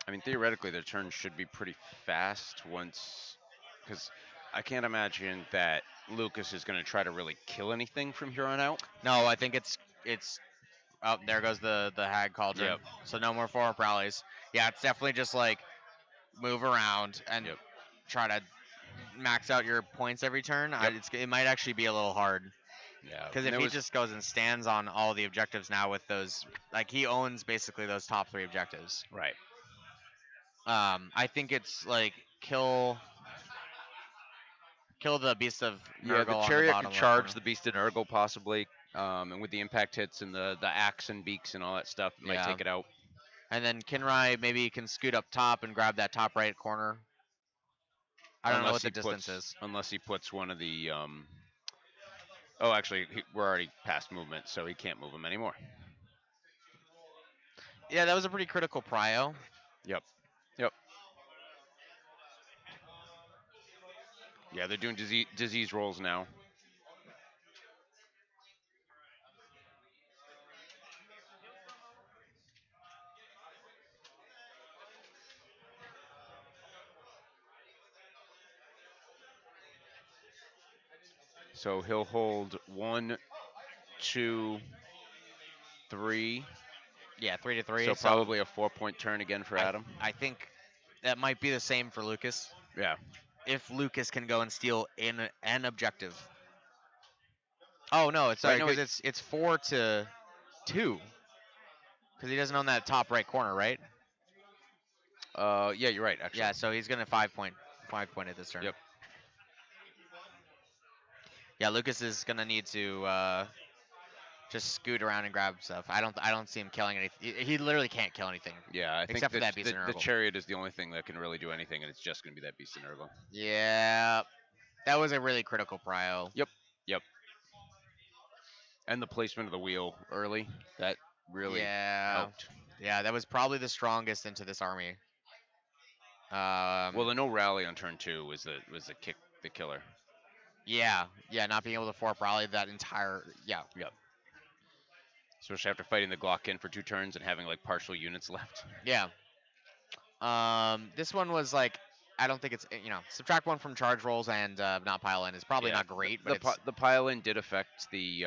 I mean, theoretically, their turn should be pretty fast once, because I can't imagine that Lucas is going to try to really kill anything from here on out. No, I think it's. Oh, there goes the hag cauldron. Yep. So no more 4-up rallies. Yeah, it's definitely just like move around and Yep. try to max out your points every turn. Yep. It might actually be a little hard. Yeah. Because if he just goes and stands on all the objectives now with those, like he owns basically those top 3 objectives. Right. I think it's like kill the beast of Nurgle. Yeah, the on chariot bottom could left charge corner. the beast of Nurgle possibly, and with the impact hits and the axe and beaks and all that stuff, it might Yeah. take it out. And then Kinrai maybe can scoot up top and grab that top right corner. I don't know what the distance is. Unless he puts one of the. Oh, actually, we're already past movement, so he can't move him anymore. Yeah, that was a pretty critical prio. Yep. Yep. Yeah, they're doing disease rolls now. So he'll hold 1, 2, 3. Yeah, 3-3. So probably a 4-point turn again for Adam. I think that might be the same for Lucas. Yeah. If Lucas can go and steal in an objective. Oh no, it's sorry Right, no, because it's 4-2. Because he doesn't own that top right corner, right? Yeah, you're right. Actually. Yeah, so he's gonna 5-point at this turn. Yep. Yeah, Lucas is gonna need to just scoot around and grab stuff. I don't see him killing anything. He literally can't kill anything. Yeah, I think Except for that beast the, of the Nurgle. chariot is the only thing that can really do anything, and it's just going to be that beast of Nurgle. Yeah, that was a really critical prio. Yep. Yep. And the placement of the wheel early, that really helped. Yeah, that was probably the strongest into this army. Well, the no rally on turn 2 was the killer. Yeah, not being able to fork rally that entire Yep. Especially after fighting the Glock for 2 turns and having like partial units left. Yeah. This one was like, I don't think it's subtract 1 from charge rolls and not pile in is probably Yeah, not great, but the pile in did affect the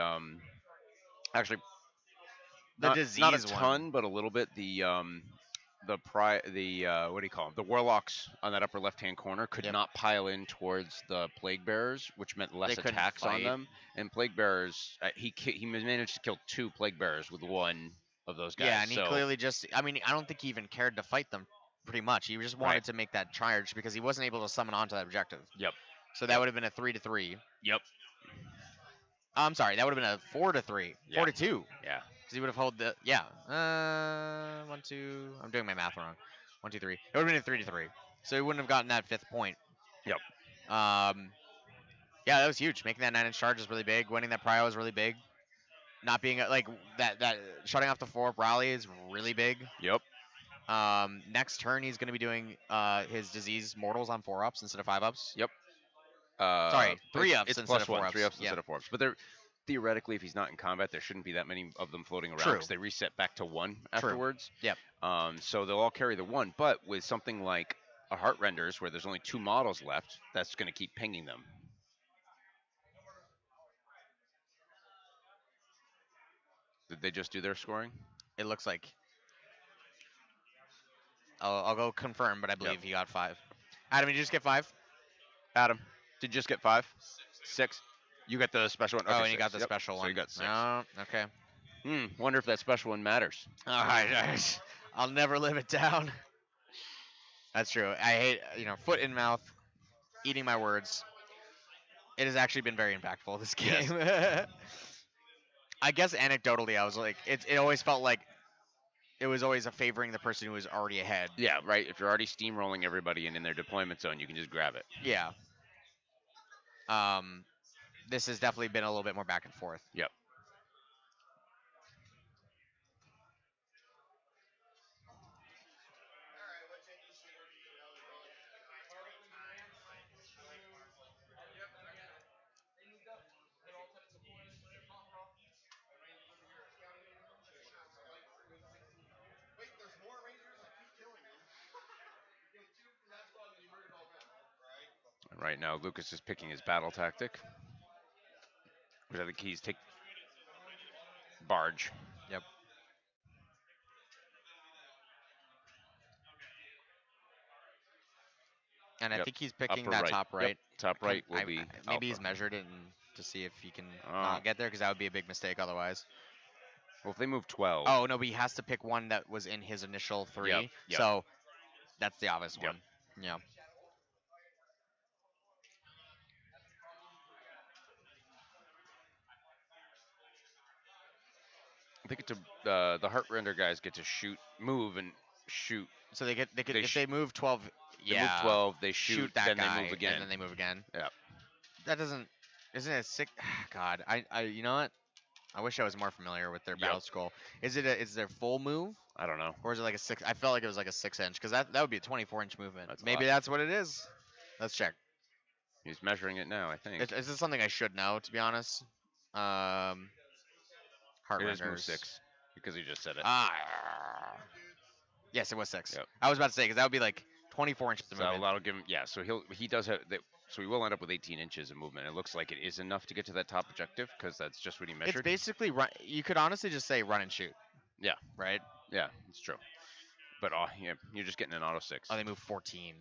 actually the not disease not a one. ton, but a little bit. What do you call them? The warlocks on that upper left hand corner could Yep. not pile in towards the plague bearers, which meant less They couldn't attacks on fight. them. And plague bearers, he managed to kill 2 plague bearers with 1 of those guys. Yeah, and he so, clearly just, I mean, I don't think he even cared to fight them pretty much. He just wanted Right. to make that charge because he wasn't able to summon onto that objective. Yep. So that would have been a 3-3. Yep. I'm sorry, that would have been a 4-3. Yeah. 4-2. Yeah. Because he would have held the 1, 2. I'm doing my math wrong. 1, 2, 3. It would have been a 3-3. So he wouldn't have gotten that 5th point. Yep. Yeah, that was huge. Making that 9-inch charge is really big. Winning that prio is really big. Not being like that shutting off the 4-up rally is really big. Yep. Next turn he's going to be doing his disease mortals on 4-ups instead of 5-ups. Yep. Sorry, 3-ups it's instead of +1, 4-ups. 3-ups Yeah. instead of 4-ups. But theoretically, if he's not in combat, there shouldn't be that many of them floating around True. because they reset back to 1 True. afterwards. Yep. So they'll all carry the 1, but with something like a Heart Renders where there's only 2 models left, that's going to keep pinging them. Did they just do their scoring? It looks like. I'll go confirm, but I believe he got 5. Adam, did you just get 5? Adam, did you just get 5? 6? You got the special one. Okay, Oh, and you 6. got the Yep. special one. So you got 6. Oh, okay. Wonder if that special one matters. All right. I'll never live it down. That's true. I hate, foot in mouth, eating my words. It has actually been very impactful, this game. Yes. I guess anecdotally, I was like, it always felt like it was always a favoring the person who was already ahead. Yeah, right. If you're already steamrolling everybody and in their deployment zone, you can just grab it. Yeah. This has definitely been a little bit more back and forth. Yep. Right now, Lucas is picking his battle tactic, which I think he's take barge. Yep. And I Yep. think he's picking Upper that right. top right. Yep. Top right will be maybe he's alpha. measured it to see if he can Oh. get there, because that would be a big mistake otherwise. Well, if they move 12. Oh no, but he has to pick one that was in his initial 3. Yep, yep. So that's the obvious Yep. one. Yeah. I think the Heart Render guys get to move and shoot. So they could They if they move 12. They Yeah. move 12, they shoot, that then guy, they move again. and then they move again. Yep. That doesn't. Isn't it sick? God, I you know what? I wish I was more familiar with their Yep. battle scroll. Is their full move, I don't know. or is it like a 6? I felt like it was like a 6-inch, because that would be a 24-inch movement. That's a Maybe lot. that's what it is. Let's check. He's measuring it now, I think. Is this something I should know, to be honest? Heart It is move renders. 6 because he just said it. Ah. Yes, it was 6. Yep. I was about to say, because that would be like 24 inches of So movement. that'll give him. Yeah. So he does have. So he will end up with 18 inches of movement. It looks like it is enough to get to that top objective because that's just what he It's measured. basically run. You could honestly just say run and shoot. Yeah. Right. Yeah, it's true. But yeah, you're just getting an auto 6. Oh, they move 14.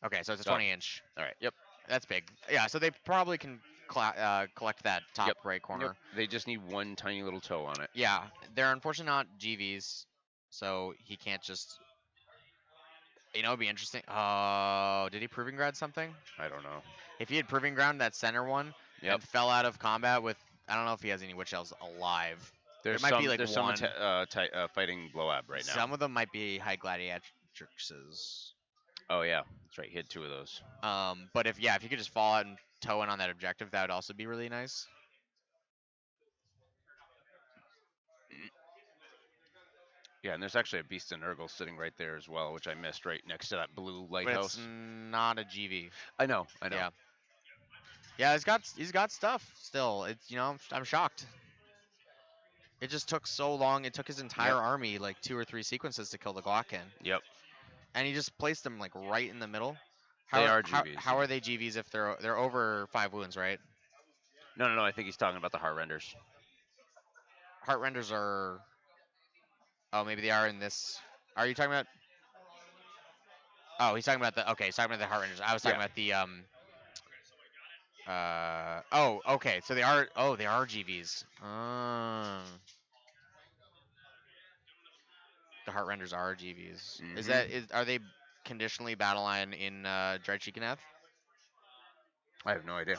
Okay, so it's a Oh. 20-inch. All right. Yep. That's big. Yeah, so they probably can collect that top Yep. right corner. Yep. They just need one tiny little toe on it. Yeah, they're unfortunately not GVs, so he can't just. You know, it'd be interesting. Oh, did he proving ground something? I don't know. If he had proving ground that center one Yep. and fell out of combat with, I don't know if he has any witch elves alive. There's might some. be, like, there's one. some fighting Bloab right now. Some of them might be high gladiatrixes. Oh yeah, that's right. He had 2 of those. But if you could just fall out and toe in on that objective, that would also be really nice. Yeah, and there's actually a beast of Nurgle sitting right there as well, which I missed right next to that blue But lighthouse. it's not a GV. I know. Yeah. Yeah, he's got stuff still. It's I'm shocked. It just took so long. It took his entire Yep. army like 2 or 3 sequences to kill the Glocken. Yep. And he just placed them like right in the middle. They are How, GVs, how yeah. are they GVs if they're over 5 wounds, right? No. I think he's talking about the heart renders. Heart renders are. Oh, maybe they are in this. Are you talking about? Oh, he's talking about the. Okay, he's talking about the heart renders. I was talking Yeah. about the Oh, okay. So they are. Oh, they are GVs. The heart renders are GVs. Are they conditionally battle line in Dread Shekineth? I have no idea.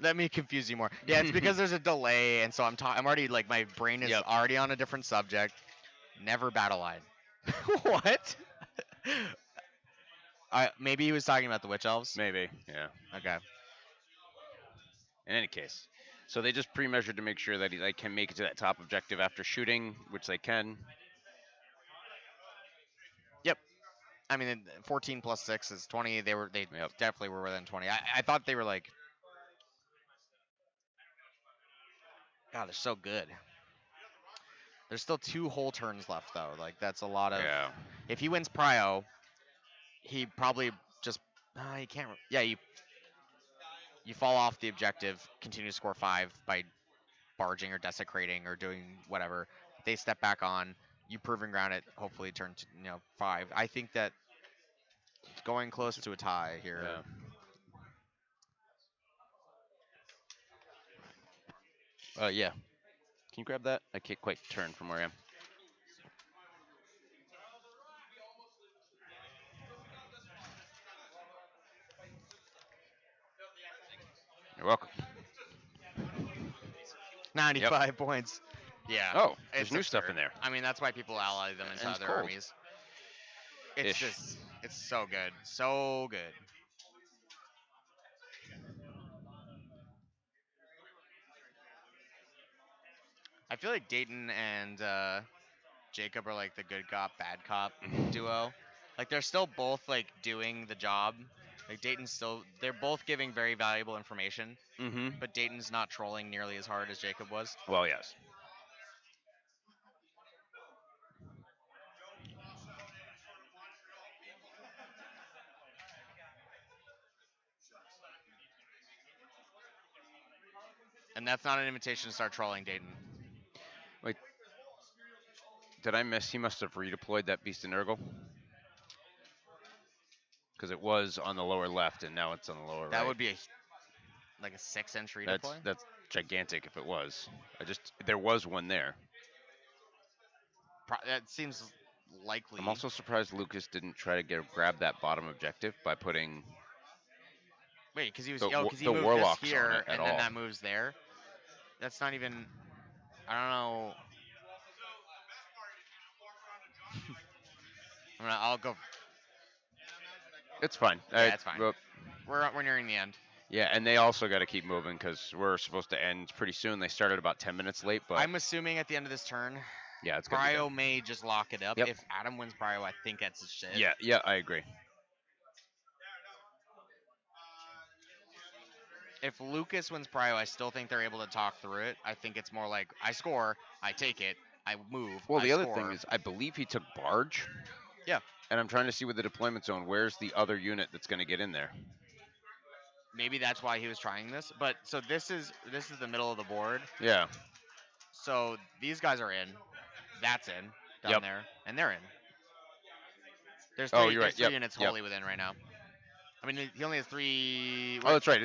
Let me confuse you more. Yeah, it's because there's a delay, and so I'm already like my brain is Yep. already on a different subject. Never battle line. What? Maybe he was talking about the witch elves. Maybe. Yeah. Okay. In any case, so they just pre-measured to make sure that they can make it to that top objective after shooting, which they can. I mean, 14 plus 6 is 20. They Yep. definitely were within 20. I thought they were like. God, they're so good. There's still 2 whole turns left though. Like that's a lot of. Yeah. If he wins Prio, he probably just. He can't. Yeah, you fall off the objective, continue to score 5 by barging or desecrating or doing whatever. They step back on. You proving ground it. Hopefully turn to 5. I think that it's going close to a tie here. Yeah. Yeah. Can you grab that? I can't quite turn from where I am. You're welcome. 95 points. Yeah. Oh, there's it's new stuff in absurd. there. I mean, that's why people ally them into And it's other cold. armies. It's Ish. just, it's so good. So good. I feel like Dayton and Jacob are like the good cop, bad cop duo. Like they're still both like doing the job. Like they're both giving very valuable information, Mm-hmm. but Dayton's not trolling nearly as hard as Jacob was. Well, yes. And that's not an invitation to start trolling Dayton. Wait. Did I miss? He must have redeployed that beast of Nurgle. Because it was on the lower left, and now it's on the lower right. That would be like a 6-inch redeploy. That's gigantic if it was. There was one there. That seems likely. I'm also surprised Lucas didn't try to grab that bottom objective by putting Wait, because he was the because he the moved warlocks this on here it at and then all. that moves there. That's not even. I don't know. I'll go. It's fine. Yeah, it's fine. Well, We're nearing the end. yeah, and they also got to keep moving because we're supposed to end pretty soon. They started about 10 minutes late, but I'm assuming at the end of this turn, yeah, it's gonna be Prio done. may just lock it up. Yep. If Adam wins Prio, I think that's his shit. Yeah, I agree. If Lucas wins Prio, I still think they're able to talk through it. I think it's more like I score, I take it, I move. Well, I the other score. thing is, I believe he took barge. Yeah. And I'm trying to see with the deployment zone, where's the other unit that's going to get in there? Maybe that's why he was trying this. But so this is the middle of the board. Yeah. So these guys are in. That's in down Yep. there, and they're in. There's Oh, three, you're there's right. three Yep. units Yep. wholly within right now. I mean, he only has 3. Oh, that's right.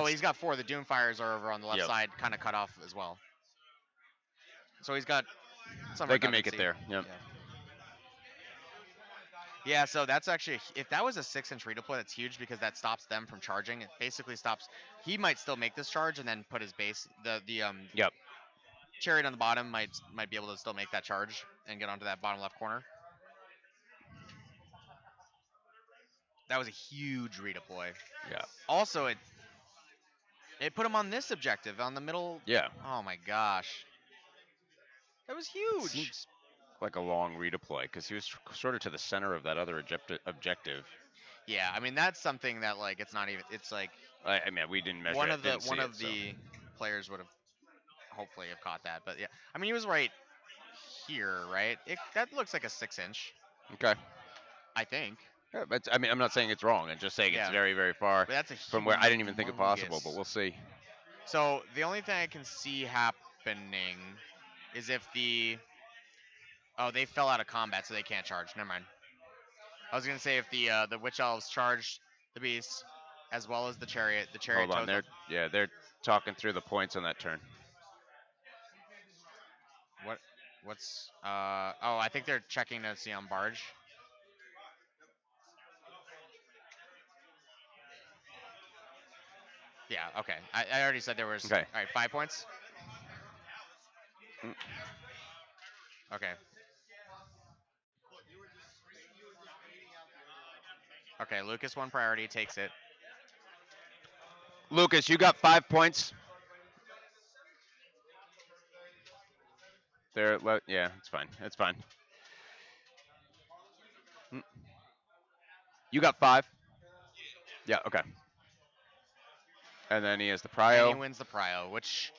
He's got 4. The Doomfires are over on the left Yep. side, kind of cut off as well. So he's got some. They can make it redundancy. there. Yep. Yeah, so that's actually, if that was a 6-inch redeploy, that's huge because that stops them from charging. It basically stops. He might still make this charge and then put his base. Yep. Chariot on the bottom might be able to still make that charge and get onto that bottom left corner. That was a huge redeploy. Yeah. Also, it put him on this objective on the middle. Yeah. Oh my gosh, that was huge. Seems like a long redeploy because he was sort of to the center of that other objective. Yeah, I mean that's something that like it's not even. It's like I mean, we didn't measure one it, of the didn't see it, the players would have hopefully have caught that. But yeah, I mean he was right here, right? That looks like a 6-inch. Okay. I think. Yeah, but I mean, I'm not saying it's wrong. I'm just saying it's Yeah. very, very far But that's a from where I didn't even think it possible. humongous- But we'll see. So the only thing I can see happening is if they fell out of combat, so they can't charge. Never mind. I was gonna say if the witch elves charge the beast as well as the chariot. The chariot. Hold on, they're talking through the points on that turn. What's I think they're checking to see on barge. Yeah. Okay. I already said there was. Okay. All right. 5 points. Mm. Okay. Okay. Lucas won priority. Takes it. Lucas, you got 5 points. Yeah, it's fine. It's fine. You got 5. Yeah. Okay. And then he has the prio. And he wins the prio, which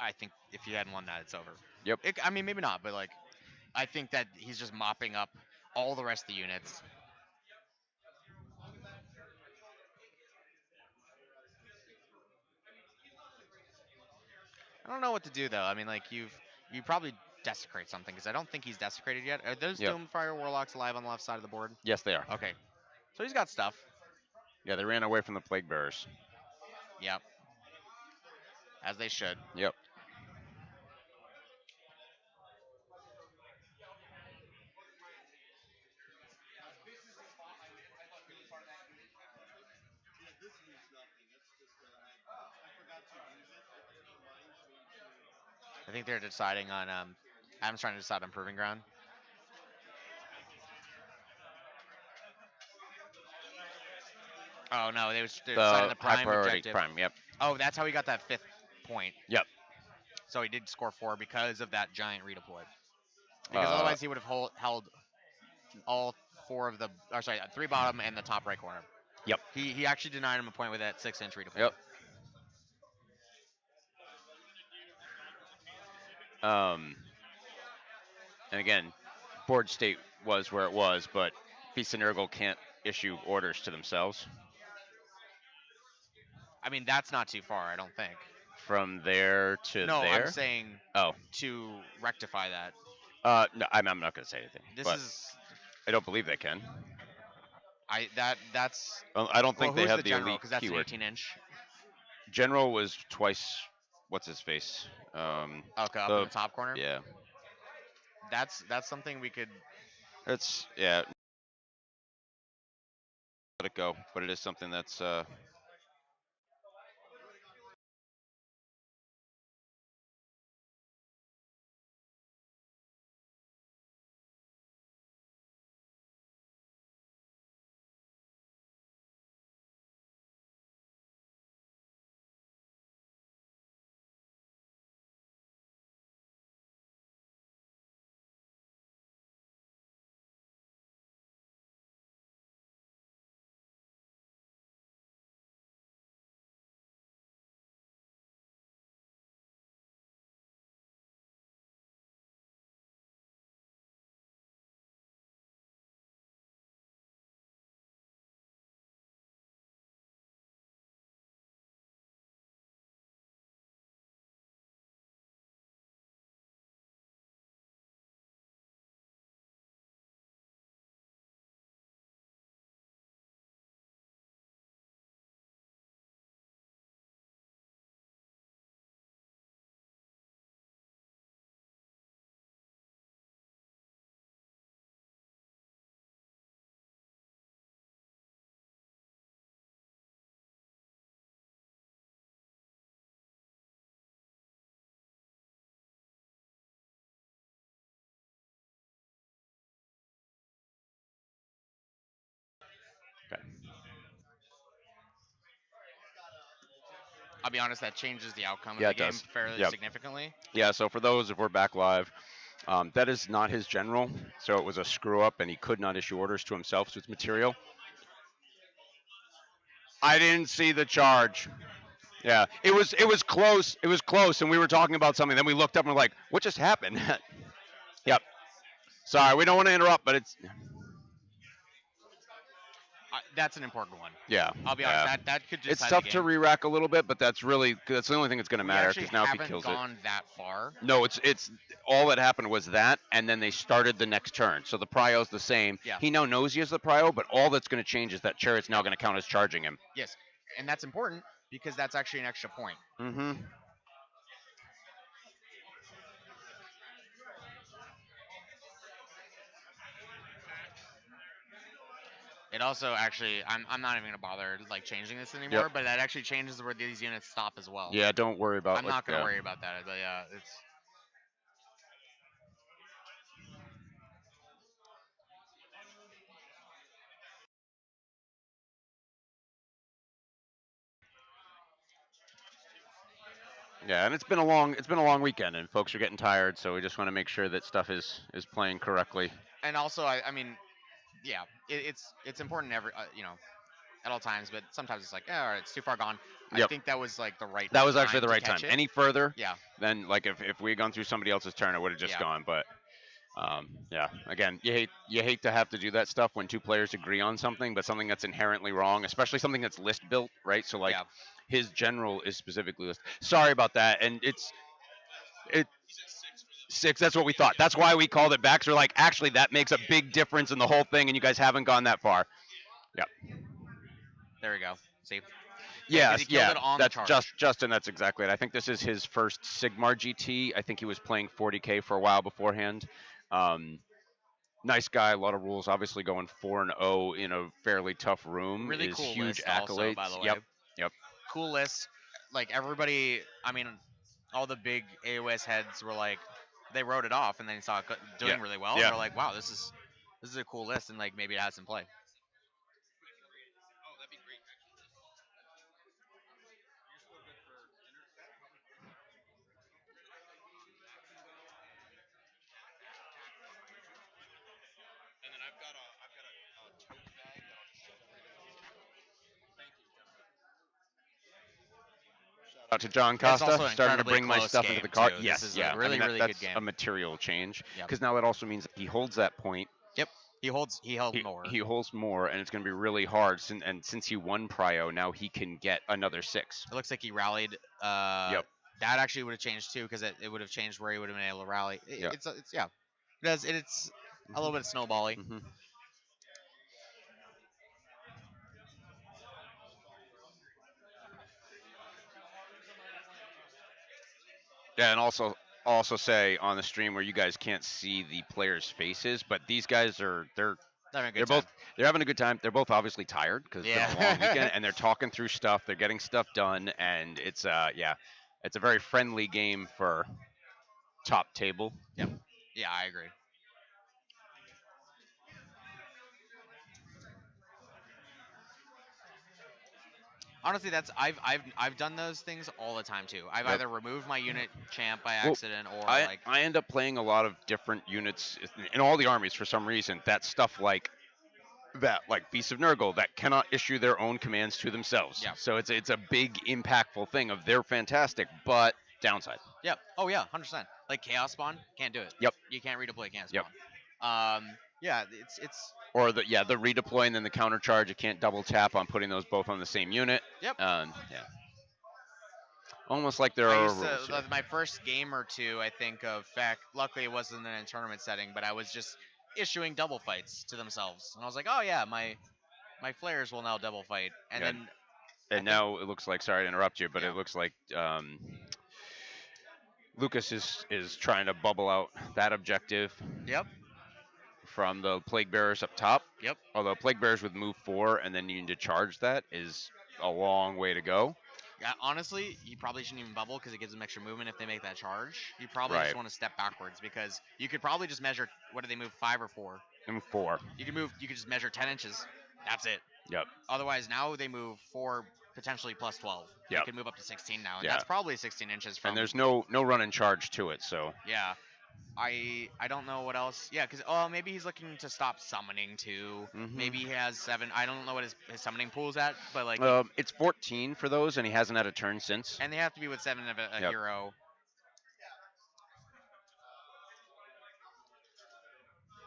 I think if he hadn't won that, it's over. Yep. I mean, maybe not, but like, I think that he's just mopping up all the rest of the units. I don't know what to do though. I mean, like you probably desecrate something because I don't think he's desecrated yet. Are those Yep. Doomfire Warlocks alive on the left side of the board? Yes, they are. Okay, so he's got stuff. Yeah, they ran away from the plague bearers. Yep. As they should. Yep. I think they're deciding on. Adam's trying to decide on proving ground. Oh no, they're deciding the high prime priority objective. prime. Yep. Oh, that's how he got that 5th point. Yep. So he did score 4 because of that giant redeploy. Because otherwise he would have held all 4 of the, 3 bottom and the top right corner. Yep. He actually denied him a point with that 6-inch redeploy. Yep. And again, board state was where it was, but Beast and Nurgle can't issue orders to themselves. I mean, that's not too far, I don't think. From there to No, there? I'm saying to rectify that. No, I'm not going to say anything. This but is I don't believe they can. that's I don't think they who's have the the general elite because that's keyword. an 18-inch. General was twice what's his face? Okay, up in the top corner. Yeah, That's something we could. it's yeah. Let it go, but it is something that's okay. I'll be honest, that changes the outcome of Yeah, the it game does. fairly Yep. significantly. Yeah. So for those, if we're back live, that is not his general. So it was a screw up, and he could not issue orders to himself. So it's material. I didn't see the charge. Yeah, it was close. It was close, and we were talking about something. Then we looked up and we're like, "What just happened?" Yep. Sorry, we don't want to interrupt, but it's That's an important one. yeah. I'll be honest. Yeah. That could It's decide tough the to game. re-rack a little bit, but that's the only thing that's going to We matter actually because now if he haven't kills gone that far. it, no, it's all that happened was that, and then they started the next turn. So the prio's the same. Yeah. He now knows he has the prio, but all that's going to change is that chariot's now going to count as charging him. Yes, and that's important because that's actually an extra point. Mm-hmm. It also actually, I'm not even gonna bother like changing this anymore. Yep. But that actually changes where these units stop as well. Yeah, don't worry about. I'm not gonna worry about that. But yeah, it's. Yeah, and it's been a long weekend, and folks are getting tired, so we just want to make sure that stuff is playing correctly. And also, I mean, yeah, it's important at all times. But sometimes it's like, all right, it's too far gone. I Yep. think that was like the right. That was actually time the to right catch time. it. Any further, Yeah. then like if we had gone through somebody else's turn, it would have just Yeah. gone. But yeah, again, you hate to have to do that stuff when two players agree on something, but something that's inherently wrong, especially something that's list built, right? So like Yeah. his general is specifically list. Sorry about that, and it 6. That's what we thought. That's why we called it back. So we're like, actually, that makes a big difference in the whole thing, and you guys haven't gone that far. There we go. See. Yeah, 'cause he killed yeah, it on the that's charge. Justin. That's exactly it. I think this is his first Sigmar GT. I think he was playing 40K for a while beforehand. Um, nice guy, a lot of rules. Obviously, going 4-0 in a fairly tough room Really is cool huge list accolades. also, by the way. Yep. Cool list. Like everybody, I mean, all the big AOS heads were like, they wrote it off and then saw it doing Yeah. really well. Yeah. And they're like, wow, this is a cool list, and like maybe it has some play. Out to John It's Costa, also an starting to incredibly bring my close stuff into game, the cart. too. Yes, This is a yeah. really, really that's good game. a material change Yep. because now that also means that he holds that point. Yep. He held more. He holds more, and it's going to be really hard. And since he won Prio, now he can get another 6. It looks like he rallied. Yep. That actually would have changed too, because it would have changed where he would have been able to rally. Yep. It's yeah. It's a little bit snowbally. Mm-hmm. Yeah, and also say on the stream where you guys can't see the players' faces, but these guys are Having a they're good time. both they're having a good time. They're both obviously tired because it's been a long weekend, Yeah. and they're talking through stuff. They're getting stuff done, and it's yeah, it's a very friendly game for top table. Yep. Yeah, I agree. Honestly, that's I've done those things all the time too. I've Yep. either removed my unit champ by Well, accident or I like I end up playing a lot of different units in all the armies for some reason. That stuff like Beasts of Nurgle that cannot issue their own commands to themselves. yeah. So it's a big impactful thing of they're fantastic, but downside. Yep. Oh yeah, 100%. Like chaos spawn, can't do it. Yep. You can't redeploy chaos Yep. spawn. Yeah, it's Or the redeploy and then the counter charge. You can't double tap on putting those both on the same unit. yep. Yeah. Almost like there I are used to rules here. my first game or two. I think of fact. Luckily, it wasn't in a tournament setting, but I was just issuing double fights to themselves, and I was like, oh yeah, my flares will now double fight, and Yeah. then And now it looks like, sorry to interrupt you, but yeah. it looks like Lucas is trying to bubble out that objective Yep. from the plague bearers up top. Yep. Although plague bearers with move 4 and then needing to charge that is a long way to go. Yeah, honestly, you probably shouldn't even bubble because it gives them extra movement if they make that charge. You probably Right. just want to step backwards because you could probably just measure what do they move 5 or 4. Move 4. You could just measure 10 inches. That's it. Yep. Otherwise, now they move 4 potentially plus 12. Yep. They can move up to 16 now, and Yeah. that's probably 16 inches from. And there's no run and charge to it, so Yeah. I don't know what else. Yeah, because maybe he's looking to stop summoning too. Mhm. Maybe he has 7. I don't know what his summoning pool's at, but like, it's 14 for those, and he hasn't had a turn since. and they have to be with 7 of a Yep. hero.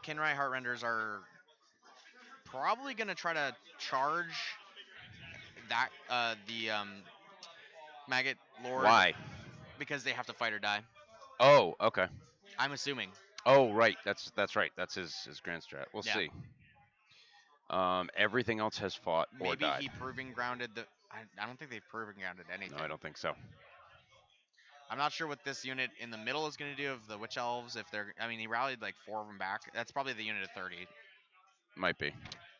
Kinrai Heartrenders are probably gonna try to charge that the Maggot Lord. Why? Because they have to fight or die. Oh, okay. I'm assuming. Oh, right. That's right. That's his grand strat. We'll Yeah. see. Everything else has fought or Maybe died. he proving grounded the. I don't think they've proving grounded anything. No, I don't think so. I'm not sure what this unit in the middle is going to do of the Witch Elves. If they're, I mean, he rallied like 4 of them back. That's probably the unit of 30. Might be.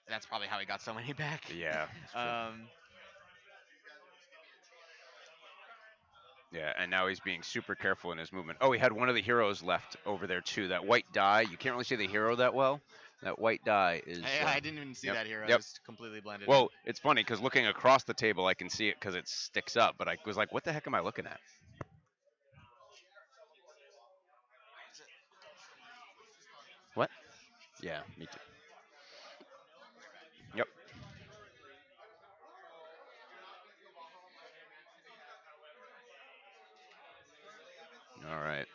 That's probably how he got so many back. Yeah. it's true. Yeah, and now he's being super careful in his movement. Oh, he had one of the heroes left over there too. That white die. You can't really see the hero that well. That white die is. I didn't even see yep, that hero. yep. It was completely blended. Well, it's funny because looking across the table, I can see it because it sticks up. But I was like, "What the heck am I looking at?" What? Yeah, me too. Yep. All right.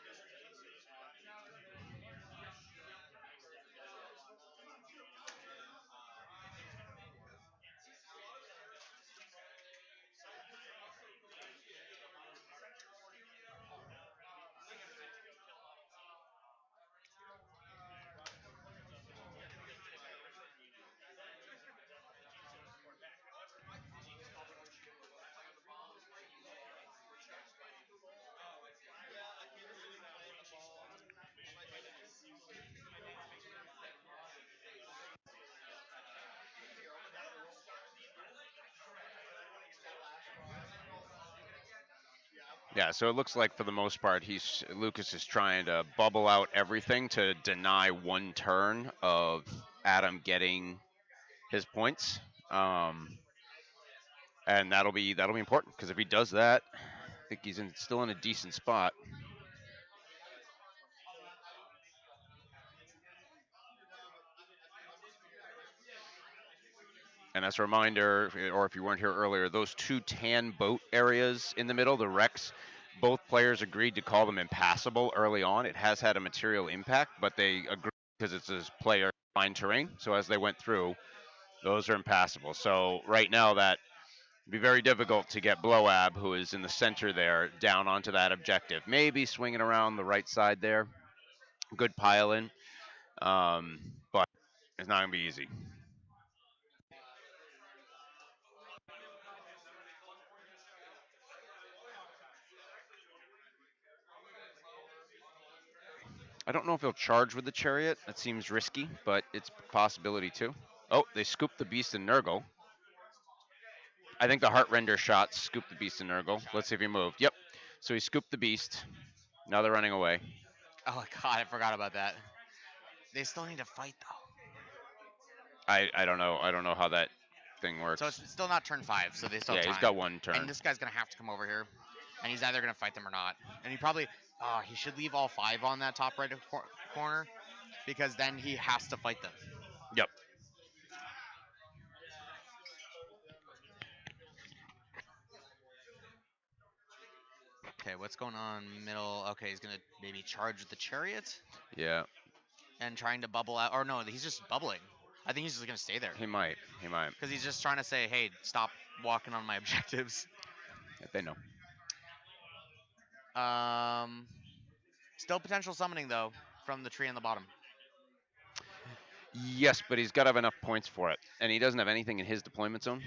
Yeah, so it looks like for the most part, Lucas is trying to bubble out everything to deny one turn of Adam getting his points, and that'll be important because if he does that, I think he's still in a decent spot. And as a reminder, or if you weren't here earlier, those 2 tan boat areas in the middle, the wrecks, both players agreed to call them impassable early on. It has had a material impact, but they agreed because it's this player fine terrain. So as they went through, those are impassable. So right now that would be very difficult to get Blowab, who is in the center there, down onto that objective. Maybe swinging around the right side there. Good pile in. But it's not going to be easy. I don't know if he'll charge with the chariot. That seems risky, but it's a possibility too. Oh, they scooped the beast in Nurgle. I think the heart render shots scooped the beast in Nurgle. Let's see if he moved. Yep. So he scooped the beast. Now they're running away. Oh god, I forgot about that. They still need to fight though. I don't know. I don't know how that thing works. So it's still not turn 5, so they still Yeah, have time. he's got one turn. And this guy's gonna have to come over here, and he's either gonna fight them or not. And he probably, he should leave all 5 on that top right corner, because then he has to fight them. Yep. Okay, what's going on middle? Okay, he's gonna maybe charge with the chariot Yeah. and trying to bubble out. Or no, he's just bubbling. I think he's just gonna stay there He might. He might. because he's just trying to say, hey, stop walking on my objectives. If they know. Still potential summoning though from the tree on the bottom. Yes, but he's got to have enough points for it, and he doesn't have anything in his deployment zone,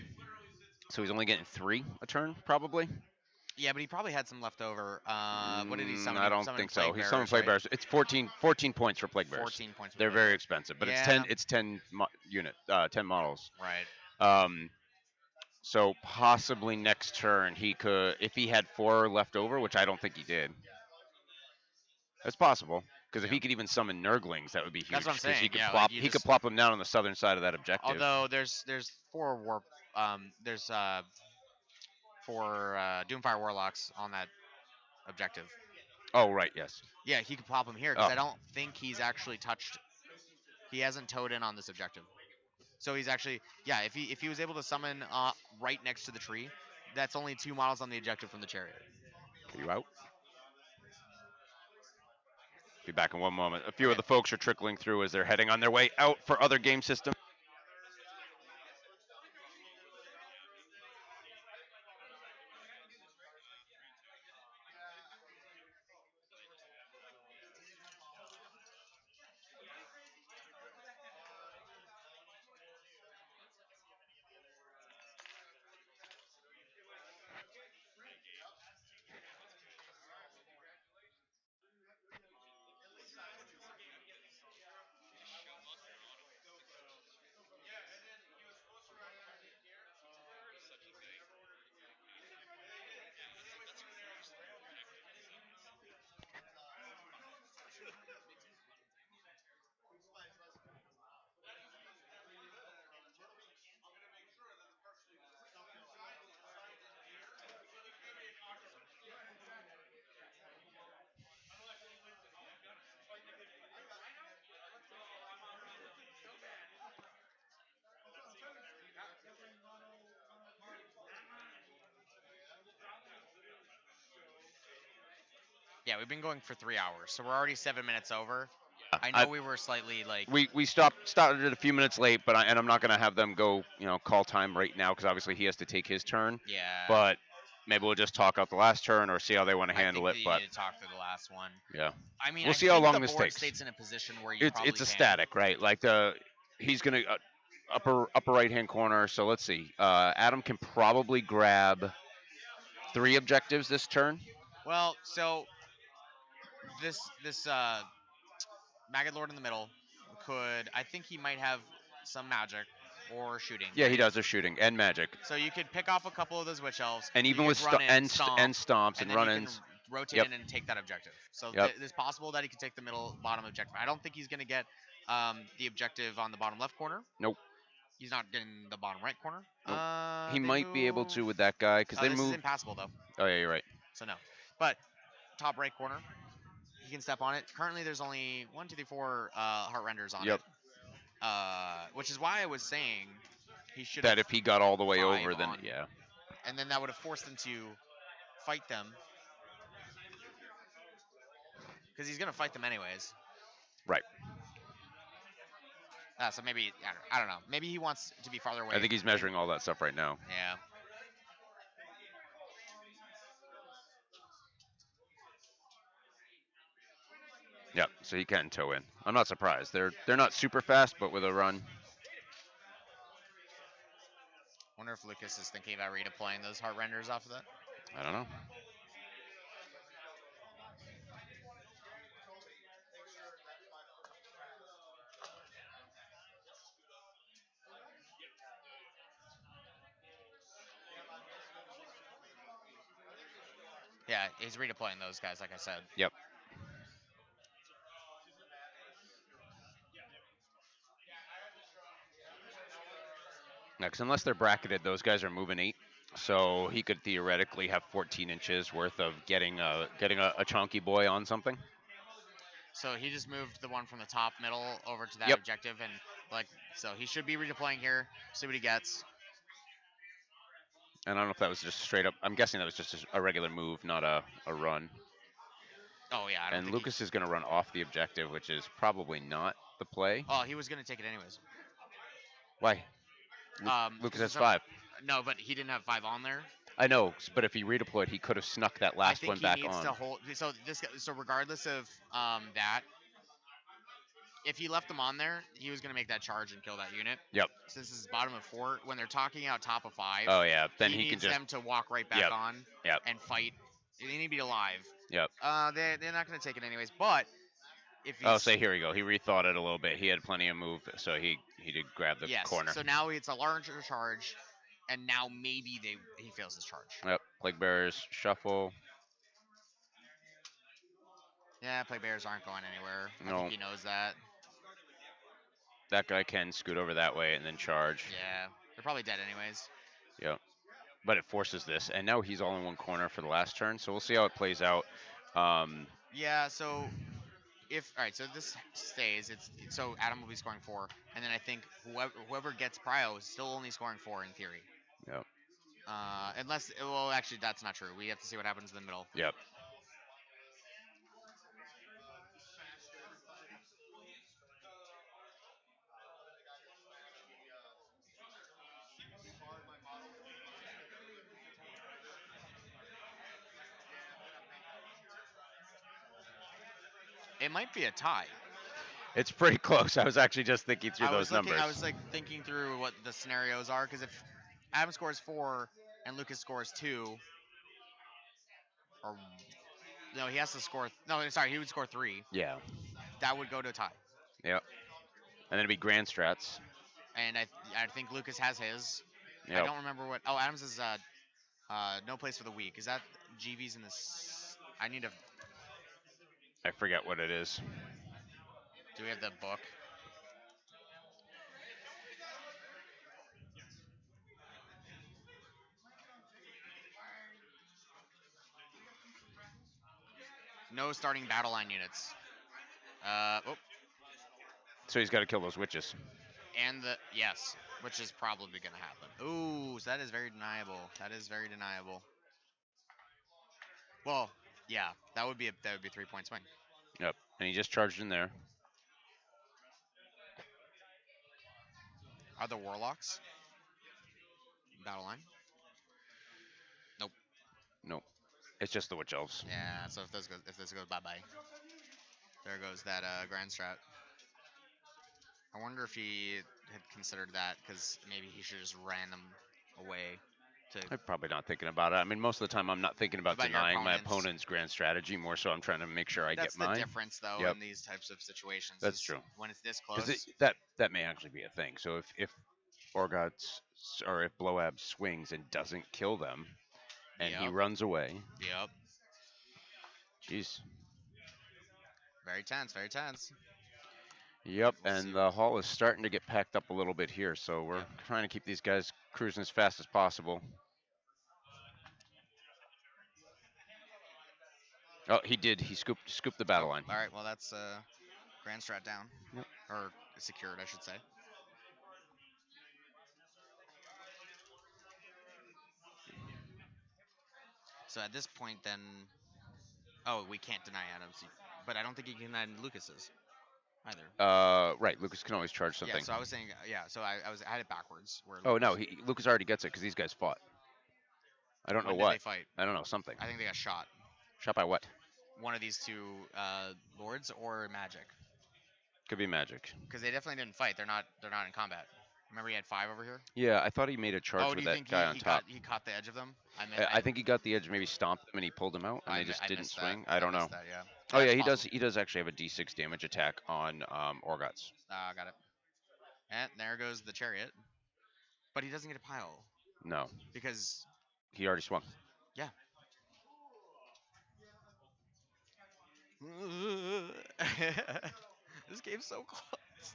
so he's only getting 3 a turn probably. Yeah, but he probably had some left over. What did he summon? I don't Summoned think so. Plague He's summoned Bearers, Plague right? Bears. It's 14 points for Plague Bears. 14 points. They're very expensive, but Yeah. it's 10 10 models. Right. So possibly next turn he could, if he had 4 left over, which I don't think he did. That's possible, because if Yeah. he could even summon Nurglings, that would be huge. That's what I'm 'cause he saying, could yeah, plop like, you he could just- plop them down on the southern side of that objective. Although there's 4 warp, there's 4 Doomfire Warlocks on that objective. Oh right, yes. Yeah, he could pop him here because Oh. I don't think he's actually touched. He hasn't towed in on this objective, so he's actually If he was able to summon right next to the tree, that's only 2 models on the objective from the chariot. Are you out? Be back in one moment. A few Okay. of the folks are trickling through as they're heading on their way out for other game systems. Yeah, we've been going for 3 hours, so we're already 7 minutes over. I I- know we were slightly like. We started a few minutes late, but I'm not going to have them go call time right now because obviously he has to take his turn. Yeah. But maybe we'll just talk out the last turn or see how they want to handle I it. think But you need to talk through the last one. yeah, I mean, We'll I see how think long the this board takes. state's in a position where you probably it's a can. static, right? Like he's going to upper right hand corner. So let's see. Adam can probably grab 3 objectives this turn. Well, so this Maggot Lord in the middle I think he might have some magic or shooting. Yeah, he right? does. There's shooting and magic, So you could pick off a couple of those witch elves, and you even could with run in, stomps and then run-ins. you can rotate Yep. in and take that objective. So Yep. it's possible that he could take the bottom objective. I don't think he's going to get the objective on the bottom left corner. Nope. He's not getting the bottom right corner. Nope. He They might be able move- to with that guy because they this move. is impassable though, Oh yeah, you're right. so no. But top right corner, he can step on it. Currently, there's only 1, 2, 3, 4 heart renders on Yep. it. Which is why I was saying he should. That if he got all the way 5 over, then on. yeah. And then that would have forced him to fight them. Because he's going to fight them anyways. Right. So maybe, I don't know. Maybe he wants to be farther away. I think he's measuring all that stuff right now. Yeah. Yep. So he can tow in. I'm not surprised. They're not super fast, but with a run. Wonder if Lucas is thinking about redeploying those heart renders off of that. I don't know. Yeah, he's redeploying those guys, like I said. Yep. Next, unless they're bracketed, those guys are moving 8. So he could theoretically have 14 inches worth of getting a chunky boy on something. So he just moved the one from the top middle over to that Yep. objective, and like, so he should be redeploying here. See what he gets. And I don't know if that was just straight up. I'm guessing that was just a regular move, not a run. Oh yeah, I don't And think. Lucas is going to run off the objective, which is probably not the play. Oh, he was gonna take it anyways. Why? Lucas 'Cause has for 5. No, but he didn't have 5 on there. I know, but if he redeployed, he could have snuck that I last think one he back needs on. to hold. So so regardless of that, if he left them on there, he was gonna make that charge and kill that unit. Yep. Since this is bottom of 4, when they're talking out top of 5, Oh yeah. Then he he can needs just. them to walk right back Yep. on Yep. and fight. They need to be alive. Yep. They're not gonna take it anyways. But if he's Oh, say here we go. He rethought it a little bit. He had plenty of move, so he did grab the yes, corner. so now it's a larger charge, and now maybe he fails his charge. Yep. Plague bearers shuffle. Yeah, play bears aren't going anywhere. I No. think he knows that. That guy can scoot over that way and then charge. Yeah, they're probably dead anyways. Yep. But it forces this, and now he's all in one corner for the last turn. So we'll see how it plays out. Yeah, so if all right, so this stays. So Adam will be scoring 4, and then I think whoever gets prio is still only scoring 4 in theory. Yep. Unless, well, actually that's not true. We have to see what happens in the middle. Yep. It might be a tie. It's pretty close. I was actually just thinking through those numbers. I was like thinking through what the scenarios are, because if Adam scores 4 and Lucas scores 2, or no, he has to score. No, sorry, he would score 3. Yeah. That would go to a tie. Yep. And then it'd be grand strats. And I think Lucas has his. Yep. I don't remember what. Oh, Adams is no place for the week. Is that GV's in this? I need to. I forget what it is. Do we have the book? No starting battle line units. Oh, So he's got to kill those witches. and the yes, which is probably gonna happen. Ooh, so that is very deniable. That is very deniable. Well, yeah, that would be a 3-point swing. Yep. And he just charged in there. Are the warlocks battle line? Nope. It's just the witch elves. Yeah. So if this goes bye bye, there goes that grand strat. I wonder if he had considered that, because maybe he should just ran them away. I'm probably not thinking about it. I mean, most of the time I'm not thinking about About your denying my opponents. opponent's grand strategy. More so, I'm trying to make sure I That's get mine. the difference, though, Yep. in these types of situations. That's is true. When it's this close. Because that may actually be a thing. So if Orgots or if Bloab swings and doesn't kill them, and he Yep. runs away, Yep. jeez. Very tense. Very tense. Yep, We'll and see. the hall is starting to get packed up a little bit here, so we're trying to keep these guys cruising as fast as possible. Oh, he did. He scooped the battle line. All right. Well, that's grand strat down. Yep. Or secured, I should say. So at this point, then, oh, we can't deny Adams, but I don't think he can deny Lucas's either. Right. Lucas can always charge something. Yeah. So I was saying, yeah. So I had it backwards. Where Oh no, Lucas- Lucas already gets it because these guys fought. I don't when know did what. they fight? I don't know something. I think they got shot. Shot by what? One of these two lords or magic, Could be magic. because they definitely didn't fight. They're not in combat. Remember, he had 5 over here. Yeah, I thought he made a charge Oh, do with you that think guy on he top. caught the edge of them? I think he got the edge, maybe stomped him, and he pulled him out, and they just didn't missed that. swing. I don't know. missed That, yeah. Oh yeah, That's he does. possible. He does actually have a D6 damage attack on Orgots. Got it. And there goes the chariot. But he doesn't get a pile No, because he already swung. This game's so close.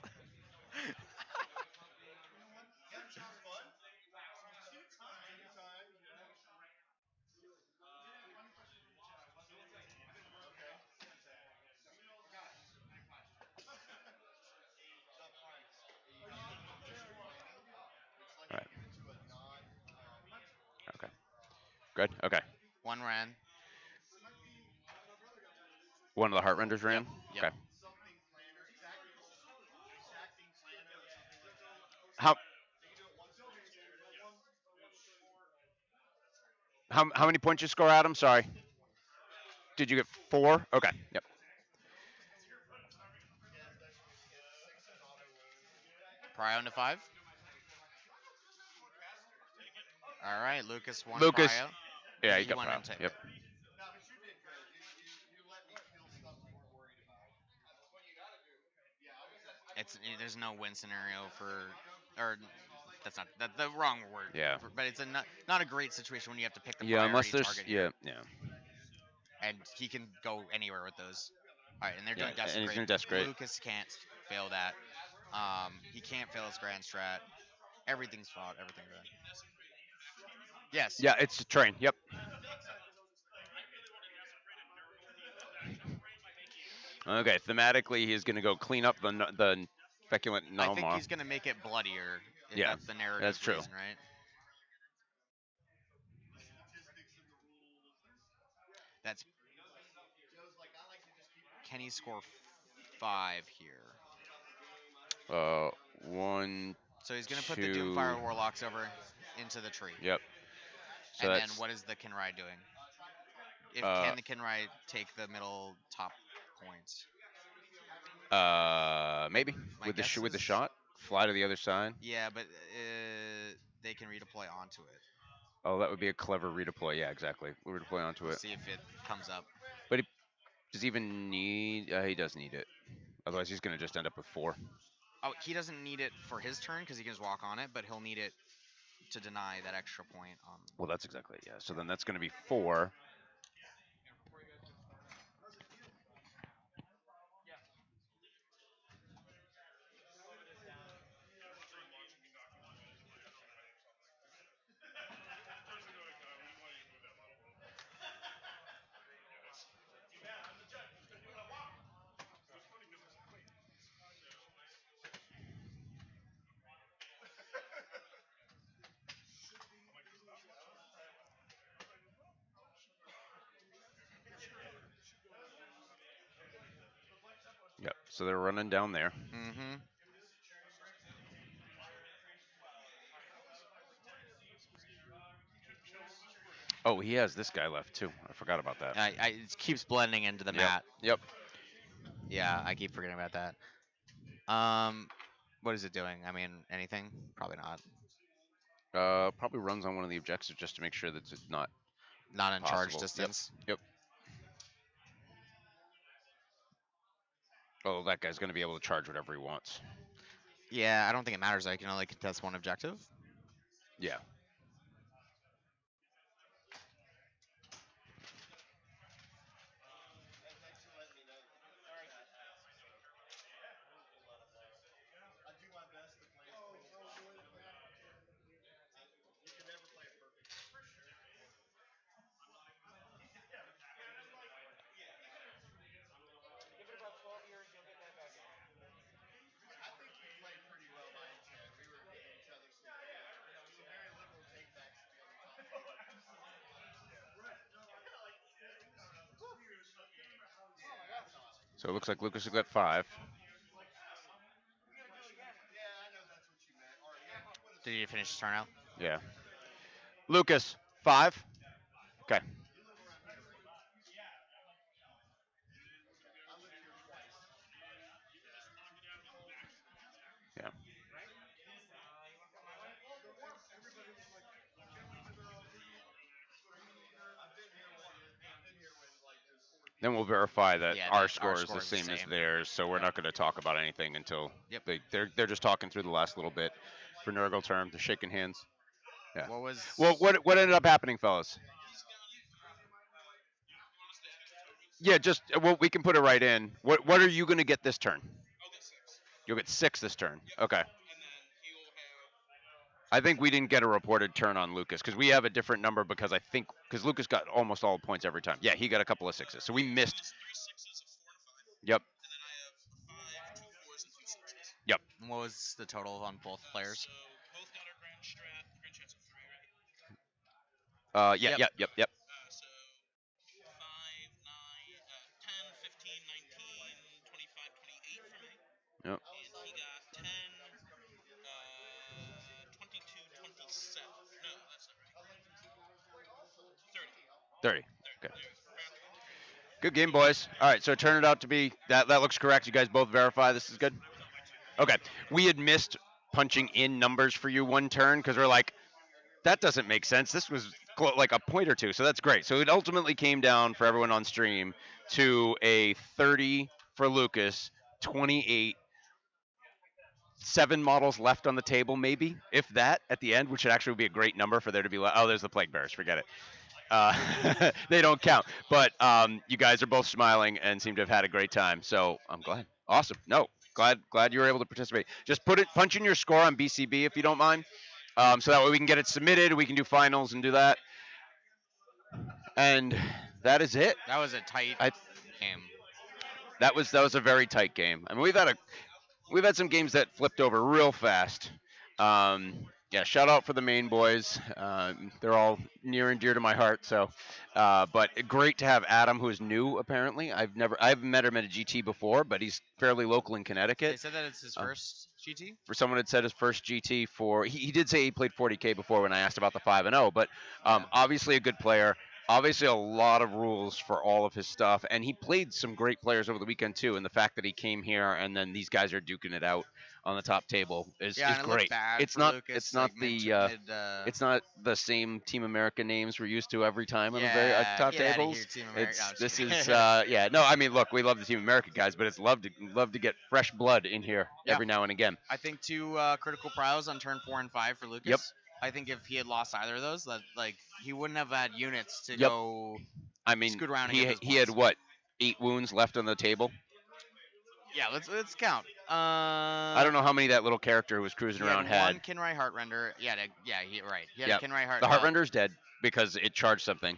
All right. Okay. Good. Okay. One ran. One of the heart renders Yep. ran. Yep. Okay. How how many points you score, Adam? Sorry. Did you get 4? Okay. Yep. Prio into 5. All right, Lucas one Lucas. prio. Yeah, he He got went proud. into. Yep. There's no win scenario for, or that's not the wrong word. Yeah. But it's a not a great situation when you have to pick the Yeah, unless priority there's target here, yeah. and he can go anywhere with those. All right, and they're Yeah, doing and he's desecrate. gonna desecrate. Lucas can't fail that. He can't fail his grand strat. Everything's fought. Everything's done. Yes. Yeah, it's a train. Yep. Okay, thematically, he's going to go clean up the feculent I think Nalmar. he's gonna make it bloodier. If Yeah, that's the narrative that's true. reason, right? That's. Can he score 5 here? 1, So he's gonna put the 2. Doomfire Warlocks over into the tree. Yep. So And then that's what is the Kinrai doing? If Uh, can the Kinrai take the middle top points? maybe My with the guess with the is- shot, fly to the other side. Yeah, but they can redeploy onto it. Oh, that would be a clever redeploy. Yeah, exactly. Redeploy onto We'll it. see if it comes up. But does he even need? He does need it. Otherwise, he's going to just end up with 4. Oh, he doesn't need it for his turn because he can just walk on it, but he'll need it to deny that extra point. Well, that's exactly it. Yeah. So then that's going to be 4. Yep. So they're running down there. Mm-hmm. Oh, he has this guy left too. I forgot about that. It keeps blending into the Yep. mat. Yep. Yeah, I keep forgetting about that. What is it doing? I mean, anything? Probably not. Probably runs on one of the objectives just to make sure that it's not Not in charge possible. distance. Yep. Oh, that guy's going to be able to charge whatever he wants. Yeah, I don't think it matters. I can only contest one objective. Yeah. So it looks like Lucas has got 5. Did you finish his turn out? Yeah. Lucas, 5. Okay. Yeah. Then we'll verify that Yeah, our that score our is the score is the same as same. theirs. So we're Yep. not going to talk about anything until Yep. they're just talking through the last little bit for Nurgle term. They're shaking hands. Yeah. What was? Well, what ended up happening, fellas? Yeah, just well, we can put it right in. What are you going to get this turn? You'll get 6 this turn. Okay. I think we didn't get a reported turn on Lucas because we have a different number because Lucas got almost all the points every time. Yeah, he got a couple of 6s. So we missed. Yep. Yep. What was the total on both players? Yeah. Yep. Yep. Yep. 30. Okay. Good game, boys. All right, so it turned out to be that looks correct. You guys both verify this is good. Okay. We had missed punching in numbers for you one turn because we're like, that doesn't make sense. This was like a point or two, so that's great. So it ultimately came down for everyone on stream to a 30 for Lucas, 28, 7 models left on the table, maybe, if that, at the end, which would actually be a great number for there to be like, oh, there's the Plague Bears, forget it. They don't count. But you guys are both smiling and seem to have had a great time. So I'm glad. Awesome. No, glad you were able to participate. Just punch in your score on BCB if you don't mind. So that way we can get it submitted. We can do finals and do that. And that is it. That was a tight game. That was a very tight game. I mean, we've had some games that flipped over real fast. Yeah, shout out for the main boys. They're all near and dear to my heart. So, but great to have Adam, who is new apparently. I've met him at a GT before, but he's fairly local in They Connecticut. said that it's his first GT. For someone had said his first GT he did say he played 40K before when I asked about the 5-0, but obviously a good player. Obviously a lot of rules for all of his stuff, and he played some great players over the weekend too. And the fact that he came here and then these guys are duking it out on the top table is and it looked great. bad It's for not Lucas, it's not like, the it's it's not the same Team America names we're used to every time on the yeah, top get outta tables. here, Team America. No, I'm This just is kidding. yeah, no, I mean look, we love the Team America guys, but it's love to get fresh blood in here Yeah. every now and again. I think 2 critical pros on turn 4 and 5 for Lucas. Yep. I think if he had lost either of those, that like he wouldn't have had units to Yep. go. I mean, Scoot around and he get those he had points. what 8 wounds left on the table. Yeah, let's count. I don't know how many that little character who was cruising He around had had. one Kinrai Heartrender. Right. He had Yep. a Kinrai Heart. The Heartrender's dead because it charged something.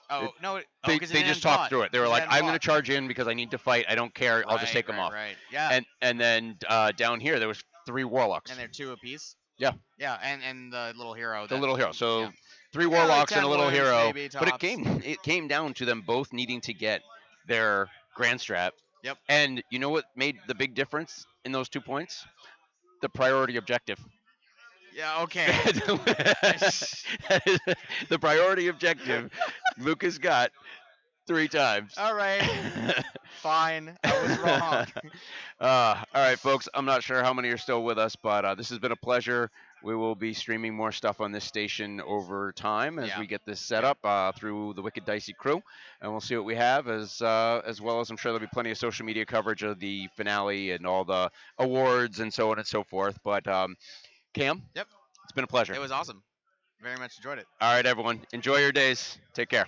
Oh no! They Because just talked through it. They were like, "I'm going to charge in because I need to fight. I don't care. I'll just take them off." Right. Yeah. And then down here there was 3 warlocks. And they're 2 apiece. Yeah. Yeah, and the little hero. The little hero. So yeah. 3 like warlocks 10 and a little wounds, hero. maybe, But it tops. came down to them both needing to get their grand strap. Yep. And you know what made the big difference in those 2 points? The priority objective. Yeah. Okay. The priority objective Lucas got 3 times. All right. Fine. I was wrong. All right, folks. I'm not sure how many are still with us, but this has been a pleasure. We will be streaming more stuff on this station over time as we get this set up through the Wicked Dicey crew, and we'll see what we have as well as I'm sure there'll be plenty of social media coverage of the finale and all the awards and so on and so forth. But Cam, Yep. it's been a pleasure. It was awesome. Very much enjoyed it. All right, everyone. Enjoy your days. Take care.